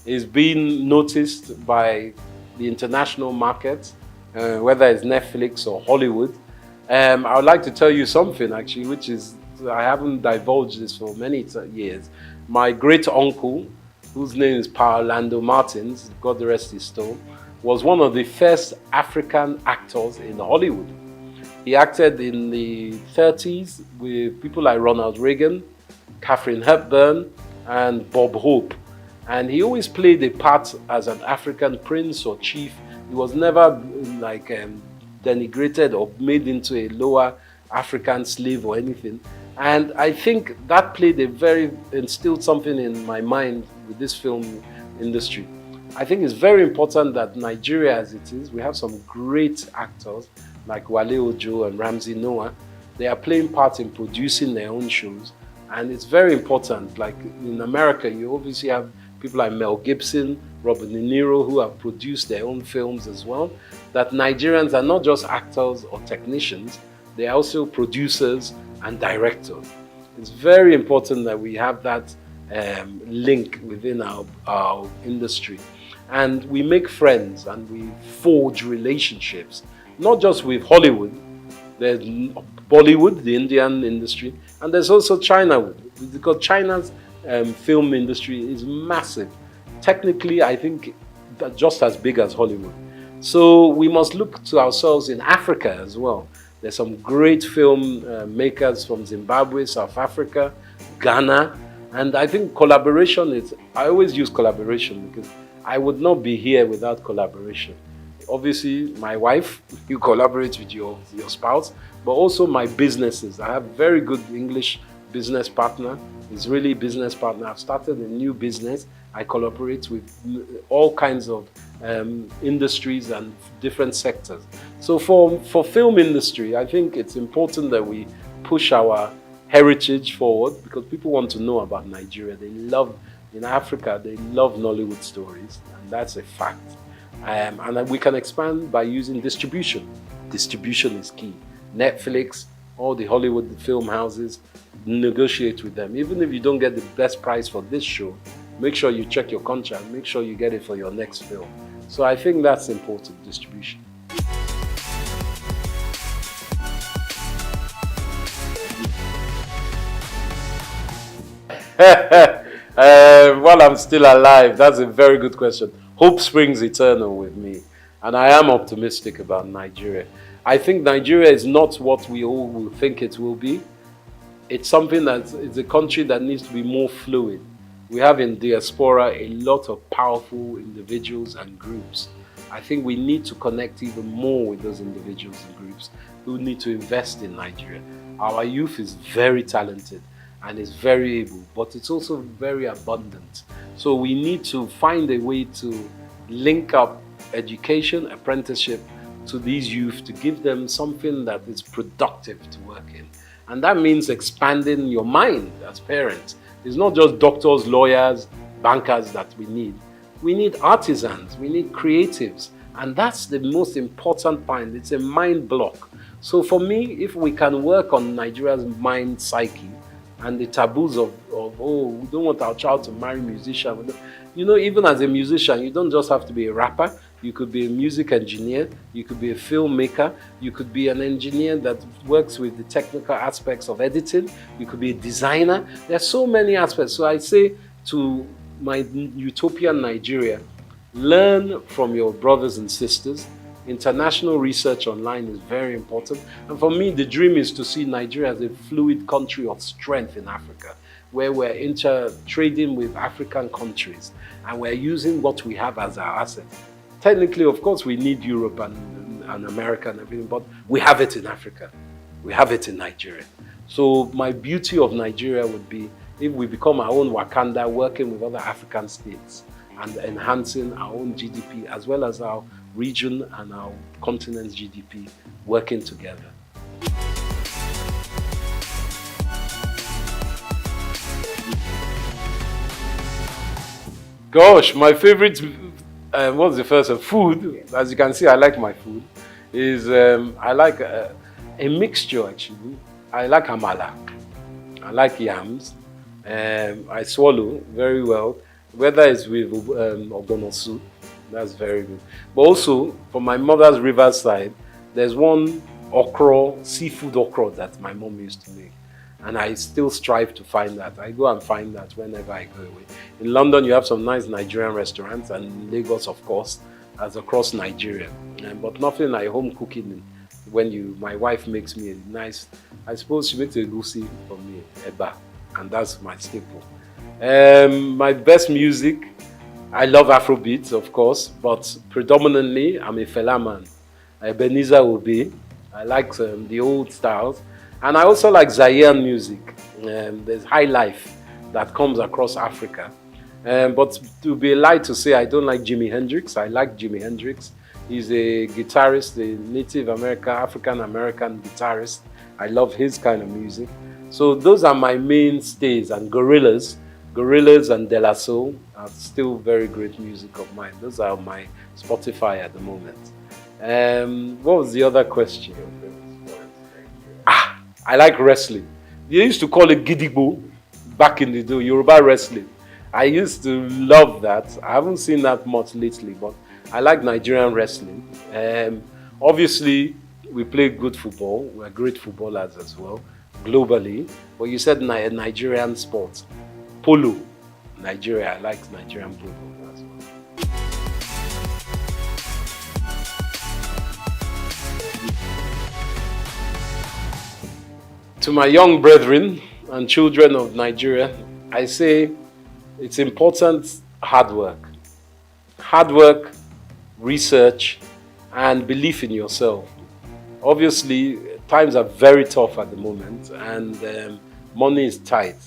is being noticed by the international market, whether it's Netflix or Hollywood. I would like to tell you something actually, which is, I haven't divulged this for many years. My great uncle, whose name is Pa Orlando Martins, God rest his soul, was one of the first African actors in Hollywood. He acted in the 30s with people like Ronald Reagan, Katharine Hepburn, and Bob Hope. And he always played a part as an African prince or chief. He was never like denigrated or made into a lower African slave or anything. And I think that instilled something in my mind with this film industry. I think it's very important that Nigeria, as it is, we have some great actors like Wale Ojo and Ramsey Noah. They are playing part in producing their own shows. And it's very important. Like in America, you obviously have people like Mel Gibson, Robert De Niro, who have produced their own films as well, that Nigerians are not just actors or technicians, they are also producers and directors. It's very important that we have that link within our industry. And we make friends and we forge relationships, not just with Hollywood, there's Bollywood, the Indian industry, and there's also China, because China's film industry is massive. Technically, I think just as big as Hollywood. So we must look to ourselves in Africa as well. There's some great film makers from Zimbabwe, South Africa, Ghana, and I think collaboration I always use collaboration because I would not be here without collaboration. Obviously, my wife, you collaborate with your spouse, but also my businesses. I have a very good English business partner, Israeli business partner. I've started a new business. I collaborate with all kinds of industries and different sectors. So for film industry, I think it's important that we push our heritage forward because people want to know about Nigeria. In Africa, they love Nollywood stories, and that's a fact. And we can expand by using distribution. Distribution is key. Netflix, all the Hollywood film houses, negotiate with them. Even if you don't get the best price for this show, make sure you check your contract, make sure you get it for your next film. So I think that's important, distribution. While I'm still alive, that's a very good question. Hope springs eternal with me, and I am optimistic about Nigeria. I think Nigeria is not what we all will think it will be. It's it's a country that needs to be more fluid. We have in diaspora a lot of powerful individuals and groups. I think we need to connect even more with those individuals and groups who need to invest in Nigeria. Our youth is very talented and is very able, but it's also very abundant. So we need to find a way to link up education, apprenticeship to these youth to give them something that is productive to work in. And that means expanding your mind as parents. It's not just doctors, lawyers, bankers that we need. We need artisans, we need creatives. And that's the most important point. It's a mind block. So for me, if we can work on Nigeria's mind psyche and the taboos of we don't want our child to marry a musician. You know, even as a musician, you don't just have to be a rapper. You could be a music engineer, you could be a filmmaker, you could be an engineer that works with the technical aspects of editing, you could be a designer. There's so many aspects. So I say to my utopian Nigeria, learn from your brothers and sisters. International research online is very important. And for me, the dream is to see Nigeria as a fluid country of strength in Africa, where we're trading with African countries and we're using what we have as our asset. Technically, of course, we need Europe and America and everything, but we have it in Africa. We have it in Nigeria. So my beauty of Nigeria would be if we become our own Wakanda, working with other African states and enhancing our own GDP as well as our region and our continent's GDP working together. Gosh, my favorite, what's the first one? Food. As you can see, I like my food. Is I like a mixture actually. I like amala. I like yams. I swallow very well. Whether it's with ogbono soup, that's very good. But also, from my mother's riverside, there's one okra, seafood okra that my mom used to make. And I still strive to find that. I go and find that whenever I go away. In London, you have some nice Nigerian restaurants, and in Lagos, of course, as across Nigeria. But nothing like home cooking. When my wife makes me a nice, I suppose she makes a goosey for me, eba, and that's my staple. My best music, I love Afrobeats, of course, but predominantly I'm a Fela man. Ebenezer Obey. I like the old styles. And I also like Zaire music. There's high life that comes across Africa. But to be lied to say I don't like Jimi Hendrix. I like Jimi Hendrix. He's a guitarist, a Native American, African American guitarist. I love his kind of music. So those are my mainstays. And Gorillaz and De La Soul are still very great music of mine. Those are my Spotify at the moment. What was the other question? I like wrestling. They used to call it Gidigbo back in the day, Yoruba wrestling. I used to love that. I haven't seen that much lately, but I like Nigerian wrestling. Obviously, we play good football. We're great footballers as well, globally. But you said Nigerian sports. Polo. Nigeria, I like Nigerian polo as well. To my young brethren and children of Nigeria, I say it's important hard work. Hard work, research, and belief in yourself. Obviously, times are very tough at the moment and money is tight.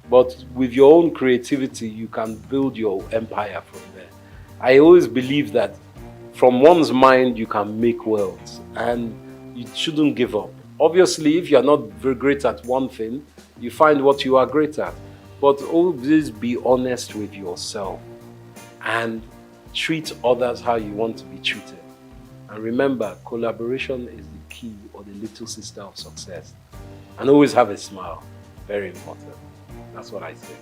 But with your own creativity, you can build your empire from there. I always believe that from one's mind, you can make wealth and you shouldn't give up. Obviously, if you're not very great at one thing, you find what you are great at. But always be honest with yourself and treat others how you want to be treated. And remember, collaboration is the key or the little sister of success. And always have a smile. Very important. That's what I say.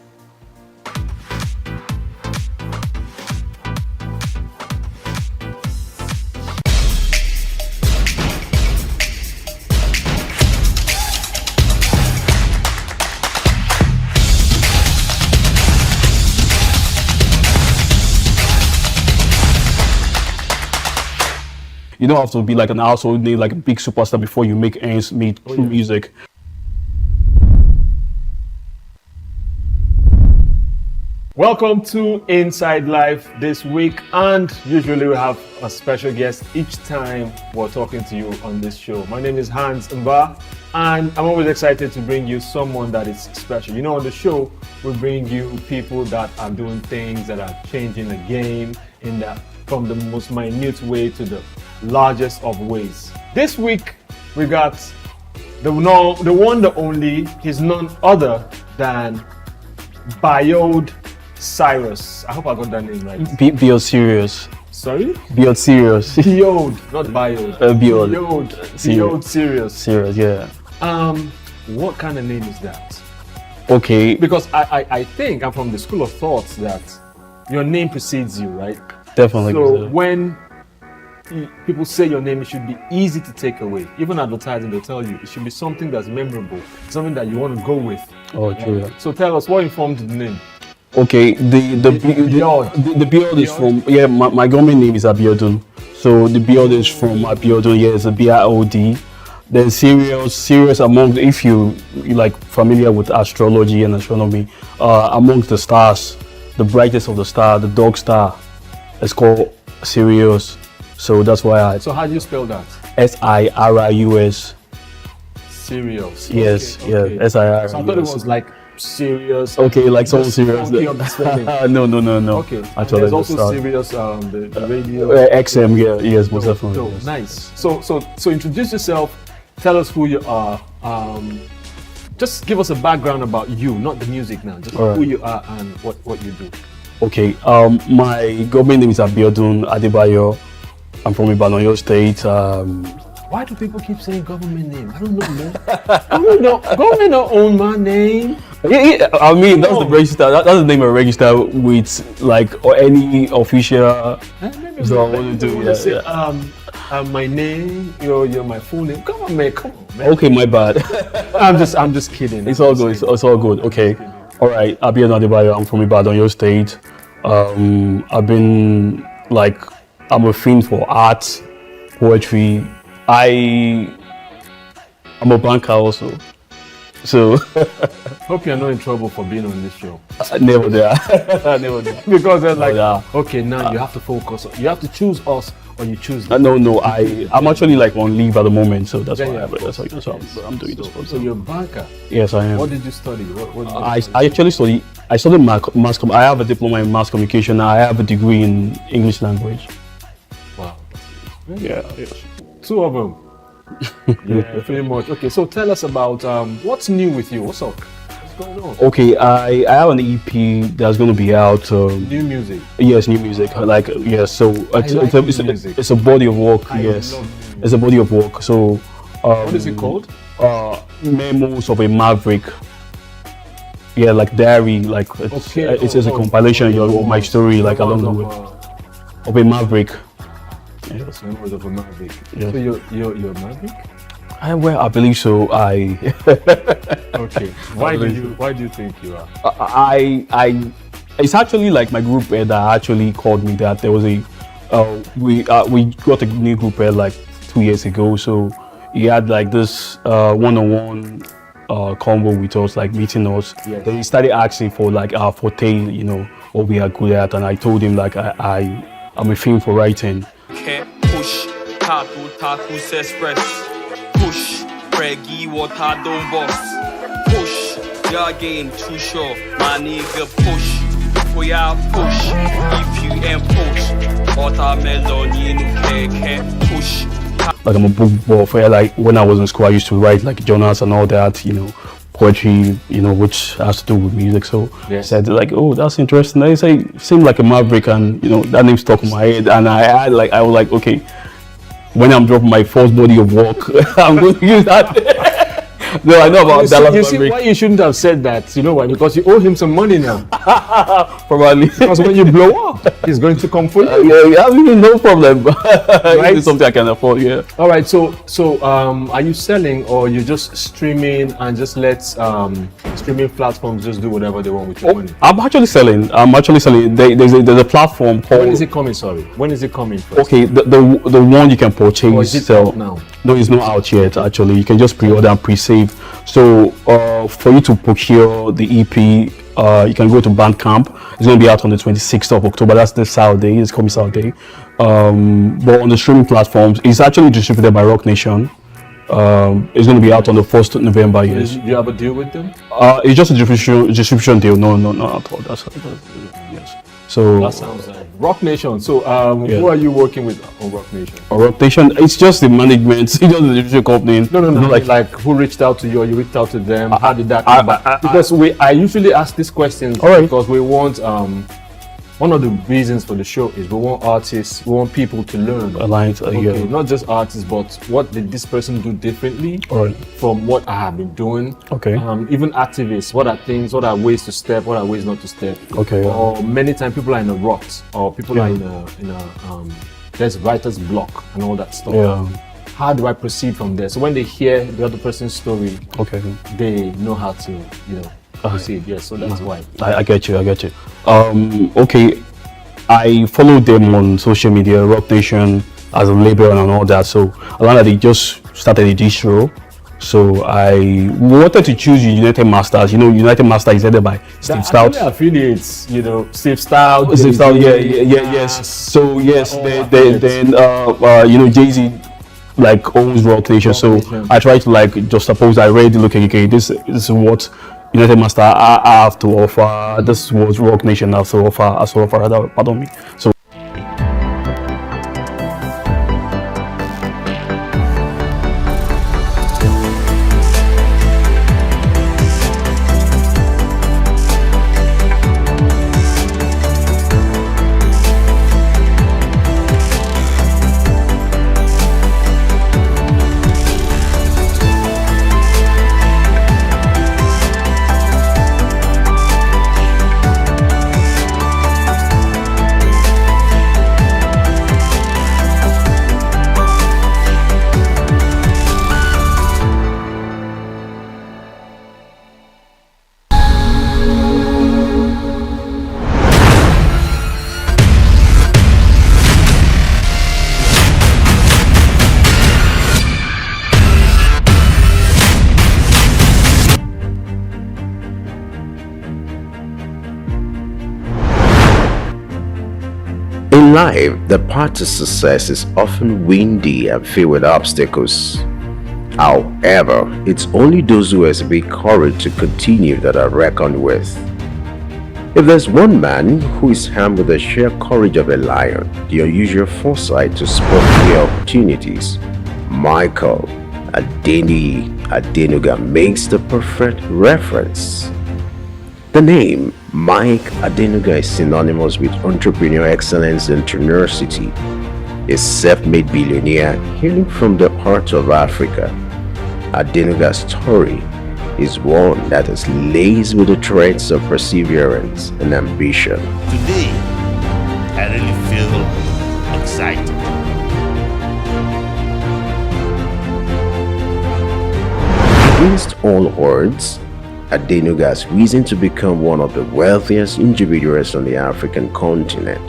You don't have to be like an household name, like a big superstar before you make ends meet through music. Welcome to Inside Life this week, and usually we have a special guest each time we're talking to you on this show. My name is Hans Mba, and I'm always excited to bring you someone that is special. You know, on the show, we bring you people that are doing things that are changing the game from the most minute way to the largest of ways. This week, we got the one, the only, he's none other than Biode Cyrus. I hope I got that name right. Biode Serious. Sorry? Biode Serious. Biode, not Biode. Biode. Biode Serious. Serious, yeah. What kind of name is that? Okay. Because I think I'm from the school of thoughts that your name precedes you, right? Definitely. So when people say your name, it should be easy to take away. Even advertising, they'll tell you it should be something that's memorable, something that you want to go with. Oh, true. So tell us, what informed the name? Okay, the Biode is from, my government name is Abiodun. So the Biode is from Abiodun, it's a B-I-O-D. Then serious among, if you like familiar with astrology and astronomy, amongst the stars, the brightest of the star, the dog star, it's called Sirius. So that's why So how do you spell that? Sirius. Serious. Yes, Okay. yeah, SIR. So I thought it yes. was like serious. Okay, like someone just serious. funky on the spelling. No. Okay. Actually, There's just, also serious the radio. XM, yeah, yes, most definitely. So Yes. nice. So introduce yourself. Tell us who you are. Just give us a background about you, not the music now. Just All who right. you are and what you do. Okay, my government name is Abiodun Adebayo. I'm from Ibadan, Oyo State. Why do people keep saying government name? I don't know, man. Government don't own my name. Yeah, I mean that's No. the register. That's the name of register with like or any official. Maybe So I we- want to we do, wanna yeah, say, my name, you're my full name. Come on, man. Okay, my bad. I'm just kidding. It's all good. It's all good. Okay. All right. Abiodun Adebayo. I'm from Ibadan, Oyo State. I've been like I'm a fiend for art, poetry. I'm a banker also. So Hope you're not in trouble for being on this show. never there. Never there. Because they're like, yeah. okay, now you have to focus. You have to choose us or you choose them. No. I'm actually like on leave at the moment, so that's why. Yeah, That's why I'm doing this. So you're a banker. Yes, I am. What did you study? What did you I study? actually study. I studied mass. I have a diploma in mass communication. I have a degree in English language. Wow. Yeah. Yes. Two of them. Yeah, pretty much. Okay, so tell us about what's new with you. What's up? What's going on? Okay, I have an EP that's going to be out. New music. Yes, new music. Like yes, so it's, like it's, new a, music. it's a body of work. I Yes, love new music. it's a body of work. So What is it called? Memos of a Maverick. Yeah, like diary. Like it's just a compilation of my story, like along the way of a Maverick. Yes. Members of a Maverick. Yes. So you're a Maverick? I believe so. Okay. Why do you think you are? It's actually like my group head that actually called me that there was a we got a new group head like 2 years ago, so he had like this one-on-one convo with us, like meeting us. Yes. Then he started asking for like our forte, you know, what we are good at, and I told him like I'm a film for writing. Can't push, tacos express. Push, Reggie, water don't boss. Push, your game too short, my nigga push. We are push, if you ain't push. Watermelon, you can't push. Like I'm a book buff. Like when I was in school, I used to write like journals and all that, you know, poetry, you know, which has to do with music. So I Yes. said like, oh, that's interesting. They say seemed like a Maverick, and you know that name stuck in my head. And I was like, okay, when I'm dropping my first body of work, I'm going to use that. No, I know about Dallas You see Maverick. why you shouldn't have said that? You know why? Because you owe him some money now. Probably. Because when you blow up, he's going to come for you. Yeah, I mean, no problem. Right? It's something I can afford. Yeah. All right. So are you selling or you just streaming and just let streaming platforms just do whatever they want with your money? I'm actually selling. There's a platform called. When is it coming? Sorry. When is it coming first? Okay, the one you can purchase. Or is it sell. out now? No, it's not out yet. Actually, you can just pre-order and pre-save. So for you to procure the EP, you can go to Bandcamp. It's going to be out on the 26th of October. That's the Saturday. It's coming Saturday. But on the streaming platforms, it's actually distributed by Rock Nation. It's going to be out on the 1st of November. Yes. Do you have a deal with them? It's just a distribution deal. No, not at all. That's yes. So That sounds like Rock Nation. So who are you working with on Rock Nation? Rock Nation, it's just the management. It's just the distribution company. No. Like, Like who reached out to you or you reached out to them? How did that I- come about? Because I usually ask these questions All right. because we want one of the reasons for the show is we want artists, we want people to learn. Alliance, Okay, yeah. not just artists, but what did this person do differently All right. from what I have been doing? Okay. Even activists, what are things, what are ways to step, what are ways not to step? Okay, yeah. Or many times people are in a rut, or people are in a there's writer's block and all that stuff. Yeah. How do I proceed from there? So when they hear the other person's story, Okay. they know how to, proceed. Yes, so that's why. I get you. Okay. I follow them on social media, Rock Nation as a label and all that. So a lot of they just started a distro. So I wanted to choose United Masters. You know, United Masters is headed by Steve Stout. Actually affiliates, Steve Stout. Steve Stout, Jay-Z, yes. So yes, all then Jay-Z like owns Rock Nation. So I try to like just suppose I read, look, okay, this is what United Master I have to offer. This is what Rock Nation has to offer. Rather, pardon me. So. In life, the path to success is often windy and filled with obstacles. However, it's only those who exhibit courage to continue that are reckoned with. If there's one man who is armed with the sheer courage of a lion, the unusual foresight to spot clear opportunities, Michael Adenuga makes the perfect reference. The name Mike Adenuga is synonymous with entrepreneurial excellence and tenacity. A self-made billionaire hailing from the heart of Africa, Adenuga's story is one that is laced with the threads of perseverance and ambition. Today, I really feel excited. Against all odds, Adenuga has risen to become one of the wealthiest individuals on the African continent.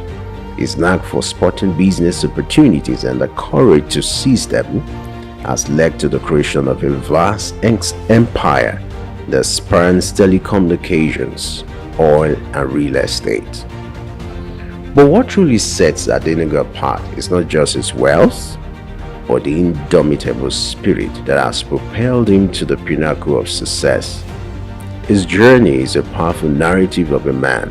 His knack for spotting business opportunities and the courage to seize them has led to the creation of a vast empire that spans telecommunications, oil, and real estate. But what truly sets Adenuga apart is not just his wealth, but the indomitable spirit that has propelled him to the pinnacle of success. His journey is a powerful narrative of a man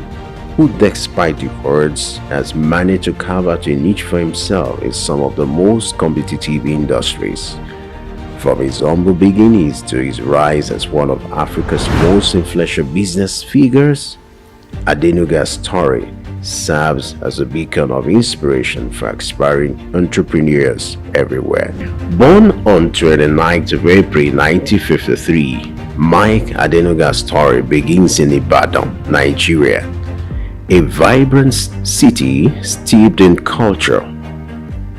who, despite the odds, has managed to carve out a niche for himself in some of the most competitive industries. From his humble beginnings to his rise as one of Africa's most influential business figures, Adenuga's story serves as a beacon of inspiration for aspiring entrepreneurs everywhere. Born on 29th of April 1953, Mike Adenuga's story begins in Ibadan, Nigeria, a vibrant city steeped in culture.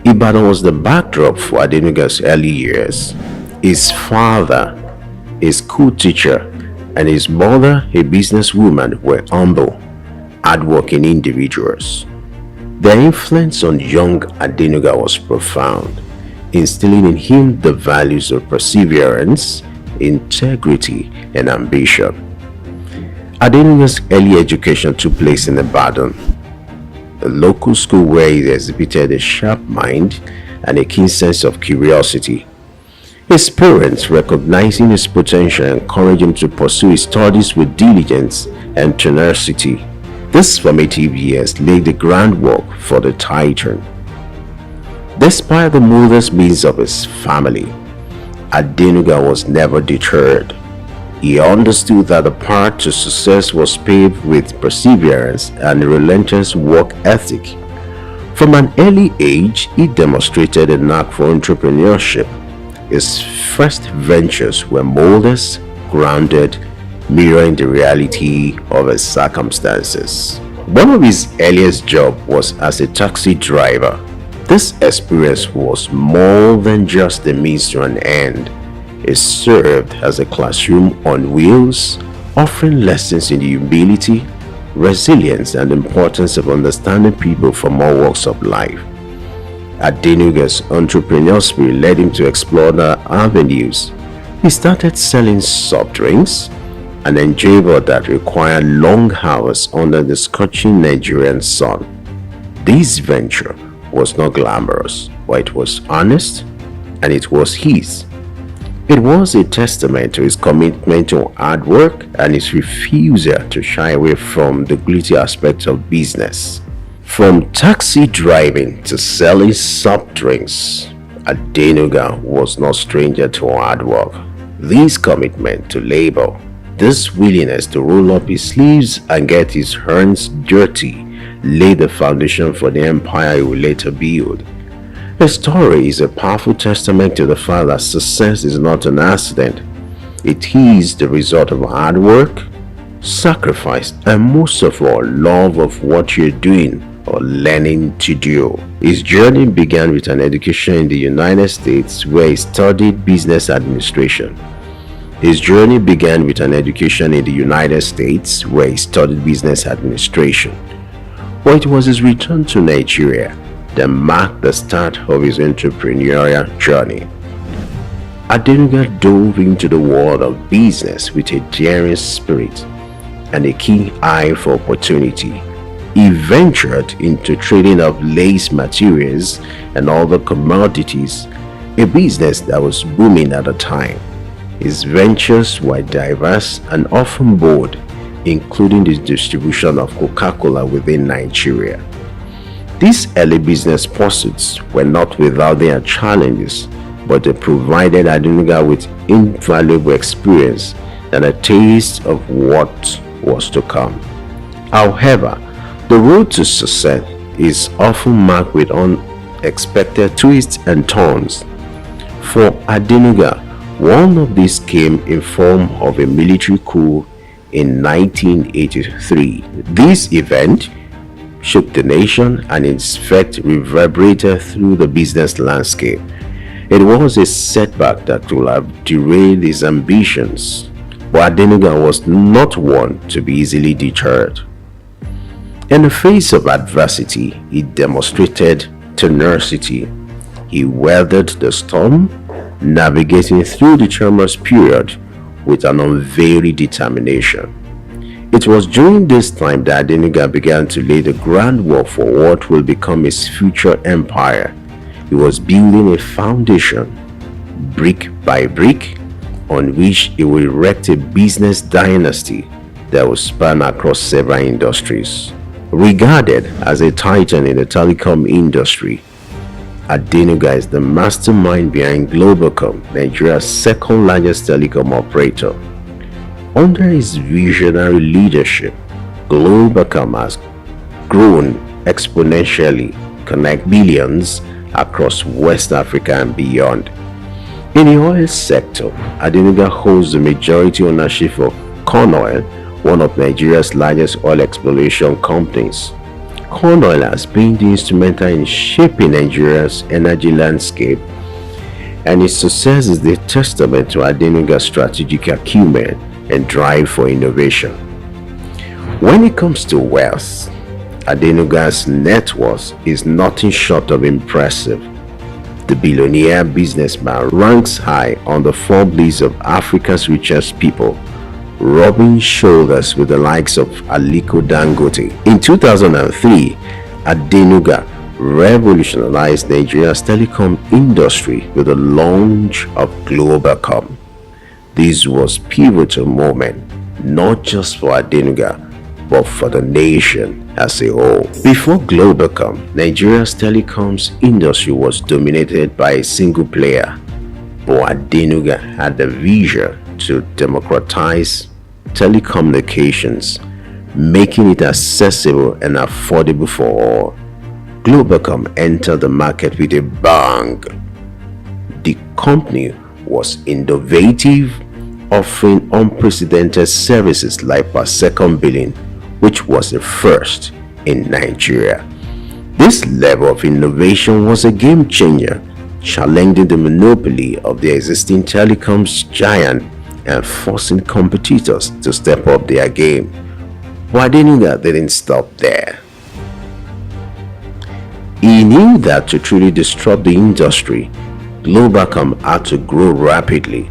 Ibadan was the backdrop for Adenuga's early years. His father, a school teacher, and his mother, a businesswoman, were humble, hardworking individuals. Their influence on young Adenuga was profound, instilling in him the values of perseverance, integrity, and ambition. Adenuga's early education took place in Ibadan, a local school where he exhibited a sharp mind and a keen sense of curiosity. His parents, recognizing his potential, encouraged him to pursue his studies with diligence and tenacity. These formative years laid the groundwork for the titan. Despite the modest means of his family, Adenuga was never deterred. He understood that the path to success was paved with perseverance and relentless work ethic. From an early age, he demonstrated a knack for entrepreneurship. His first ventures were modest, grounded, mirroring the reality of his circumstances. One of his earliest jobs was as a taxi driver. This experience was more than just a means to an end. It served as a classroom on wheels, offering lessons in humility, resilience, and the importance of understanding people from all walks of life. Adenuga's entrepreneurial spirit led him to explore the avenues. He started selling soft drinks, an endeavor that required long hours under the scorching Nigerian sun. This venture was not glamorous, but it was honest and it was his. It was a testament to his commitment to hard work and his refusal to shy away from the gritty aspects of business. From taxi driving to selling soft drinks, Adenuga was no stranger to hard work. This commitment to labor, this willingness to roll up his sleeves and get his hands dirty, laid the foundation for the empire he would later build. His story is a powerful testament to the fact that success is not an accident. It is the result of hard work, sacrifice, and most of all, love of what you're doing or learning to do. His journey began with an education in the United States where he studied business administration. His journey began with an education in the United States where he studied business administration. But it was his return to Nigeria that marked the start of his entrepreneurial journey. Adenuga dove into the world of business with a daring spirit and a keen eye for opportunity. He ventured into trading of lace materials and other commodities, a business that was booming at the time. His ventures were diverse and often bold, including the distribution of Coca-Cola within Nigeria. These early business pursuits were not without their challenges, but they provided Adenuga with invaluable experience and a taste of what was to come. However, the road to success is often marked with unexpected twists and turns. For Adenuga, one of these came in form of a military coup in 1983. This event shook the nation and its effect reverberated through the business landscape. It was a setback that would have derailed his ambitions, but Adenuga was not one to be easily deterred. In the face of adversity, he demonstrated tenacity. He weathered the storm, navigating through the tumultuous period with an unvarying determination. It was during this time that Adenuga began to lay the groundwork for what will become his future empire. He was building a foundation, brick by brick, on which he will erect a business dynasty that will span across several industries. Regarded as a titan in the telecom industry, Adenuga is the mastermind behind Globalcom, Nigeria's second largest telecom operator. Under his visionary leadership, Globalcom has grown exponentially, connect billions across West Africa and beyond. In the oil sector, Adenuga holds the majority ownership of Corn Oil, one of Nigeria's largest oil exploration companies. Corn Oil has been instrumental in shaping Nigeria's energy landscape, and its success is the testament to Adenuga's strategic acumen and drive for innovation. When it comes to wealth, Adenuga's net worth is nothing short of impressive. The billionaire businessman ranks high on the Forbes list of Africa's richest people, rubbing shoulders with the likes of Aliko Dangote. In 2003, Adenuga revolutionized Nigeria's telecom industry with the launch of Globalcom. This was a pivotal moment, not just for Adenuga, but for the nation as a whole. Before Globalcom, Nigeria's telecoms industry was dominated by a single player, but Adenuga had the vision to democratize telecommunications, making it accessible and affordable for all. Globalcom entered the market with a bang. The company was innovative, offering unprecedented services like per second billing, which was the first in Nigeria. This level of innovation was a game changer, challenging the monopoly of the existing telecoms giant and forcing competitors to step up their game. But Adenuga didn't stop there. He knew that to truly disrupt the industry, Globalcom had to grow rapidly.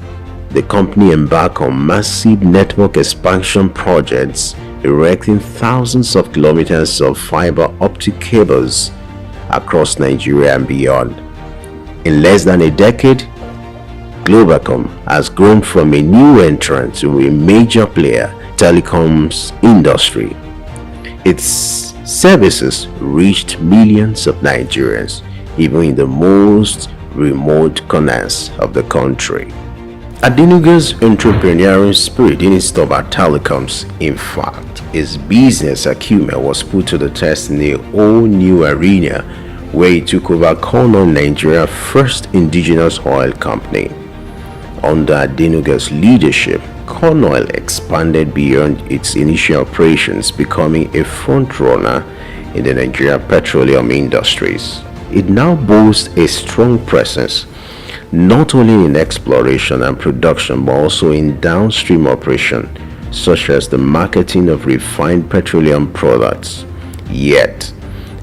The company embarked on massive network expansion projects, erecting thousands of kilometers of fiber optic cables across Nigeria and beyond. In less than a decade, Globacom has grown from a new entrant to a major player in the telecoms industry. Its services reached millions of Nigerians, even in the most remote corners of the country. Adenuga's entrepreneurial spirit didn't stop at telecoms. In fact, his business acumen was put to the test in a whole new arena where he took over Cornell, Nigeria's first indigenous oil company. Under Adenuga's leadership, Cornell expanded beyond its initial operations, becoming a frontrunner in the Nigerian petroleum industries. It now boasts a strong presence not only in exploration and production but also in downstream operation, such as the marketing of refined petroleum products. Yet,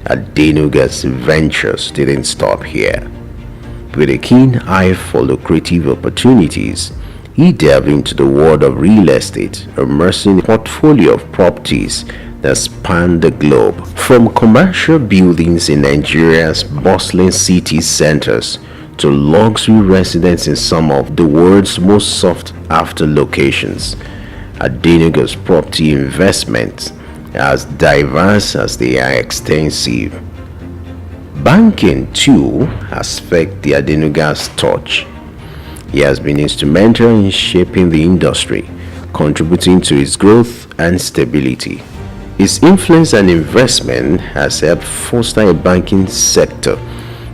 Adenuga's ventures didn't stop here. With a keen eye for lucrative opportunities, he delved into the world of real estate, immersing a portfolio of properties that spanned the globe, from commercial buildings in Nigeria's bustling city centers to luxury residences in some of the world's most sought-after locations. Adenuga's property investments are as diverse as they are extensive. Banking, too, has felt the Adenuga's touch. He has been instrumental in shaping the industry, contributing to its growth and stability. His influence and investment has helped foster a banking sector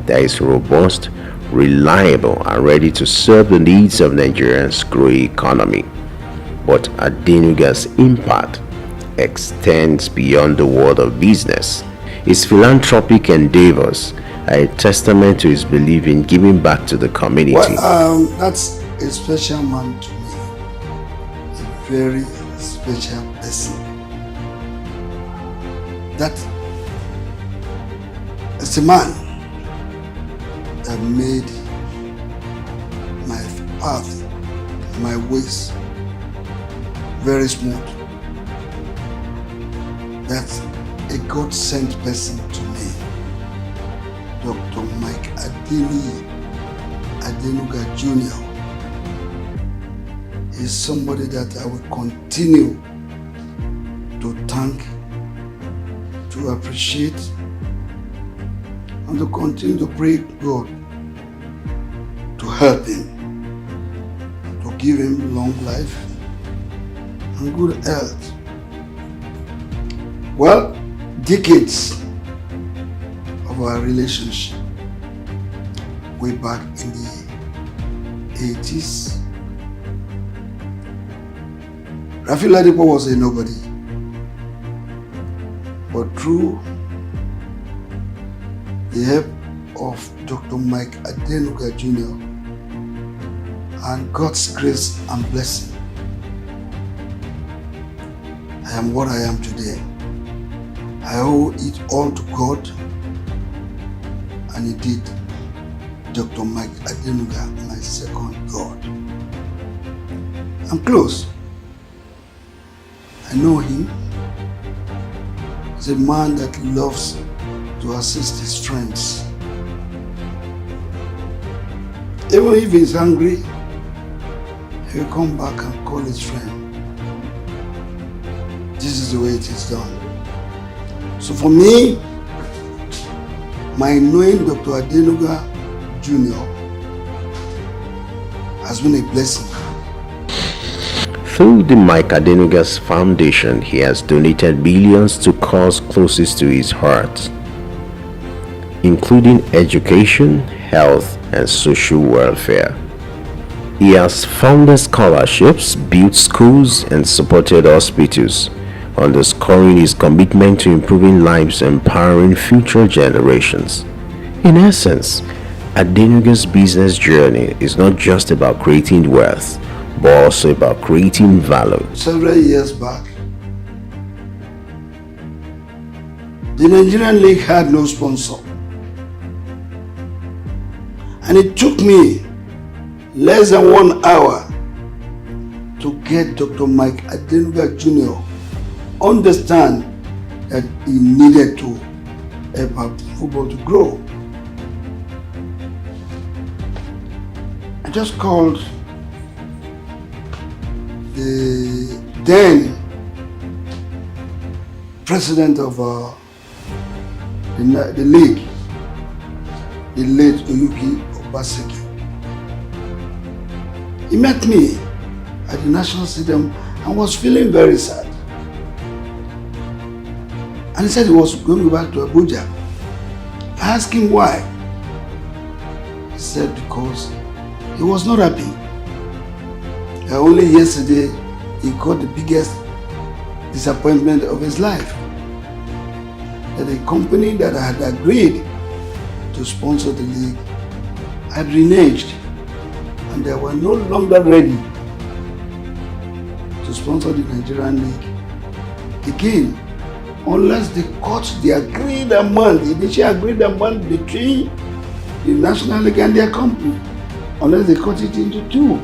that is robust, reliable, and ready to serve the needs of Nigeria's growing economy. But Adenuga's impact extends beyond the world of business. His philanthropic endeavors are a testament to his belief in giving back to the community. Well, that's a special man to me. A very special person. That is a man that made my path, my ways very smooth. That's a God-sent person to me. Dr. Mike Adenuga Jr. is somebody that I will continue to thank, to appreciate, and to continue to pray God to help him, to give him long life and good health. Well, decades of our relationship, way back in the 80s, Rafi Ladipo was a nobody, but through the help of Dr. Mike Adenuga Jr. and God's grace and blessing, I am what I am today. I owe it all to God, and indeed, Dr. Mike Adenuga, my second God. I'm close. I know him. He's a man that loves to assist his friends. Even if he's angry, he will come back and call his friend. This is the way it is done. So for me, my knowing Dr. Adenuga Jr. has been a blessing. Through the Mike Adenuga's Foundation, he has donated billions to causes closest to his heart, including education, health, and social welfare. He has funded scholarships, built schools, and supported hospitals, underscoring his commitment to improving lives and empowering future generations. In essence, Adenuga's business journey is not just about creating wealth, but also about creating value. Several years back, the Nigerian League had no sponsor. And it took me less than 1 hour to get Dr. Mike Adenuga Jr. understand that he needed to help our football to grow. just called the then president of the league, the late Oyuki Obaseki. He met me at the National Stadium and was feeling very sad. And he said he was going back to Abuja. I asked him why. He said because he was not happy. Only yesterday he got the biggest disappointment of his life. That the company that had agreed to sponsor the league had reneged and they were no longer ready to sponsor the Nigerian league again, unless they cut the agreed amount, the initial agreed amount between the National League and their company, unless they cut it into two.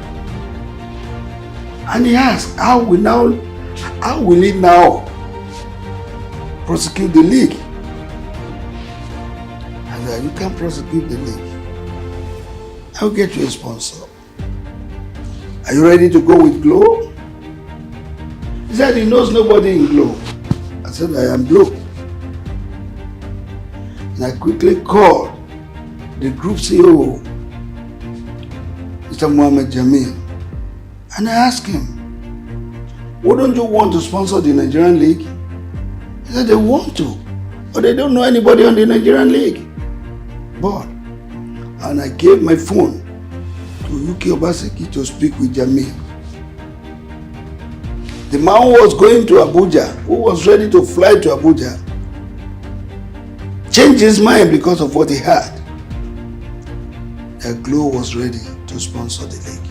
And he asked, how will he now prosecute the league? I said, you can't prosecute the league. I'll get you a sponsor. Are you ready to go with Glow? He said he knows nobody in Glow. I said, I am Glow. And I quickly called the group CEO, Mr. Mohammed Jamil, and I asked him, wouldn't you want to sponsor the Nigerian League? He said they want to, but they don't know anybody on the Nigerian League. But, and I gave my phone to Yuki Obaseki to speak with Jamil. The man who was going to Abuja, who was ready to fly to Abuja, changed his mind because of what he heard. The Glow was ready to sponsor the league.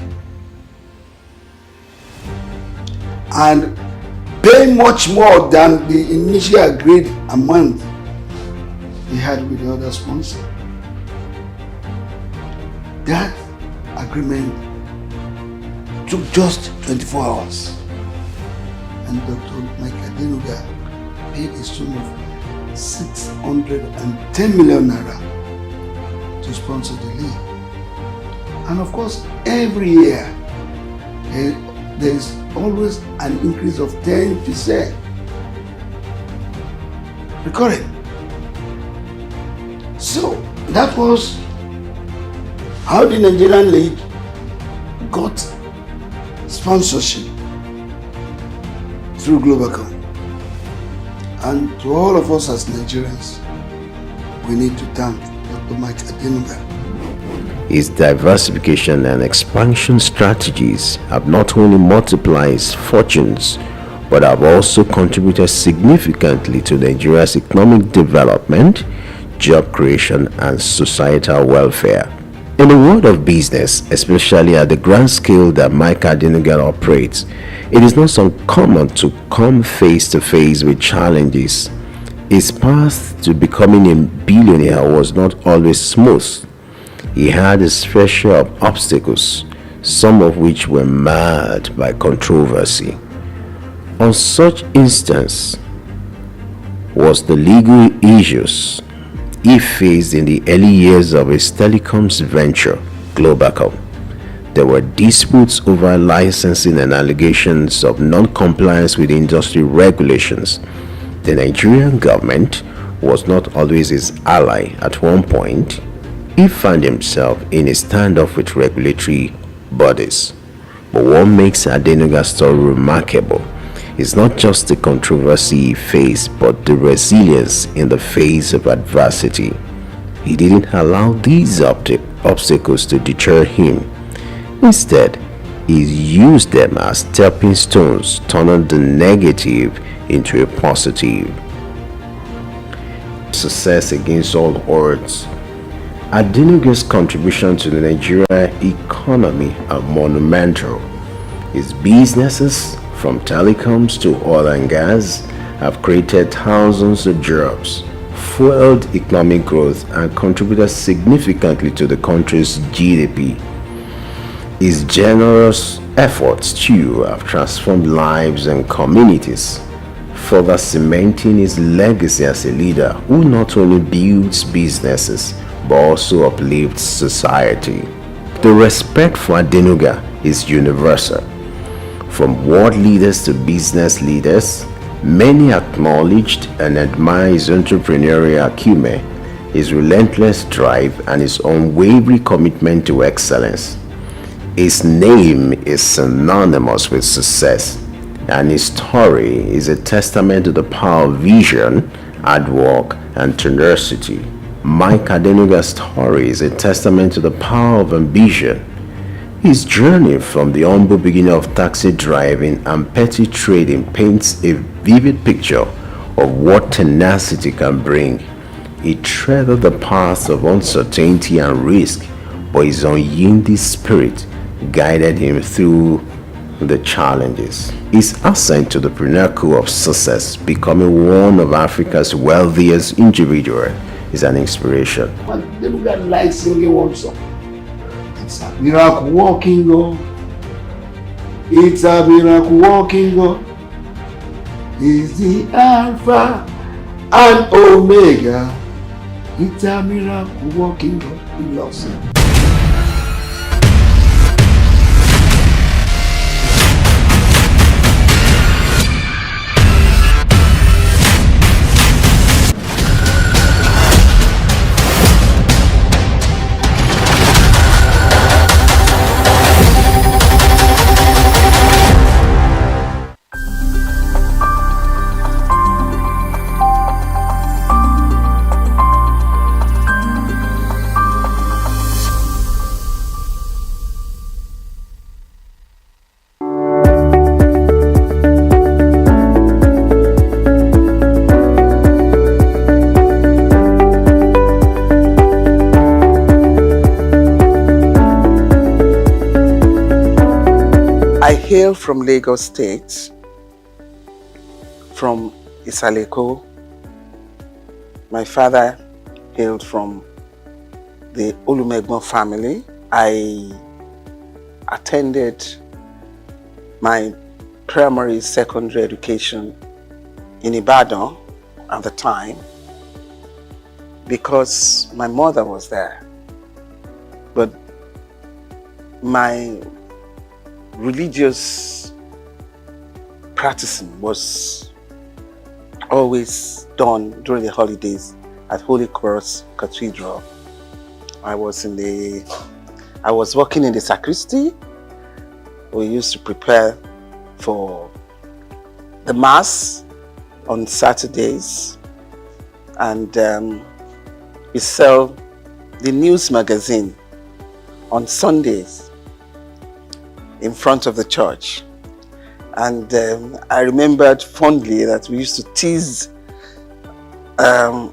And pay much more than the initial agreed amount he had with the other sponsor. That agreement took just 24 hours. And Dr. Mike Adenuga paid a sum of 610 million naira to sponsor the league. And of course, every year, there is always an increase of 10%. Recording. So, that was how the Nigerian League got sponsorship through Globacom. And to all of us as Nigerians, we need to thank Dr. Mike Adenuga. His diversification and expansion strategies have not only multiplied his fortunes, but have also contributed significantly to Nigeria's economic development, job creation, and societal welfare. In the world of business, especially at the grand scale that Mike Adenuga operates, it is not uncommon to come face to face with challenges. His path to becoming a billionaire was not always smooth. He had his fair share of obstacles, some of which were marred by controversy. On such instance was the legal issues he faced in the early years of his telecoms venture, Globacom. There were disputes over licensing and allegations of non-compliance with industry regulations. The Nigerian government was not always his ally. At one point, he found himself in a standoff with regulatory bodies. But what makes Adenuga's story remarkable is not just the controversy he faced, but the resilience in the face of adversity. He didn't allow these obstacles to deter him. Instead, he used them as stepping stones, turning the negative into a positive. Success against all odds. Adenuga's contribution to the Nigerian economy are monumental. His businesses, from telecoms to oil and gas, have created thousands of jobs, fueled economic growth, and contributed significantly to the country's GDP. His generous efforts too have transformed lives and communities, further cementing his legacy as a leader who not only builds businesses but also uplifts society. The respect for Adenuga is universal. From world leaders to business leaders, many acknowledged and admire his entrepreneurial acumen, his relentless drive, and his unwavering commitment to excellence. His name is synonymous with success, and his story is a testament to the power of vision, hard work, and tenacity. Mike Adenuga's story is a testament to the power of ambition. His journey from the humble beginning of taxi driving and petty trading paints a vivid picture of what tenacity can bring. He treaded the paths of uncertainty and risk, but his unyielding spirit guided him through the challenges. His ascent to the pinnacle of success, becoming one of Africa's wealthiest individuals, is an inspiration. Adenuga likes singing one song. It's a miracle walking God. It's a miracle walking God. He's the Alpha and Omega. It's a miracle walking God. He loves him. I hail from Lagos State, from Isaleko. My father hailed from the Olumegbon family. I attended my primary, secondary education in Ibadan at the time because my mother was there. But my religious practicing was always done during the holidays at Holy Cross Cathedral. I was working in the sacristy. We used to prepare for the Mass on Saturdays, and we sell the news magazine on Sundays in front of the church. And I remembered fondly that we used to tease a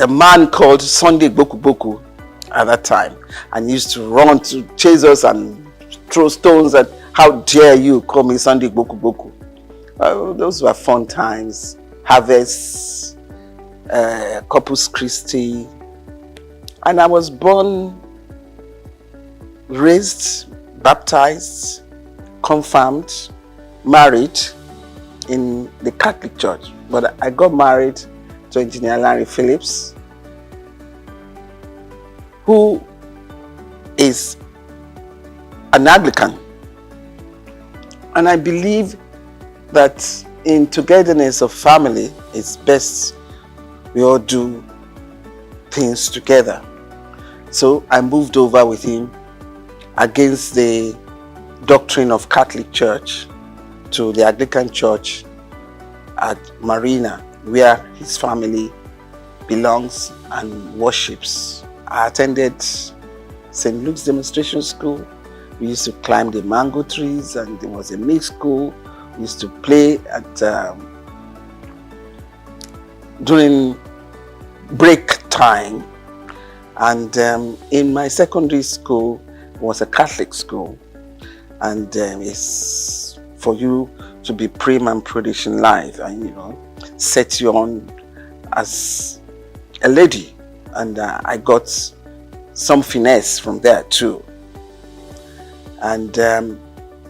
man called Sunday Boku Boku at that time, and he used to run to chase us and throw stones at, how dare you call me Sunday Boku Boku. Those were fun times. Harvest, Corpus Christi. And I was born, raised, baptized, confirmed, married in the Catholic Church. But I got married to Engineer Larry Phillips, who is an Anglican. And I believe that in togetherness of family, it's best we all do things together. So I moved over with him against the doctrine of Catholic Church to the Anglican Church at Marina, where his family belongs and worships. I attended St. Luke's Demonstration School. We used to climb the mango trees, and there was a mixed school. We used to play at during break time. And in my secondary school was a Catholic school, and it's for you to be prim and prudish in life, and set you on as a lady. And I got some finesse from there too. And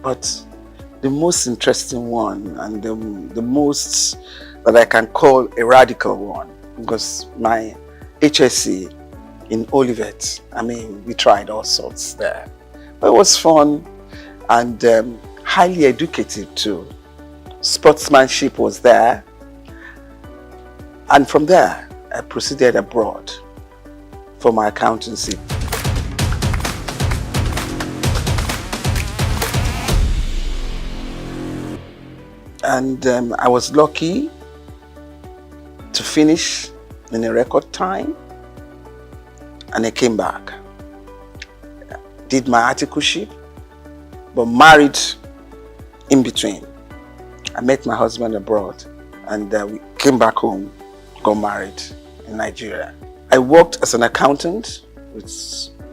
but the most interesting one, and the most that I can call a radical one, because my HSC in Olivet. I mean, we tried all sorts there. But it was fun and highly educative too. Sportsmanship was there. And from there, I proceeded abroad for my accountancy. And I was lucky to finish in a record time. And I came back. Did my articleship, but married in between. I met my husband abroad and we came back home, got married in Nigeria. I worked as an accountant with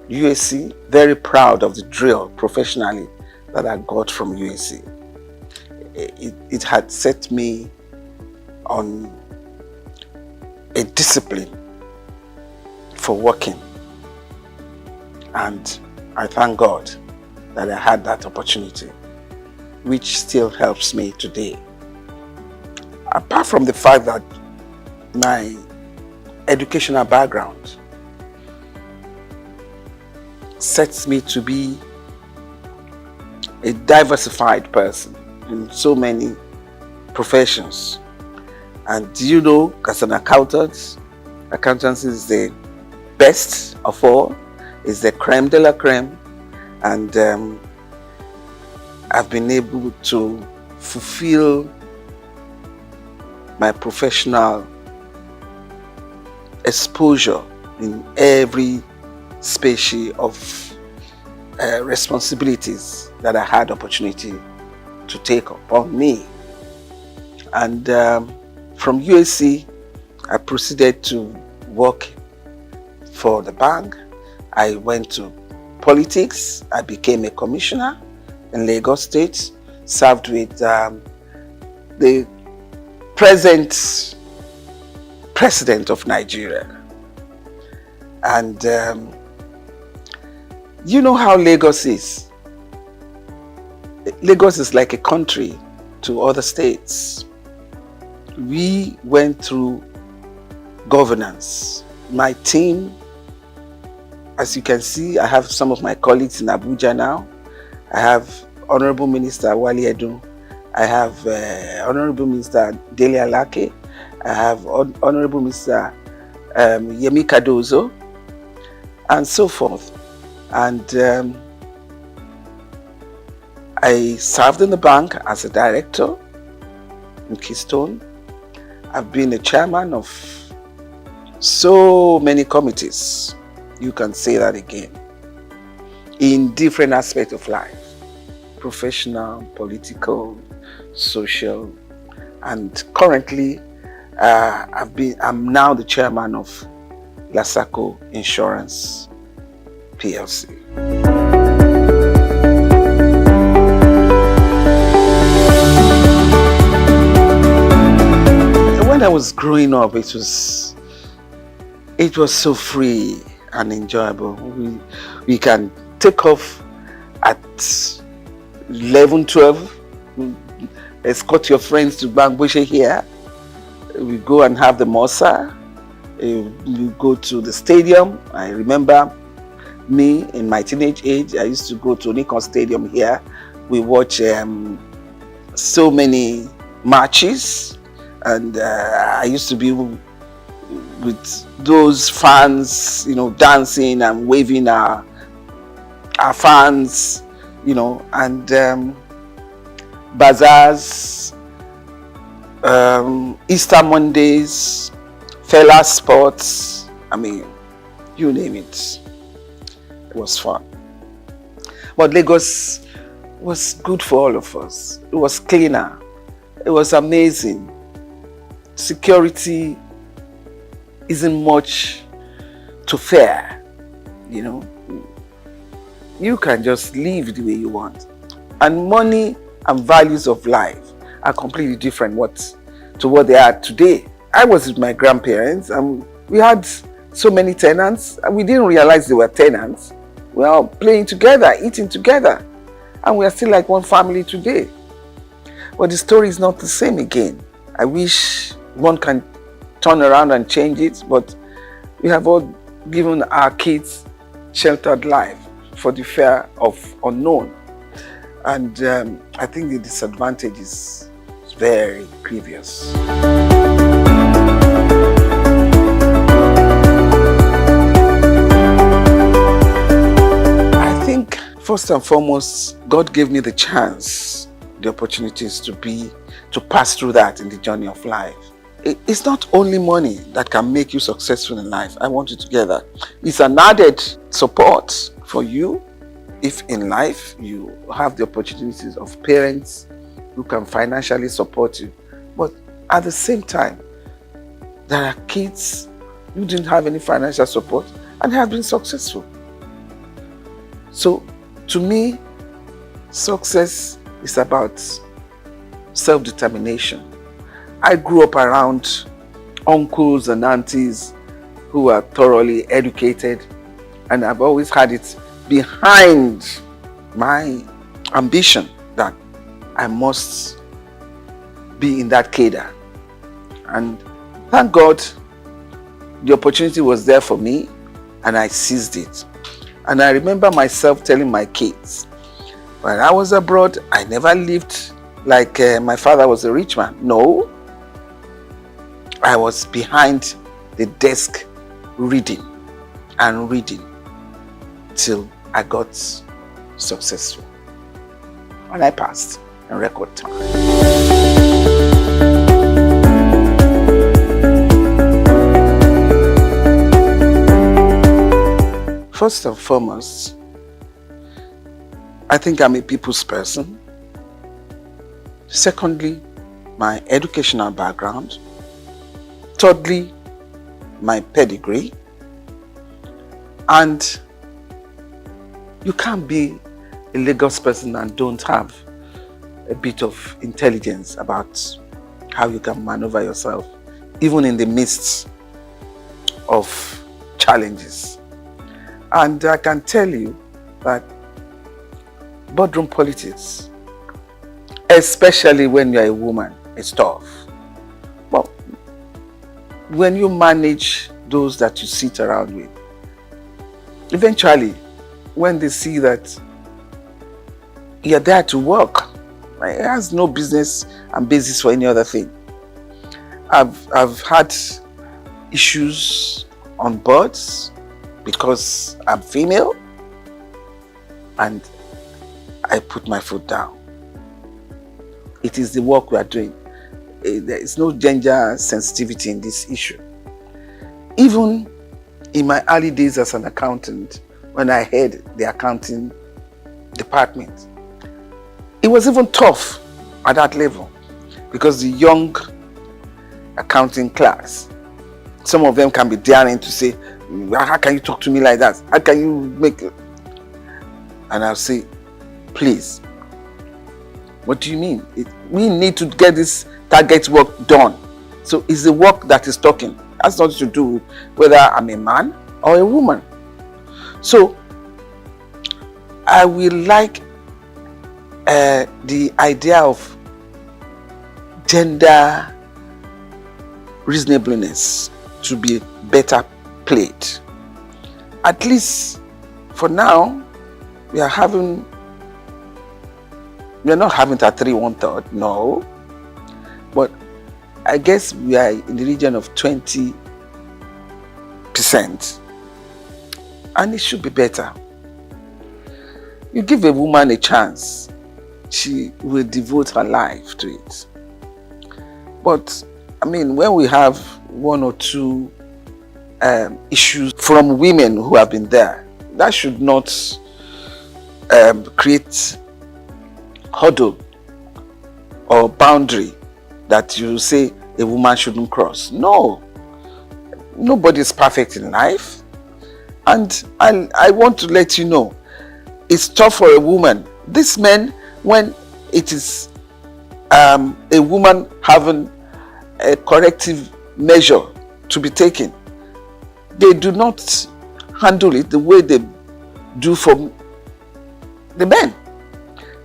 UAC, very proud of the drill professionally that I got from UAC. It had set me on a discipline for working. And I thank God that I had that opportunity, which still helps me today. Apart from the fact that my educational background sets me to be a diversified person in so many professions. And you know, as an accountant, accountancy is the best of all, is the creme de la creme. And I've been able to fulfill my professional exposure in every species of responsibilities that I had opportunity to take upon me. And from UAC, I proceeded to work for the bank. I went to politics. I became a commissioner in Lagos State, served with the present president of Nigeria. And you know how Lagos is. Lagos is like a country to other states. We went through governance. My team, as you can see, I have some of my colleagues in Abuja now. I have Honorable Minister Wali Edun. I have Honorable Minister Dele Alake. I have Honorable Minister Yemi Cardozo, and so forth. And I served in the bank as a director in Keystone. I've been a chairman of so many committees. You can say that again. In different aspects of life. Professional, political, social. And currently, I'm now the chairman of Souq Insurance PLC. When I was growing up, it was so free and enjoyable. We can take off at 11, 12, escort your friends to Bangboshe here. We go and have the Mosa. We go to the stadium. I remember me in my teenage age, I used to go to Nikon Stadium here. We watch so many matches. And I used to be with those fans, you know, dancing and waving our fans, you know, and bazaars, Easter Mondays, Fela Sports, I mean, you name it. It was fun. But Lagos was good for all of us. It was cleaner. It was amazing. Security isn't much to fear, you know. You can just live the way you want. And money and values of life are completely different to what they are today. I was with my grandparents and we had so many tenants and we didn't realize they were tenants. We were all playing together, eating together, and we are still like one family today. But the story is not the same again. I wish one can turn around and change it, but we have all given our kids sheltered life for the fear of unknown. And I think the disadvantage is very grievous. I think first and foremost, God gave me the chance, the opportunities to pass through that in the journey of life. It's not only money that can make you successful in life. I want you to get that. It's an added support for you if in life you have the opportunities of parents who can financially support you. But at the same time, there are kids who didn't have any financial support and have been successful. So to me, success is about self-determination. I grew up around uncles and aunties who are thoroughly educated, and I've always had it behind my ambition that I must be in that cadre. And thank God the opportunity was there for me and I seized it. And I remember myself telling my kids, when I was abroad, I never lived like my father was a rich man. No. I was behind the desk reading and reading till I got successful. And I passed in record time. First and foremost, I think I'm a people's person. Secondly, my educational background. Thirdly, my pedigree. And you can't be a Lagos person and don't have a bit of intelligence about how you can maneuver yourself, even in the midst of challenges. And I can tell you that boardroom politics, especially when you're a woman, is tough. But when you manage those that you sit around with, eventually, when they see that you're there to work, it has no business and basis for any other thing. I've had issues on boards because I'm female, and I put my foot down. It is the work we are doing. There is no gender sensitivity in this issue. Even in my early days as an accountant, when I head the accounting department, it was even tough at that level because the young accounting class, some of them can be daring to say, how can you talk to me like that? How can you make it? And I'll say, please, what do you mean? We need to get this target work done. So it's the work that is talking. That's nothing to do with whether I'm a man or a woman. So I will like the idea of gender reasonableness to be better played. At least for now, we are not having it at 3 1/3, no. But I guess we are in the region of 20%. And it should be better. You give a woman a chance, she will devote her life to it. But, I mean, when we have 1 or 2 issues from women who have been there, that should not create hurdle or boundary that you say a woman shouldn't cross. No. Nobody is perfect in life. And I want to let you know, it's tough for a woman. These men, when it is a woman having a corrective measure to be taken, they do not handle it the way they do for the men.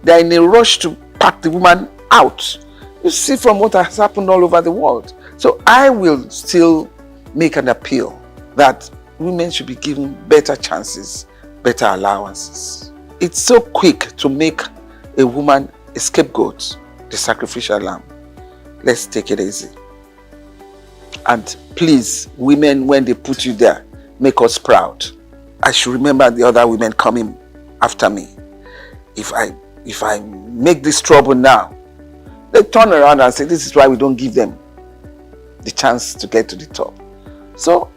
They are in a rush to pack the woman out. You see from what has happened all over the world. So I will still make an appeal that women should be given better chances, better allowances. It's so quick to make a woman a scapegoat, the sacrificial lamb. Let's take it easy. And please, women, when they put you there, make us proud. I should remember the other women coming after me. If I make this trouble now, they turn around and say, this is why we don't give them the chance to get to the top. So,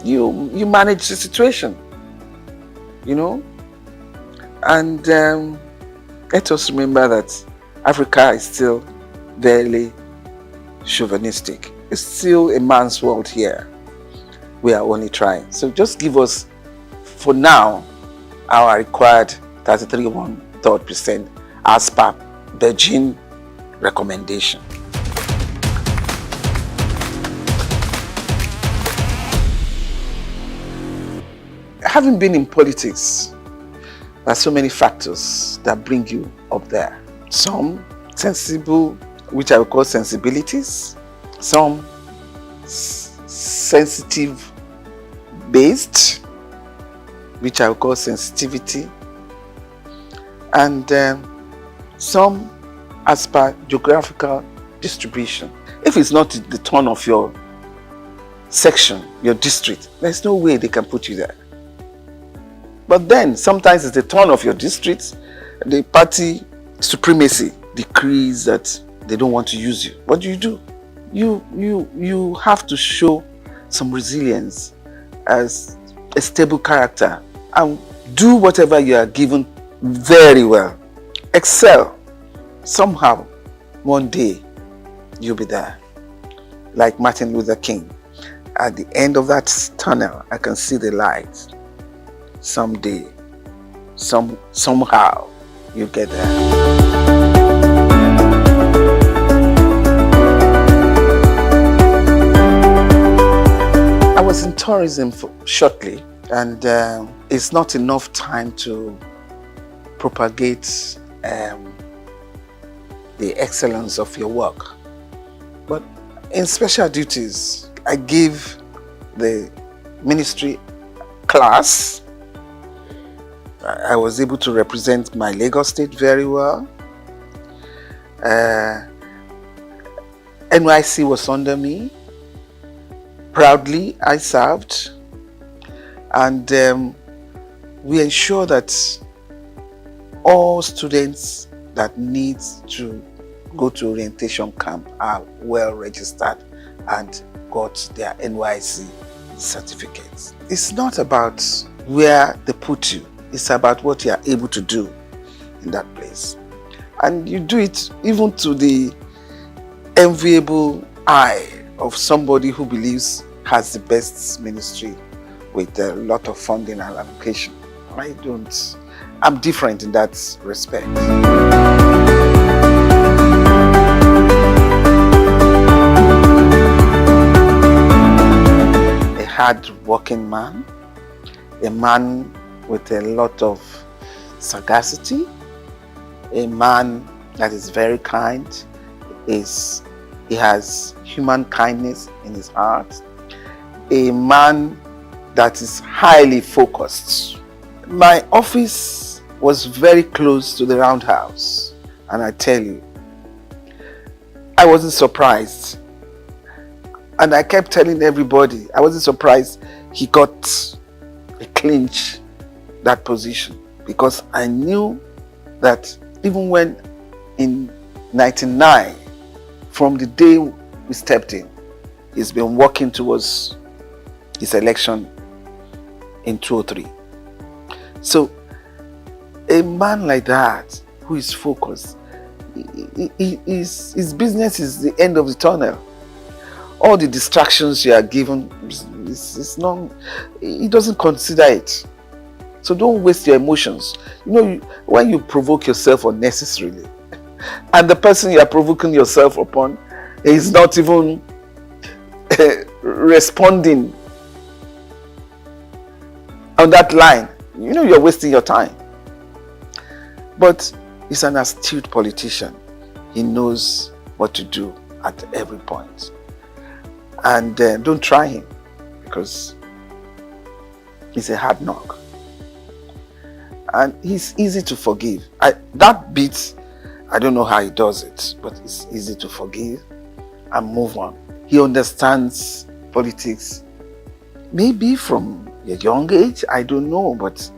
you manage the situation, you know. And let us remember that Africa is still very chauvinistic. It's still a man's world here. We are only trying. So just give us, for now, our required 33.3% as per Beijing recommendation. Having been in politics, there are so many factors that bring you up there. Some sensible, which I would call sensibilities. Some sensitive based, which I would call sensitivity. And some as per geographical distribution. If it's not the turn of your section, your district, there's no way they can put you there. But then sometimes it's the turn of your district, the party supremacy decrees that they don't want to use you. What do? You have to show some resilience as a stable character and do whatever you are given very well. Excel. Somehow, one day, you'll be there. Like Martin Luther King. At the end of that tunnel, I can see the light. Someday, somehow, you get there. I was in tourism shortly, and it's not enough time to propagate the excellence of your work. But in special duties, I give the ministry class. I was able to represent my Lagos State very well. NYC was under me. Proudly, I served. And we ensure that all students that need to go to orientation camp are well registered and got their NYC certificates. It's not about where they put you. It's about what you are able to do in that place. And you do it even to the enviable eye of somebody who believes has the best ministry with a lot of funding and allocation. I'm different in that respect. A hard-working man, a man with a lot of sagacity, a man that is very kind, he has human kindness in his heart, a man that is highly focused. My office was very close to the Roundhouse, and I tell you, I wasn't surprised. And I kept telling everybody, I wasn't surprised he got a clinch that position, because I knew that even when in 99, from the day we stepped in, he's been working towards his election in 2003. So a man like that who is focused, his business is the end of the tunnel. All the distractions you are given, he doesn't consider it. So don't waste your emotions. You know, when you provoke yourself unnecessarily, and the person you are provoking yourself upon is not even responding on that line, you know you're wasting your time. But he's an astute politician. He knows what to do at every point. And don't try him, because It's a hard knock. And he's easy to forgive. That bit, I don't know how he does it, but it's easy to forgive and move on. He understands politics, maybe from a young age, I don't know, but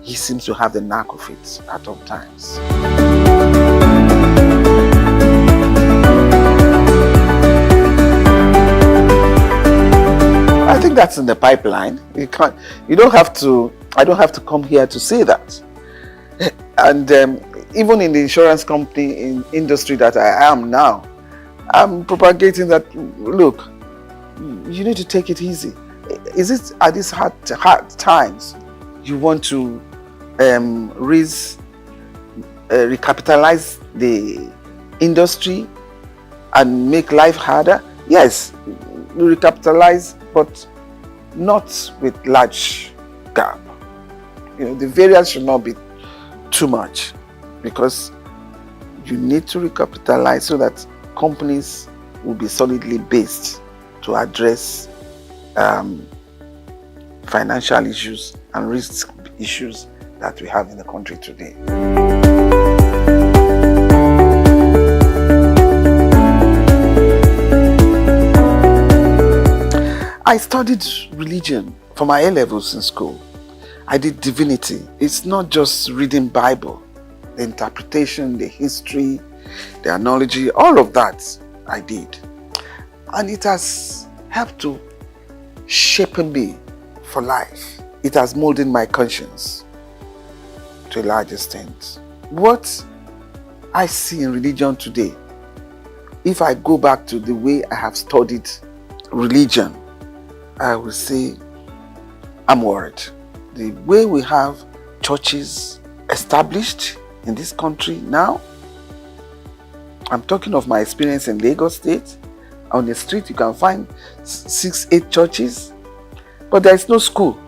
he seems to have the knack of it at all times. I think that's in the pipeline. I don't have to come here to say that. And even in the insurance company in industry that I am now, I'm propagating that, look, you need to take it easy. Is it at these hard times you want to recapitalize the industry and make life harder? Yes, recapitalize, but not with large gap. The variance should not be too much, because you need to recapitalize so that companies will be solidly based to address financial issues and risk issues that we have in the country today. I studied religion for my A-levels in school. I did divinity. It's not just reading Bible. The interpretation, the history, the analogy, all of that I did. And it has helped to shape me for life. It has molded my conscience to a large extent. What I see in religion today, if I go back to the way I have studied religion, I will say I'm worried. The way we have churches established in this country now, I'm talking of my experience in Lagos State. On the street you can find 6-8 churches, but there is no school.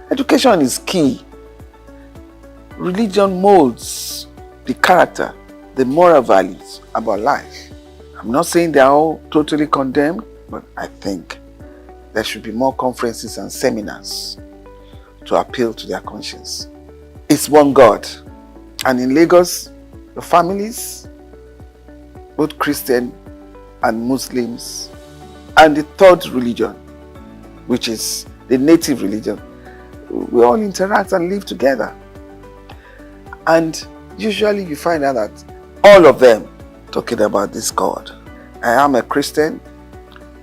Education is key. Religion molds the character, the moral values about life. I'm not saying they are all totally condemned, but I think there should be more conferences and seminars to appeal to their conscience. It's one God. And in Lagos, the families, both Christian and Muslims, and the third religion, which is the native religion, we all interact and live together. And usually you find out that all of them talking about this God. I am a Christian.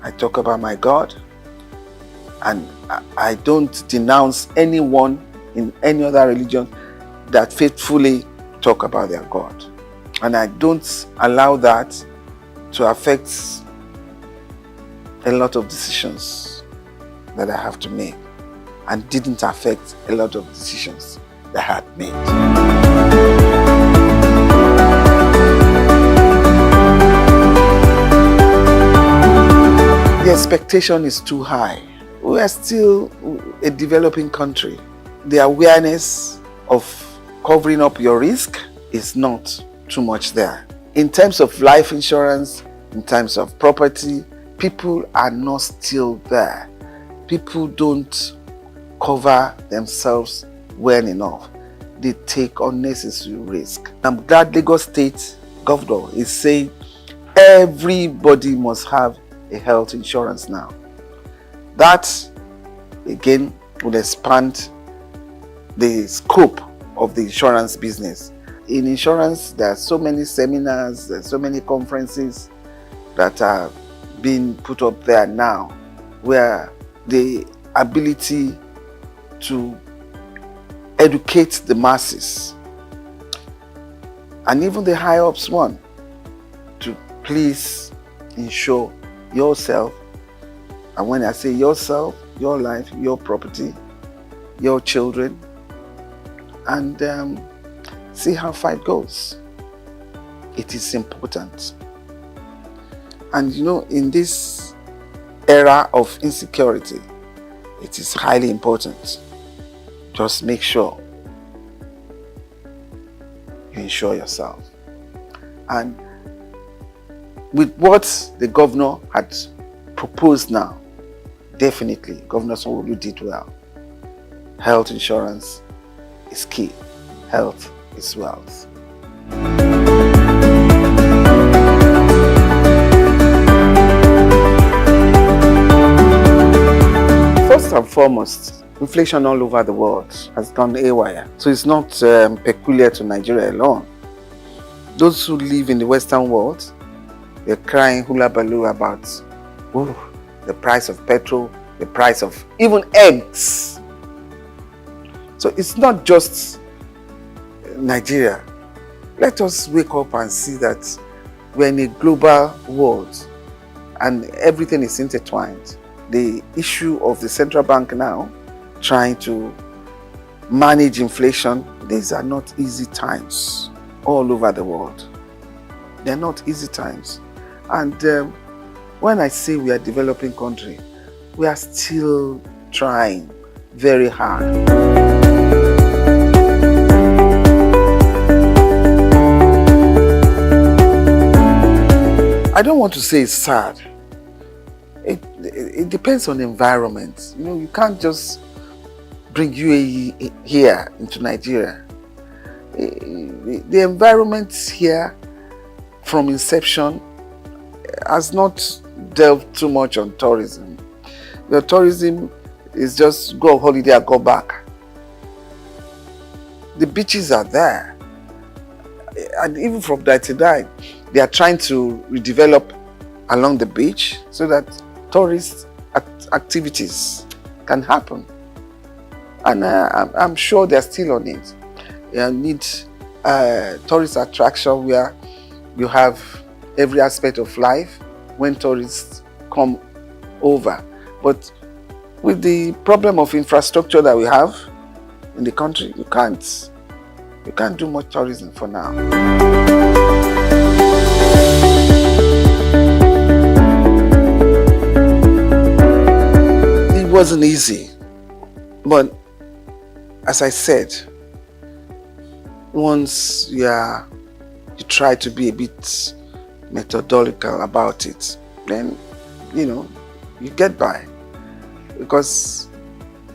I talk about my God. And I don't denounce anyone in any other religion that faithfully talk about their God. And I don't allow that to affect a lot of decisions that I have to make, and didn't affect a lot of decisions that I had made. The expectation is too high. We are still a developing country. The awareness of covering up your risk is not too much there. In terms of life insurance, in terms of property, people are not still there. People don't cover themselves well enough. They take unnecessary risk. I'm glad Lagos State Governor is saying everybody must have a health insurance now. That, again, will expand the scope of the insurance business. In insurance, there are so many seminars, there are so many conferences that are being put up there now, where the ability to educate the masses, and even the high-ups one, to please insure yourself. And when I say yourself, your life, your property, your children, and see how far it goes. It is important. And in this era of insecurity, it is highly important. Just make sure you insure yourself. And with what the governor had proposed now, definitely Governor Souq did well. health insurance is key. Health is wealth. First and foremost, inflation all over the world has gone haywire. So it's not peculiar to Nigeria alone. Those who live in the Western world, they're crying hula baloo about the price of petrol, the price of even eggs. So it's not just Nigeria. Let us wake up and see that we're in a global world and everything is intertwined. The issue of the central bank now trying to manage inflation, these are not easy times all over the world. They're not easy times. And when I say we are a developing country, we are still trying very hard. I don't want to say it's sad. It depends on the environment. You know, you can't just bring UAE here into Nigeria. The environment here from inception has not delved too much on tourism. The tourism is just go on holiday and go back. The beaches are there. And even from 1999, they are trying to redevelop along the beach so that tourist activities can happen. And I'm sure they're still on it. You need tourist attraction where you have every aspect of life when tourists come over. But with the problem of infrastructure that we have in the country, you can't do much tourism for now. It wasn't easy, but as I said, once you try to be a bit methodological about it, then you get by. Because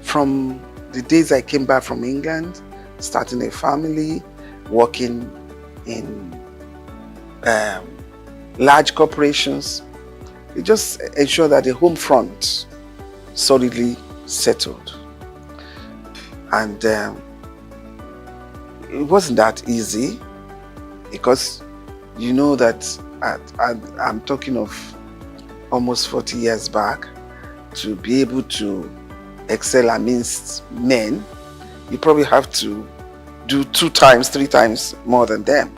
from the days I came back from England, starting a family, working in large corporations, you just ensure that the home front solidly settled. And it wasn't that easy, because you know that I'm talking of almost 40 years back. To be able to excel amidst men, you probably have to do 2 times, 3 times more than them.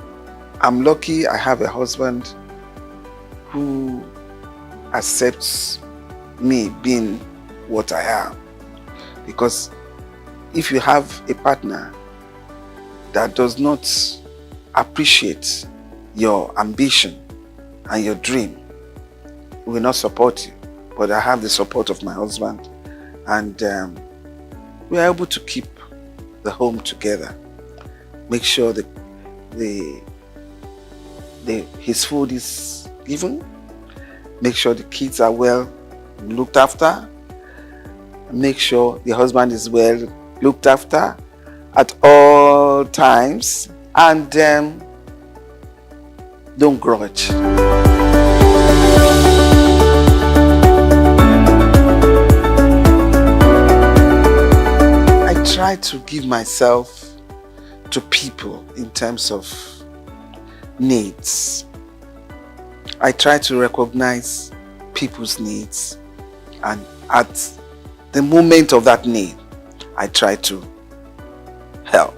I'm lucky I have a husband who accepts me being what I am. Because if you have a partner that does not appreciate your ambition and your dream, he will not support you. But I have the support of my husband, and we are able to keep the home together. Make sure that his food is given. Make sure the kids are well looked after. Make sure the husband is well looked after at all times, and don't grudge. I try to give myself to people in terms of needs. I try to recognize people's needs, and at the moment of that need, I try to help.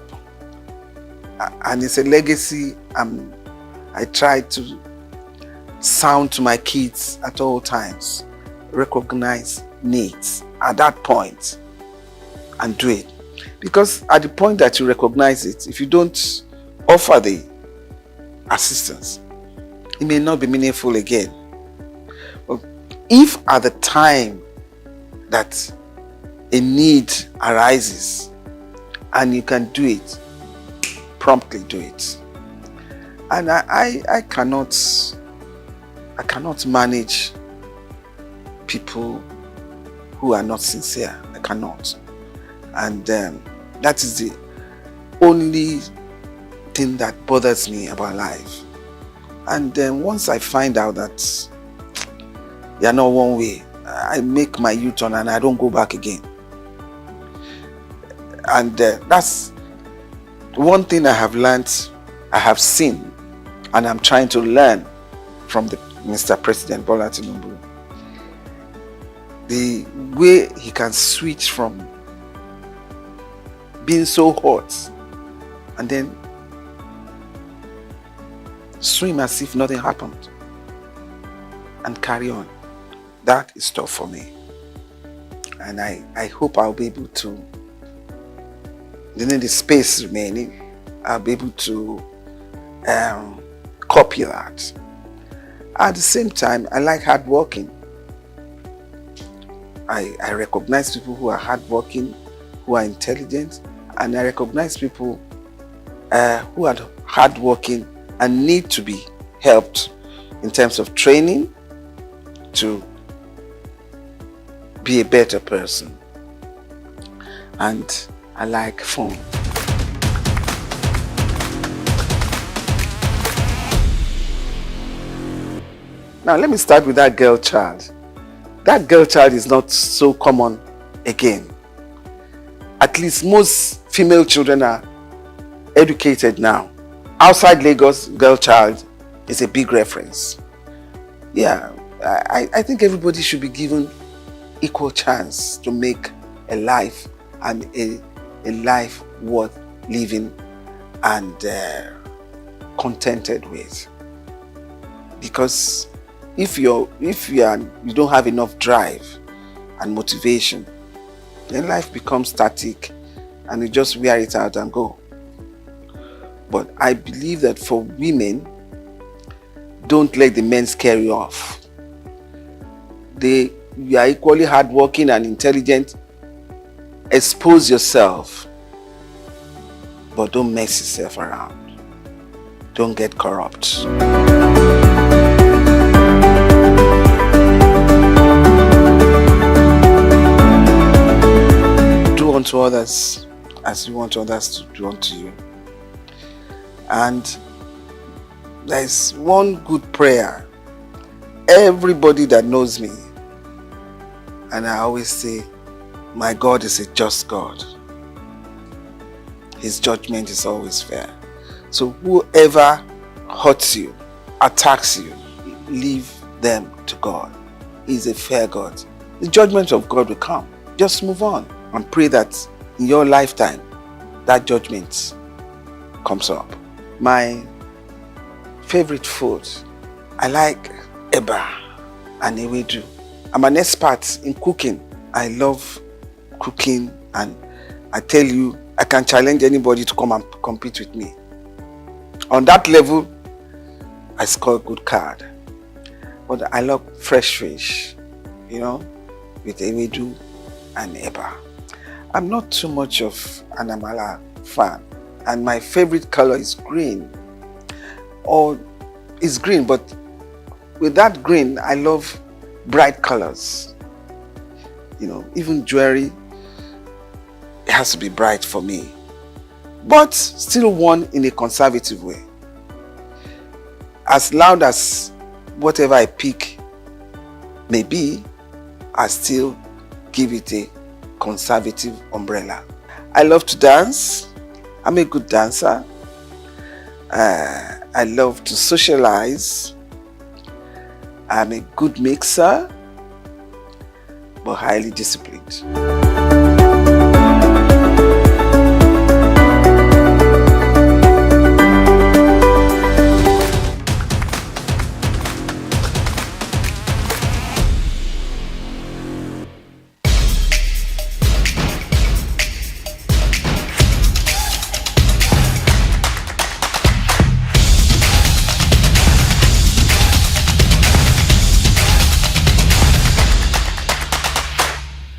And it's a legacy I try to sound to my kids at all times. Recognize needs at that point and do it. Because at the point that you recognize it, if you don't offer the assistance, it may not be meaningful again. But if at the time that a need arises and you can do it, promptly do it. And I cannot manage people who are not sincere. I cannot. And that is the only thing that bothers me about life. And then once I find out that you're not one way, I make my U-turn and I don't go back again. And that's one thing I have learned, I have seen, and I'm trying to learn from Mr. President Bola Tinubu. The way he can switch from being so hot and then swim as if nothing happened and carry on. That is tough for me. And I hope I'll be able to, within the space remaining, I'll be able to copy that. At the same time, I like hardworking. I recognize people who are hardworking, who are intelligent, and I recognize people who are hardworking and need to be helped in terms of training to be a better person. And I like fun. Now let me start with that girl child. That girl child is not so common again. At least most female children are educated now. Outside Lagos, girl child is a big reference. Yeah, I think everybody should be given equal chance to make a life, and a life worth living and contented with. Because if you don't have enough drive and motivation, then life becomes static and you just wear it out and go. But I believe that for women, don't let the men scare you off. You are equally hardworking and intelligent. Expose yourself, but don't mess yourself around. Don't get corrupt. Do unto others as you want others to do unto you. And there's one good prayer. Everybody that knows me, and I always say, my God is a just God. His judgment is always fair. So whoever hurts you, attacks you, leave them to God. He's a fair God. The judgment of God will come. Just move on and pray that in your lifetime, that judgment comes up. My favorite food, I like eba and ewedu. I'm an expert in cooking. I love cooking, and I tell you, I can challenge anybody to come and compete with me. On that level, I score a good card. But I love fresh fish, with ewedu and eba. I'm not too much of an amala fan, and my favorite color is green. Or it's green, but with that green, I love bright colors. Even jewelry, it has to be bright for me, but still worn in a conservative way. As loud as whatever I pick may be, I still give it a conservative umbrella. I love to dance. I'm a good dancer. I love to socialize. I'm a good mixer, but highly disciplined.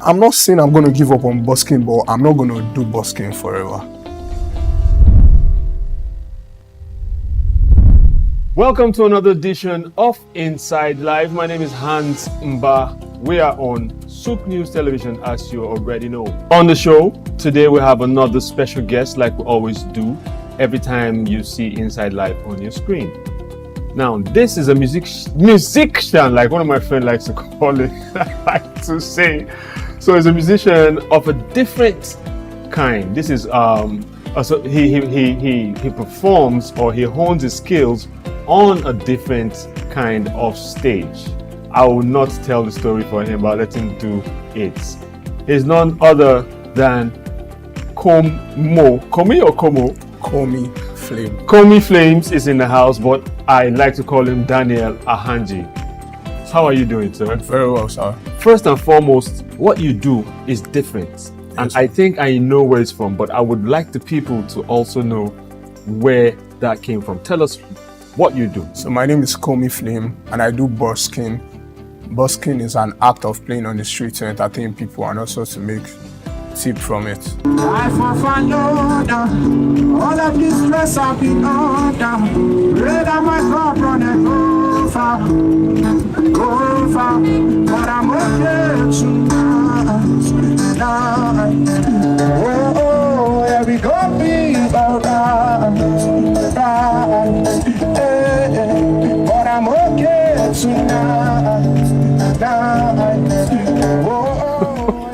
I'm not saying I'm going to give up on busking, but I'm not going to do busking forever. Welcome to another edition of Inside Life. My name is Hans Mba. We are on Souq News Television, as you already know. On the show today, we have another special guest, like we always do every time you see Inside Life on your screen. Now, this is a musician, like one of my friends likes to call it, like to say. So, he's a musician of a different kind. This is so he performs, or he hones his skills on a different kind of stage. I will not tell the story for him, but let him do it. He's none other than Komi Flame. Komi Flames is in the house, but I like to call him Daniel Ahanji. How are you doing, sir? Very well, sir. First and foremost, what you do is different. And I think I know where it's from, but I would like the people to also know where that came from. Tell us what you do. So my name is Komi Flame, and I do busking. Busking is an act of playing on the street to entertain people and also to make tip from it. Life of a loader, all of this stress I've been under. Rather my cup running over, but I'm okay tonight. Oh, yeah, we gon' be alright, but I'm okay tonight.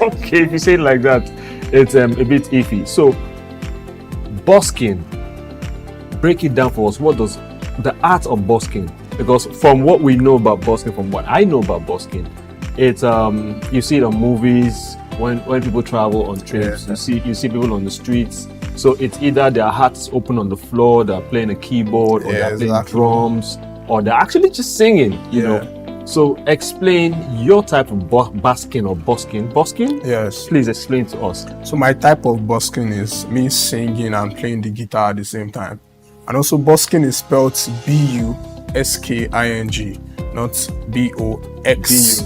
Okay, if you say it like that, it's a bit iffy. So, busking, break it down for us. What does the art of busking? Because from what we know about busking, from what I know about busking, it's you see it on movies when people travel on trips. Yeah. You see people on the streets. So it's either their hats open on the floor, they're playing a keyboard, or they're playing drums, or they're actually just singing. You know. So explain your type of busking or busking. Busking? Yes. Please explain to us. So my type of busking is me singing and playing the guitar at the same time. And also busking is spelled B-U-S-K-I-N-G, not B-O-X-I-N-G.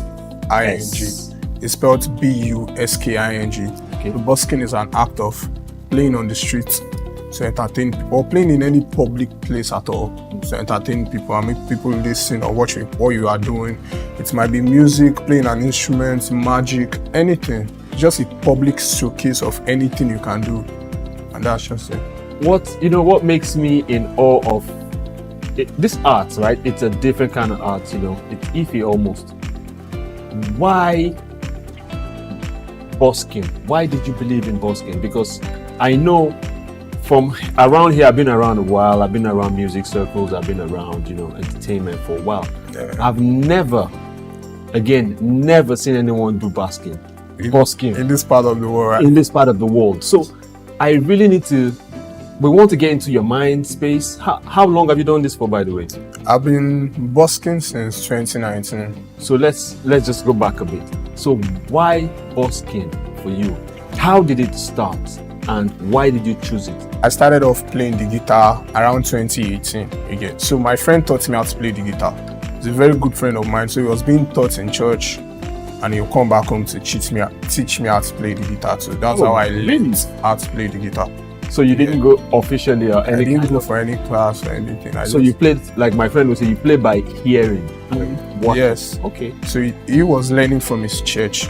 It's spelled B-U-S-K-I-N-G. Okay. So busking is an act of playing on the streets to entertain people, or playing in any public place at all to entertain people and make people listen or watch what you are doing. It might be music, playing an instrument, magic, anything. Just a public showcase of anything you can do, and that's just it. What makes me in awe of this art, right? It's a different kind of art. It's iffy almost. Why busking? Why did you believe in busking? Because I know. From around here, I've been around a while. I've been around music circles. I've been around, entertainment for a while. Yeah. I've never seen anyone do busking. In this part of the world, right? In this part of the world. So I really we want to get into your mind space. How long have you done this for, by the way? I've been busking since 2019. So let's just go back a bit. So why busking for you? How did it start? And why did you choose it? I started off playing the guitar around 2018 again. So my friend taught me how to play the guitar. He's a very good friend of mine. So he was being taught in church, and he'll come back home to teach me how to play the guitar. So that's how I learned how to play the guitar. So you didn't go officially or anything? I didn't go for any class or anything. You played, like my friend would say, you play by hearing. Yes. Okay. So he was learning from his church,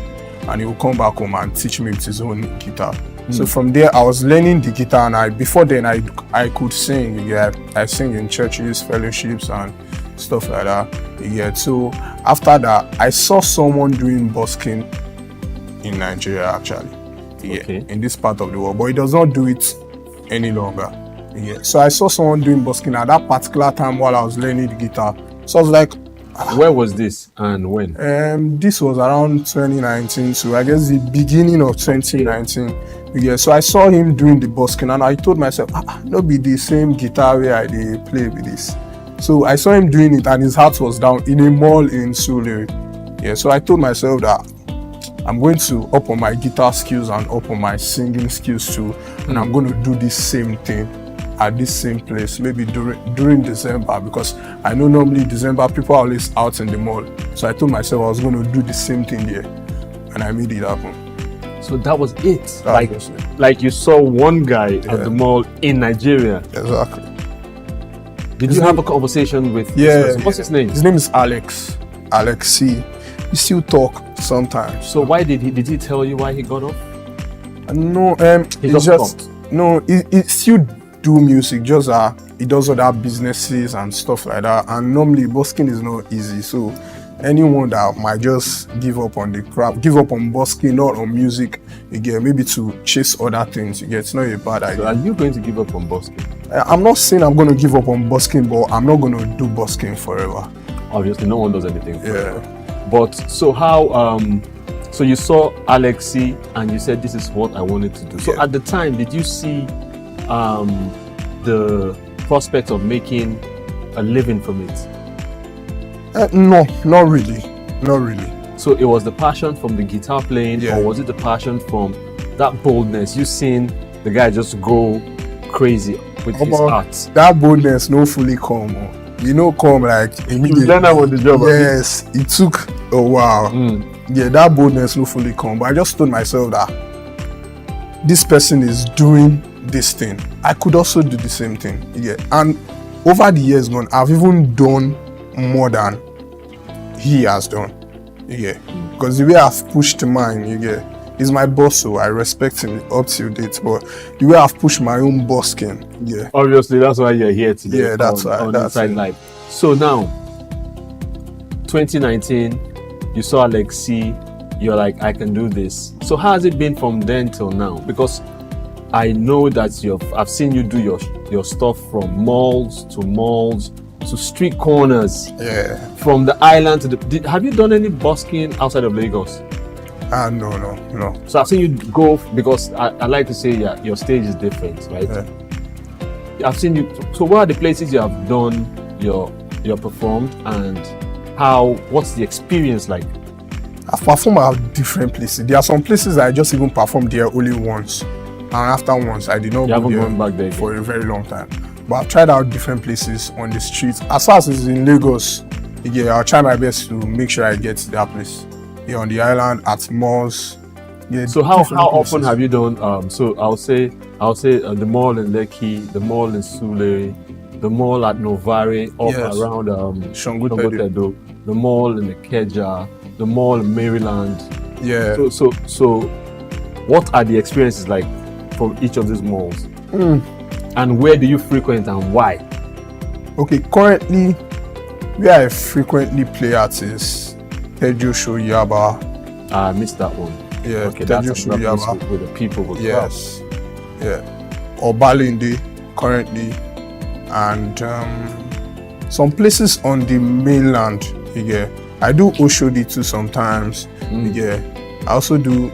and he will come back home and teach me with his own guitar. So from there, I was learning the guitar, and before then I could sing. Yeah, I sing in churches, fellowships, and stuff like that. Yeah. So after that, I saw someone doing busking in Nigeria, actually. Yeah, okay. In this part of the world, but he does not do it any longer. Yeah. So I saw someone doing busking at that particular time while I was learning the guitar. So I was like, where was this and when? This was around 2019, so I guess the beginning of 2019. Yeah, so I saw him doing the busking, and I told myself, no be the same guitar where I play with this. So I saw him doing it, and his heart was down in a mall in Souq. Yeah, so I told myself that I'm going to up on my guitar skills and up on my singing skills too, and I'm going to do this same thing at this same place, maybe during December, because I know normally December people are always out in the mall. So I told myself I was going to do the same thing here, and I made it happen. So that was it. Like you saw one guy at the mall in Nigeria. Exactly. Did you have a conversation with this person? What's his name? His name is Alex. Alex C. we still talk sometimes. So why did he tell you why he got off? No, He it's just stopped. no, he still do music, just he does other businesses and stuff like that. And normally busking is not easy, so anyone that might just give up on the crap, give up on busking, not on music, you get, maybe to chase other things, you get, it's not a bad idea. So are you going to give up on busking? I'm not saying I'm going to give up on busking, but I'm not going to do busking forever. Obviously, no one does anything forever. Yeah. But so how? So you saw Alexi and you said, "This is what I wanted to do." So Yeah. at the time, did you see the prospect of making a living from it? No, not really, not really. So it was the passion from the guitar playing, Yeah. or was it the passion from that boldness? You seen the guy just go crazy with his art. That boldness no fully come. You know, come like immediately. You learn that on the job. Yes, it took a while. Yeah, that boldness no fully come. But I just told myself that this person is doing this thing. I could also do the same thing. Yeah, and over the years gone, I've even done more than he has done. Yeah, because the way I've pushed mine, you get, he's my boss, so I respect him up to date. But the way I've pushed my own busking, yeah. Obviously, that's why you're here today. Yeah, that's why. On That's Inside it. Life. So now, 2019, you saw Alexi, you're like, I can do this. So how has it been from then till now? Because I know that I've seen you do your stuff from malls to street corners. Yeah. From the island to the. Have you done any busking outside of Lagos? No. So I've seen you go, because I like to say, yeah, your stage is different, right? Yeah. I've seen you. So what are the places you have done your performed, and what's the experience like? I've performed at different places. There are some places I just even performed there only once, and after once I did not You go haven't there gone back there for a very long time. But I've tried out different places on the streets. As far as it's in Lagos, yeah, I'll try my best to make sure I get to that place. Yeah, on the island, at malls. Yeah. So how different often places. have you done? So I'll say the mall in Lekki, the mall in Sule, the mall at Novare, up Yes. around Shongotedo. Shongotedo, the mall in Ikeja, the mall in Maryland. Yeah. So what are the experiences like from each of these malls? And where do you frequent and why? Okay, currently, where I frequently play at is Tejo Shoyaba. I missed that one. Yeah, Okay, that's Tejo a place Shoyaba. with the people will Yes. Yeah. Obalinde currently, and some places on the mainland. Yeah. I do Oshodi too sometimes. Yeah. I do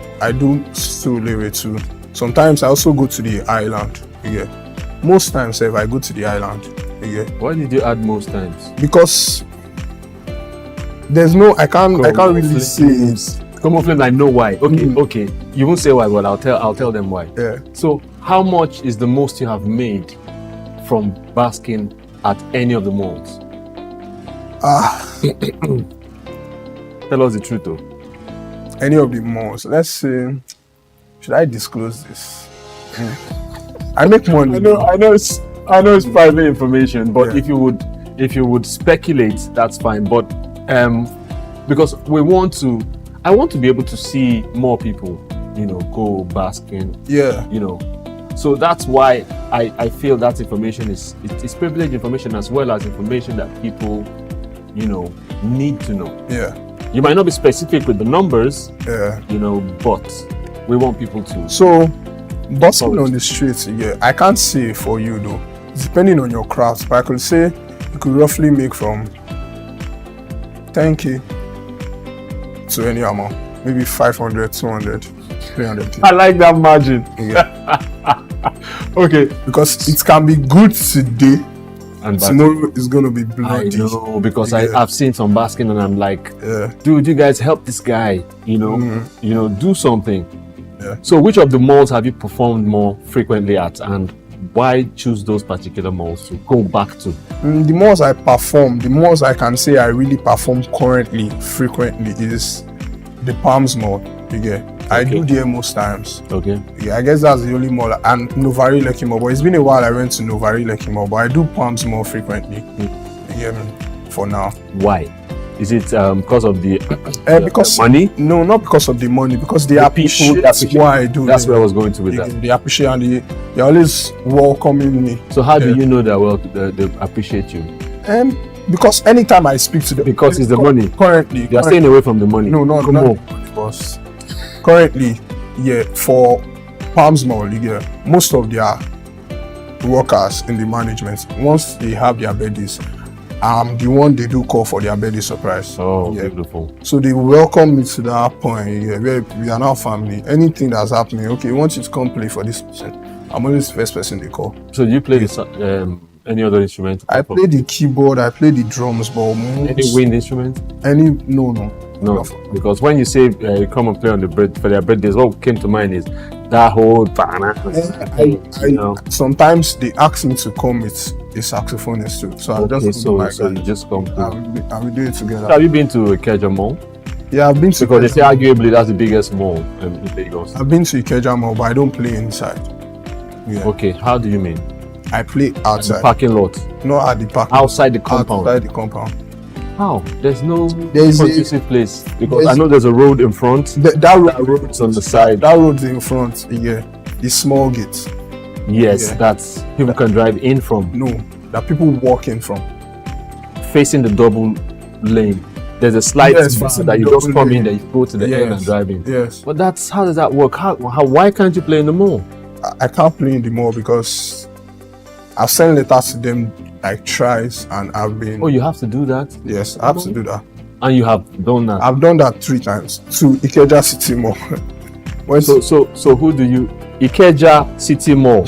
Sulere too. Sometimes I also go to the island. Yeah. Most times if I go to the island. Yeah. Why did you add most times? Because there's no I can't really say it. Come on, Flame, I know why. Okay. You won't say why, but I'll tell them why. Yeah. So how much is the most you have made from basking at any of the malls? Tell us the truth though. Any of the malls. Let's say, should I disclose this? I make money. I know it's private information, but Yeah. if you would speculate, that's fine. But because I want to be able to see more people, go basking. Yeah. So that's why I feel that information is privileged information, as well as information that people, need to know. Yeah. You might not be specific with the numbers, Yeah. but we want people to. So, busking on the streets, yeah, I can't say for you though. It's depending on your craft, but I could say you could roughly make from 10K to any amount, maybe 500, 200, 300. I like that margin. Yeah. Okay. Because it can be good today, And tomorrow is going to be I bloody. know, because Yeah. I've seen some basking and I'm like, Yeah. dude, you guys help this guy, do something. Yeah. So which of the malls have you performed more frequently at, and why choose those particular malls to go back to? The malls I perform, the malls I can say I really perform currently, frequently, is the Palms Mall. You get? I do there most times. Okay. Yeah, I guess that's the only mall. And Novari Lekki Mall. But it's been a while I went to Novari Lekki Mall. But I do Palms Mall frequently. You get me? For now. Why? Is it because of the because money? No, not because of the money. Because they The appreciate people appreciate what I do. That's where I was going to with that. They appreciate and they always welcoming me. So how do you know that they appreciate you? Because anytime I speak to them, because it's the money. Currently, you are staying away from the money. No, not because currently, for Palms Mall, most of their workers in the management, once they have their birthdays, I'm the one they do call for their birthday surprise. Oh, beautiful. So they welcome me to that point, where we are now family. Anything that's happening, okay, once you come play for this person, I'm always the first person they call. So do you play any other instrument? I play the keyboard, I play the drums, but any wind instrument? No. Because when you say you come and play on for their birthdays, what came to mind is that whole banner. Sometimes they ask me to come with a saxophonist too, so I just so you just come through. and we do it together. So have you been to Ikeja Mall? Yeah, I've been to. Because they say arguably that's the biggest mall in Lagos. I've been to Ikeja Mall, but I don't play inside. Yeah. Okay, how do you mean? I play outside. At the parking lot? Not at the parking. Outside the compound? Outside the compound. How? There's no conducive place because I know there's a road in front. That road's on the side. That road's in front. Yeah, the small gates. Yes, that's people can drive in from. No, that people walk in from. Facing the double lane. There's a slight bar that you just come in, then you go to the end and drive in. Yes. But how does that work? Why can't you play in the mall? I can't play in the mall because I've sent letters to them like thrice and I've been. Oh, you have to do that? Yes, I have to do that. And you have done that? I've done that 3 times to Ikeja City Mall. So who do you? Ikeja City Mall.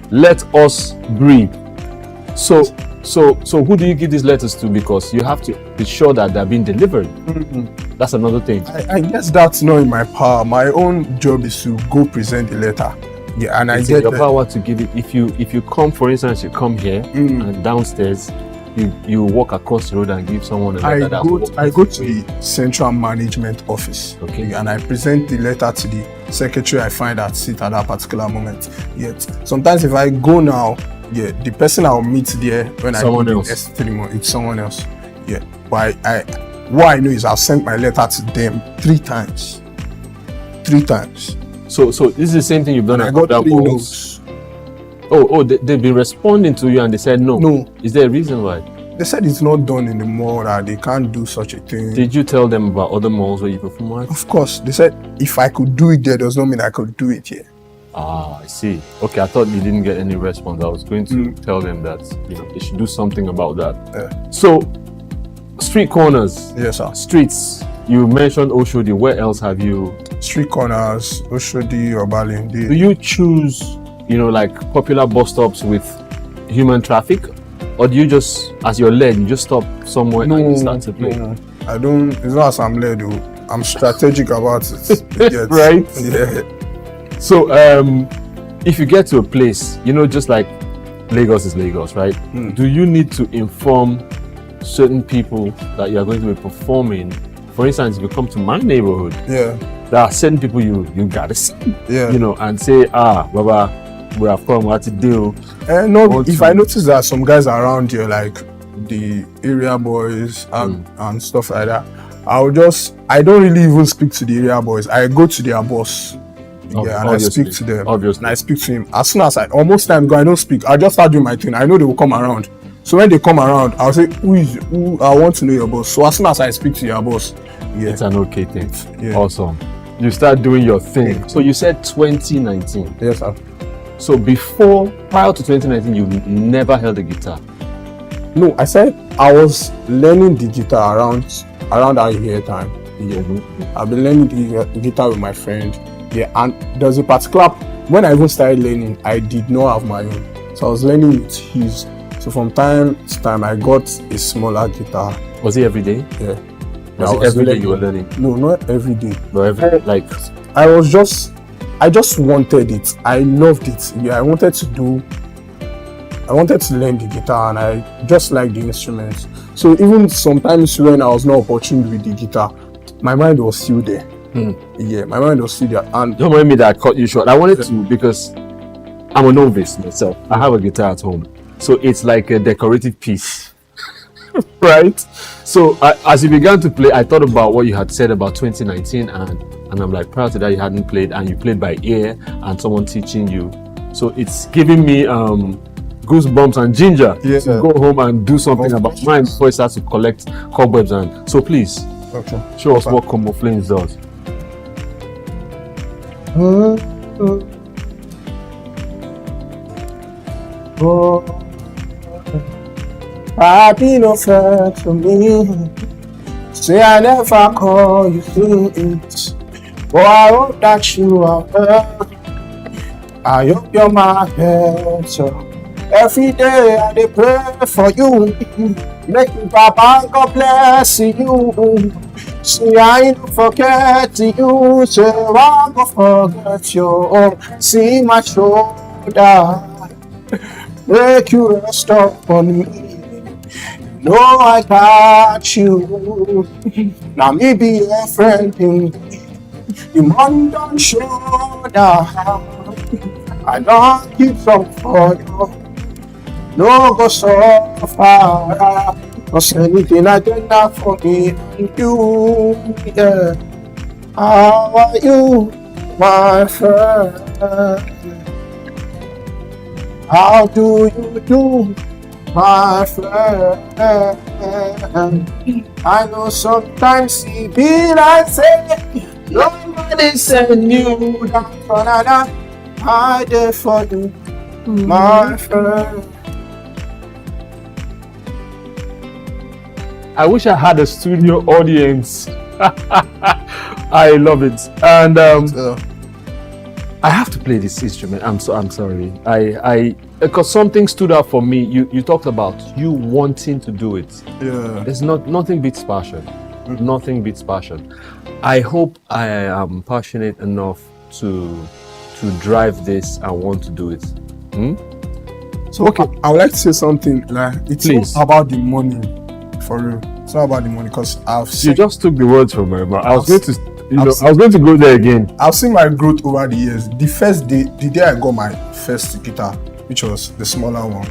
Let us breathe. So who do you give these letters to? Because you have to be sure that they're being delivered. Mm-hmm. That's another thing. I guess that's not in my power. My own job is to go present the letter. Yeah, and it's I get your power to give it. If you come, for instance, you come here and downstairs, you walk across the road and give someone a letter. I go to the central management office. Okay. And I present the letter to the secretary I find that seat at that particular moment. Yet sometimes if I go now, the person I'll meet there when someone I do else. the ceremony, it's someone else. Yeah. But what I know is I've sent my letter to them 3 times. 3 times. So this is the same thing you've done and at I got 3 no's. They've been responding to you and they said no. No. Is there a reason why? They said it's not done in the mall, that they can't do such a thing. Did you tell them about other malls where you perform at? Of course. They said if I could do it there, does not mean I could do it here. Ah, I see. Okay, I thought you didn't get any response. I was going to tell them that they should do something about that. Yeah. So, street corners. Yes, sir. Streets. You mentioned Oshodi. Where else have you? Street corners, Oshodi, Obali. Do you choose, like popular bus stops with human traffic, or do you just, as you're led, you just stop somewhere and you start to play? No, I don't. It's not as I'm led. I'm strategic about it. Right? Yeah. So, if you get to a place, just like Lagos is Lagos, right? Do you need to inform certain people that you are going to be performing? For instance, if you come to my neighborhood, there are certain people you gotta see, and say, Baba, we have come, what to do? No, if I notice that some guys are around here, like the area boys and stuff like that, I don't really even speak to the area boys. I go to their boss. And I speak to them. Obviously. And I speak to him. As soon as almost time ago, I don't speak. I just start doing my thing. I know they will come around. So when they come around, I'll say, who I want to know your boss. So as soon as I speak to your boss, it's an okay thing. Yeah. Awesome. You start doing your thing. So you said 2019. Yes, sir. So prior to 2019, you never held a guitar? No, I said I was learning the guitar around that year time. Yeah. I've been learning the guitar with my friend. Yeah, and there's a particular, when I even started learning, I did not have my own. So I was learning with his. So from time to time, I got a smaller guitar. Was it every day? Yeah. Was it every day you were learning? No, not every day. But I just wanted it. I loved it. Yeah, I wanted to learn the guitar, and I just like the instruments. So even sometimes when I was not opportune with the guitar, my mind was still there. Yeah, my mind was still there. And don't mind me that I cut you short. I wanted to, because I'm a novice myself. I have a guitar at home, so it's like a decorative piece. Right? So as you began to play, I thought about what you had said about 2019, and I'm like, prior to that, you hadn't played, and you played by ear, and someone teaching you. So it's giving me goosebumps and ginger to go home and do something about mine before it starts to collect cobwebs. And so please, show us what Como Flames does. Happy no fair to me. Say I never call you through it. But I hope that you are well. I hope you're my better. Every day I dey pray for you. Make you Papa God bless you. See I don't forget you. Say I go forget you. See my shoulder. Make you rest up on me. No, I got you. Now me be your friend. You man don't shoulder. I don't keep some for you. No go so far. Cause anything I did not for me and you. Yeah. How are you, my friend? How do you do, my friend? I know sometimes it be like say nobody send you down for another. I there for you, my friend. I wish I had a studio audience. I love it, and I have to play this instrument. I'm sorry. I because something stood out for me. You talked about you wanting to do it. Yeah. There's nothing beats passion. Mm-hmm. Nothing beats passion. I hope I am passionate enough to drive this and want to do it. So okay, I would like to say something. Like it's not about the money, for real. It's not about the money because I've seen. You just took the words from my mouth. I was going to go there again. I've seen my growth over the years. The first day, the day I got my first guitar, which was the smaller one,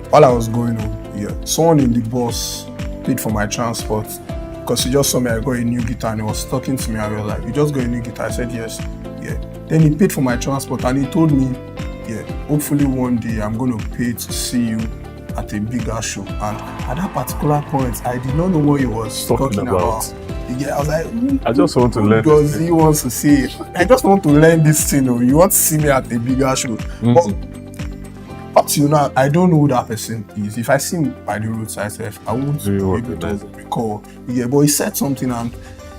while I was going home, someone in the bus paid for my transport because he just saw me. I got a new guitar and he was talking to me. I was like, "You just got a new guitar?" I said, "Yes." Then he paid for my transport and he told me, hopefully one day I'm going to pay to see you at a bigger show. And at that particular point, I did not know what he was talking about. I was like, I just want to learn. Does he want to see it? I just want to learn this thing. You want to see me at a bigger show. But up to now, I don't know who that person is. If I see him by the roadside, I won't be able to recall. But he said something and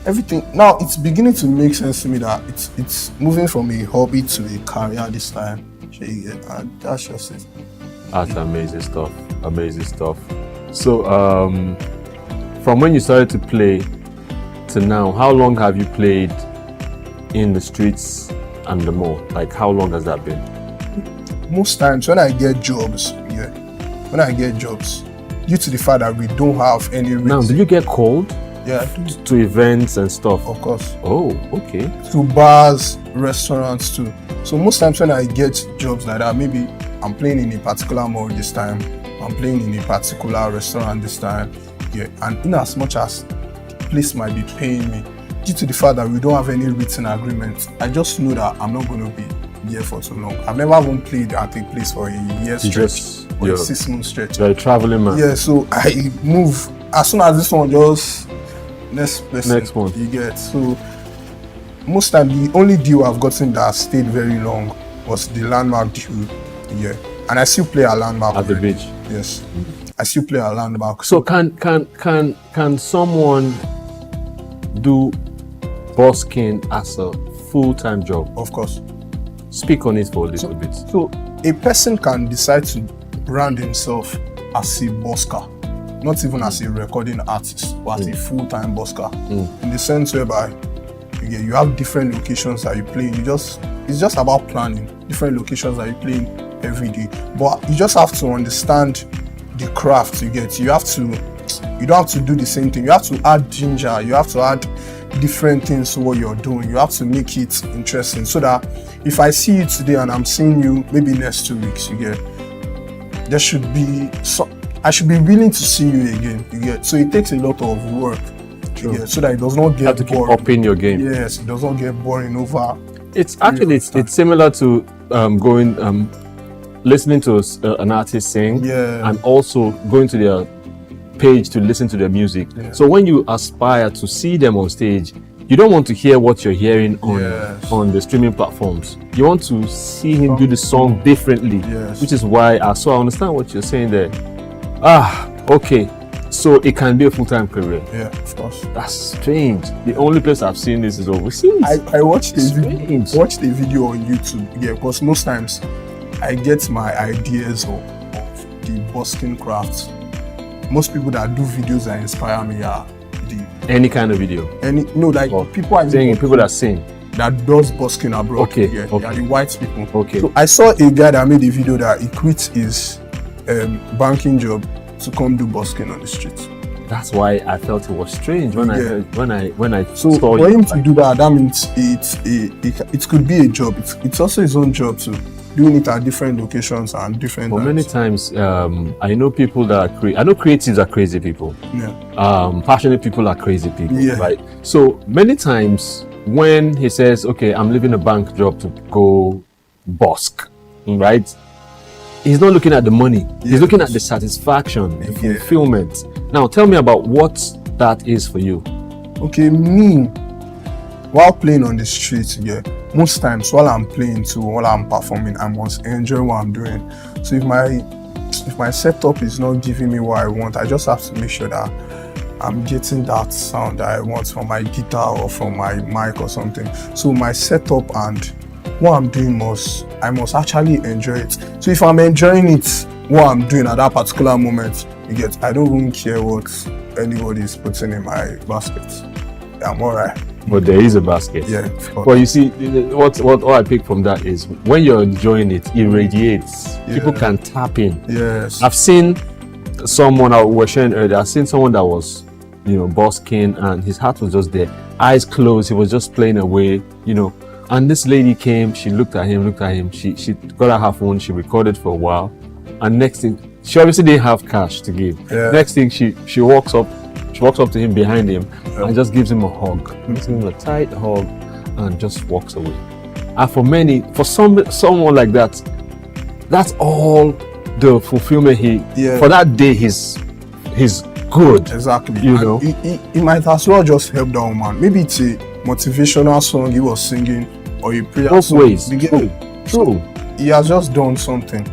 everything. Now it's beginning to make sense to me that it's moving from a hobby to a career this time. And that's just it. That's amazing stuff. Amazing stuff. So, from when you started to play to now, how long have you played in the streets and the mall? Like, how long has that been? Most times when I get jobs, due to the fact that we don't have any Now, do you get called? Yeah. To events and stuff? Of course. Oh, okay. To bars, restaurants too. So most times when I get jobs like that, maybe I'm playing in a particular mall this time, I'm playing in a particular restaurant this time, and in as much as the place might be paying me, due to the fact that we don't have any written agreement, I just know that I'm not going to be here for too long. I've never even played at a place for a year stretch or a 6 month stretch. You're a traveling man. Yeah, so I move as soon as this one just next month you get. So most time the only deal I've gotten that stayed very long was the Landmark deal. And I still play a Landmark at the beach. Yes, I still play a Landmark. So can someone do busking as a full-time job? Of course. Speak on it for a little bit. So a person can decide to brand himself as a busker, not even as a recording artist, but as a full-time busker. In the sense whereby you have different locations that you play. It's just about planning different locations that you play in every day. But you just have to understand the craft you get. You don't have to do the same thing. You have to add ginger. You have to add different things to what you're doing. You have to make it interesting so that if I see you today and I'm seeing you maybe next 2 weeks, there should be I should be willing to see you again. You get? So it takes a lot of work. You get? So that it does not get have to keep boring. upping your game. Yes, it does not get boring over. It's actually it's similar to going listening to an artist sing, and also going to their page to listen to their music. So when you aspire to see them on stage, you don't want to hear what you're hearing on the streaming platforms. You want to see him do the song differently, which is why I understand what you're saying there. Okay, so it can be a full-time career. Yeah, of course. That's strange. The only place I've seen this is overseas. I watched a video on YouTube. Yeah, because most times I get my ideas of the busking crafts. Most people that do videos that inspire me are any kind of video. People are saying people that sing that does busking abroad. Okay. They are the white people. Okay. So I saw a guy that made a video that he quit his banking job to come do busking on the street. That's why I felt it was strange when I so saw for him to do that means it could be a job. It's also his own job too. Doing it at different locations and different. But many times, I know people that are I know creatives are crazy people. Yeah. Passionate people are crazy people. Yeah. Right. So many times when he says, "Okay, I'm leaving a bank job to go busk," right? He's not looking at the money. He's looking at the satisfaction, the fulfillment. Now, tell me about what that is for you. Okay, me, while playing on the street, most times while I'm playing too, while I'm performing, I must enjoy what I'm doing. So if my setup is not giving me what I want, I just have to make sure that I'm getting that sound that I want from my guitar or from my mic or something. So my setup and what I'm doing I must actually enjoy it. So if I'm enjoying it, what I'm doing at that particular moment, I don't even care what anybody is putting in my basket. I'm alright. But there is a basket. Yeah. Well, you see, what I pick from that is when you're enjoying it, it radiates. Yeah. People can tap in. Yes. I've seen someone I was sharing earlier. I've seen someone that was, busking, and his heart was just there, eyes closed. He was just playing away, And this lady came. She looked at him. She got out her phone. She recorded for a while, and next thing, she obviously didn't have cash to give. Yeah. Next thing, she walks up. She walks up to him behind him and just gives him a hug. Gives him a tight hug and just walks away. And for someone like that, that's all the fulfillment for that day he's good. Exactly. He might as well just help that woman. Maybe it's a motivational song he was singing or a prayer both song. ways. True. He has just done something.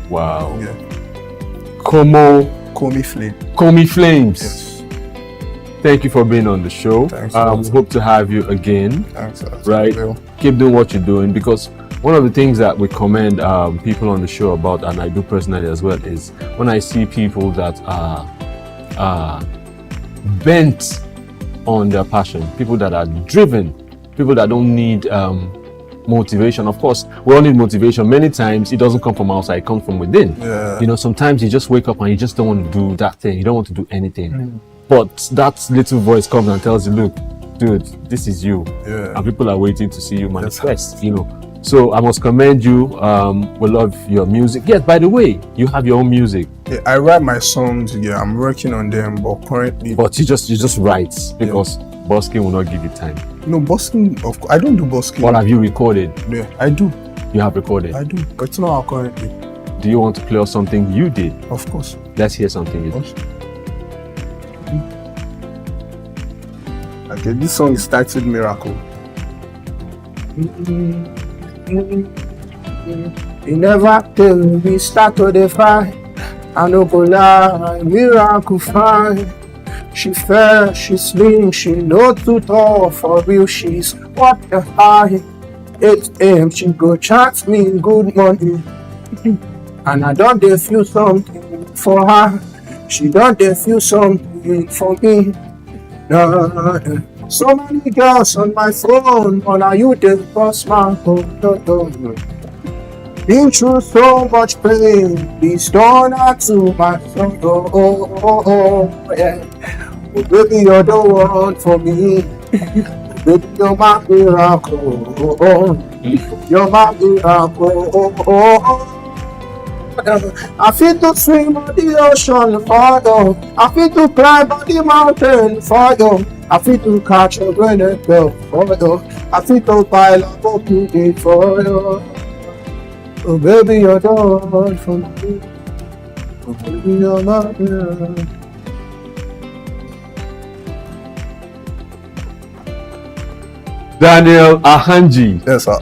Wow. Yeah. Call me Flames. Yes. Thank you for being on the show. Thanks. We hope to have you again. Thanks. Right? Keep doing what you're doing, because one of the things that we commend people on the show about, and I do personally as well, is when I see people that are bent on their passion, people that are driven, people that don't need motivation. Of course, we all need motivation. Many times it doesn't come from outside, it comes from within. Yeah. Sometimes you just wake up and you just don't want to do that thing. You don't want to do anything. But that little voice comes and tells you, look, dude, this is you. Yeah. And people are waiting to see you manifest, So I must commend you. We love your music. Yes, by the way, you have your own music. Yeah, I write my songs, I'm working on them, but currently... But you just write, because busking will not give you time. No, busking, I don't do busking. What have you recorded? Yeah, I do. You have recorded? I do, but it's not out currently. Do you want to play us something you did? Of course. Let's hear something you did. Okay, this song is titled Miracle. You never tell me start to the fight. I no go lie, miracle fine. She fair, she slim, she no too tall. For real, she's what the high. 8 a.m. she go chat me good morning. And I don't dey feel something for her. She don't dey feel something for me. No. So many girls on my phone, but now you dey cross my phone. Been through so much pain, please don't add to my soul. Yeah. Baby, you're the one for me. Baby, you're my miracle. You're my miracle. I feel to swim on the ocean for you. I feel to climb on the mountain for you. I feel to catch a grenade bell for you. I feel to pile up a cookie for you. Oh baby, you're done for me. Oh baby, you're not here. Daniel Ahanji. Yes, sir.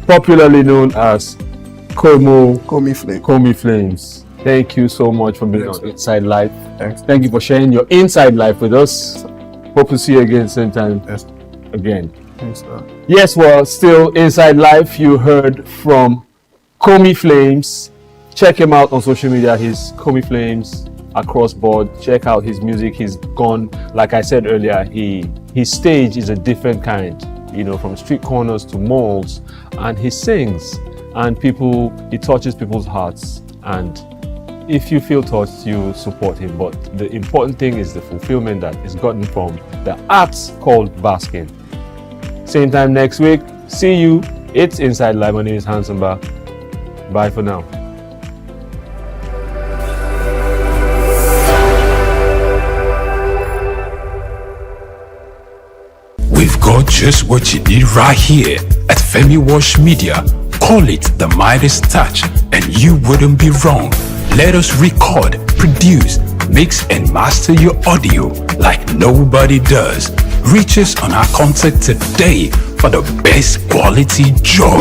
Popularly known as Komi Flames. Thank you so much for being Yes, on sir. Inside Life. Thanks. Thank you for sharing your inside life with us. Hope to see you again sometime. Yes. Again. Thanks, sir. Yes, well, still Inside Life. You heard from Komi Flames. Check him out on social media. He's Komi Flames across board. Check out his music. He's gone, like I said earlier, his stage is a different kind, you know, from street corners to malls, and he sings, and he touches people's hearts. And if you feel touched, you support him. But the important thing is the fulfillment that is gotten from the arts called basking. Same time next week. See you. It's Inside Live. My name is Hans Mba. Bye for now. We've got just what you need right here at Femi Wash Media. Call it the Midas touch and you wouldn't be wrong. Let us record, produce, mix and master your audio like nobody does. Reach us on our contact today for the best quality job.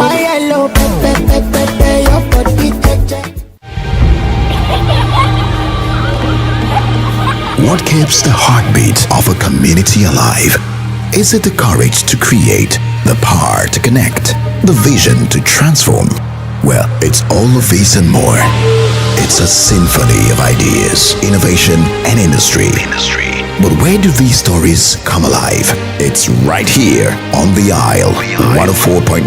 What keeps the heartbeat of a community alive? Is it the courage to create, the power to connect, the vision to transform? Well, it's all of this and more. It's a symphony of ideas, innovation, and industry. But where do these stories come alive? It's right here on The Isle, 104.9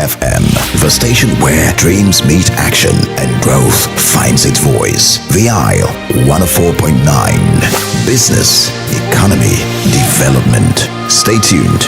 FM, the station where dreams meet action and growth finds its voice. The Isle, 104.9. Business, economy, development. Stay tuned.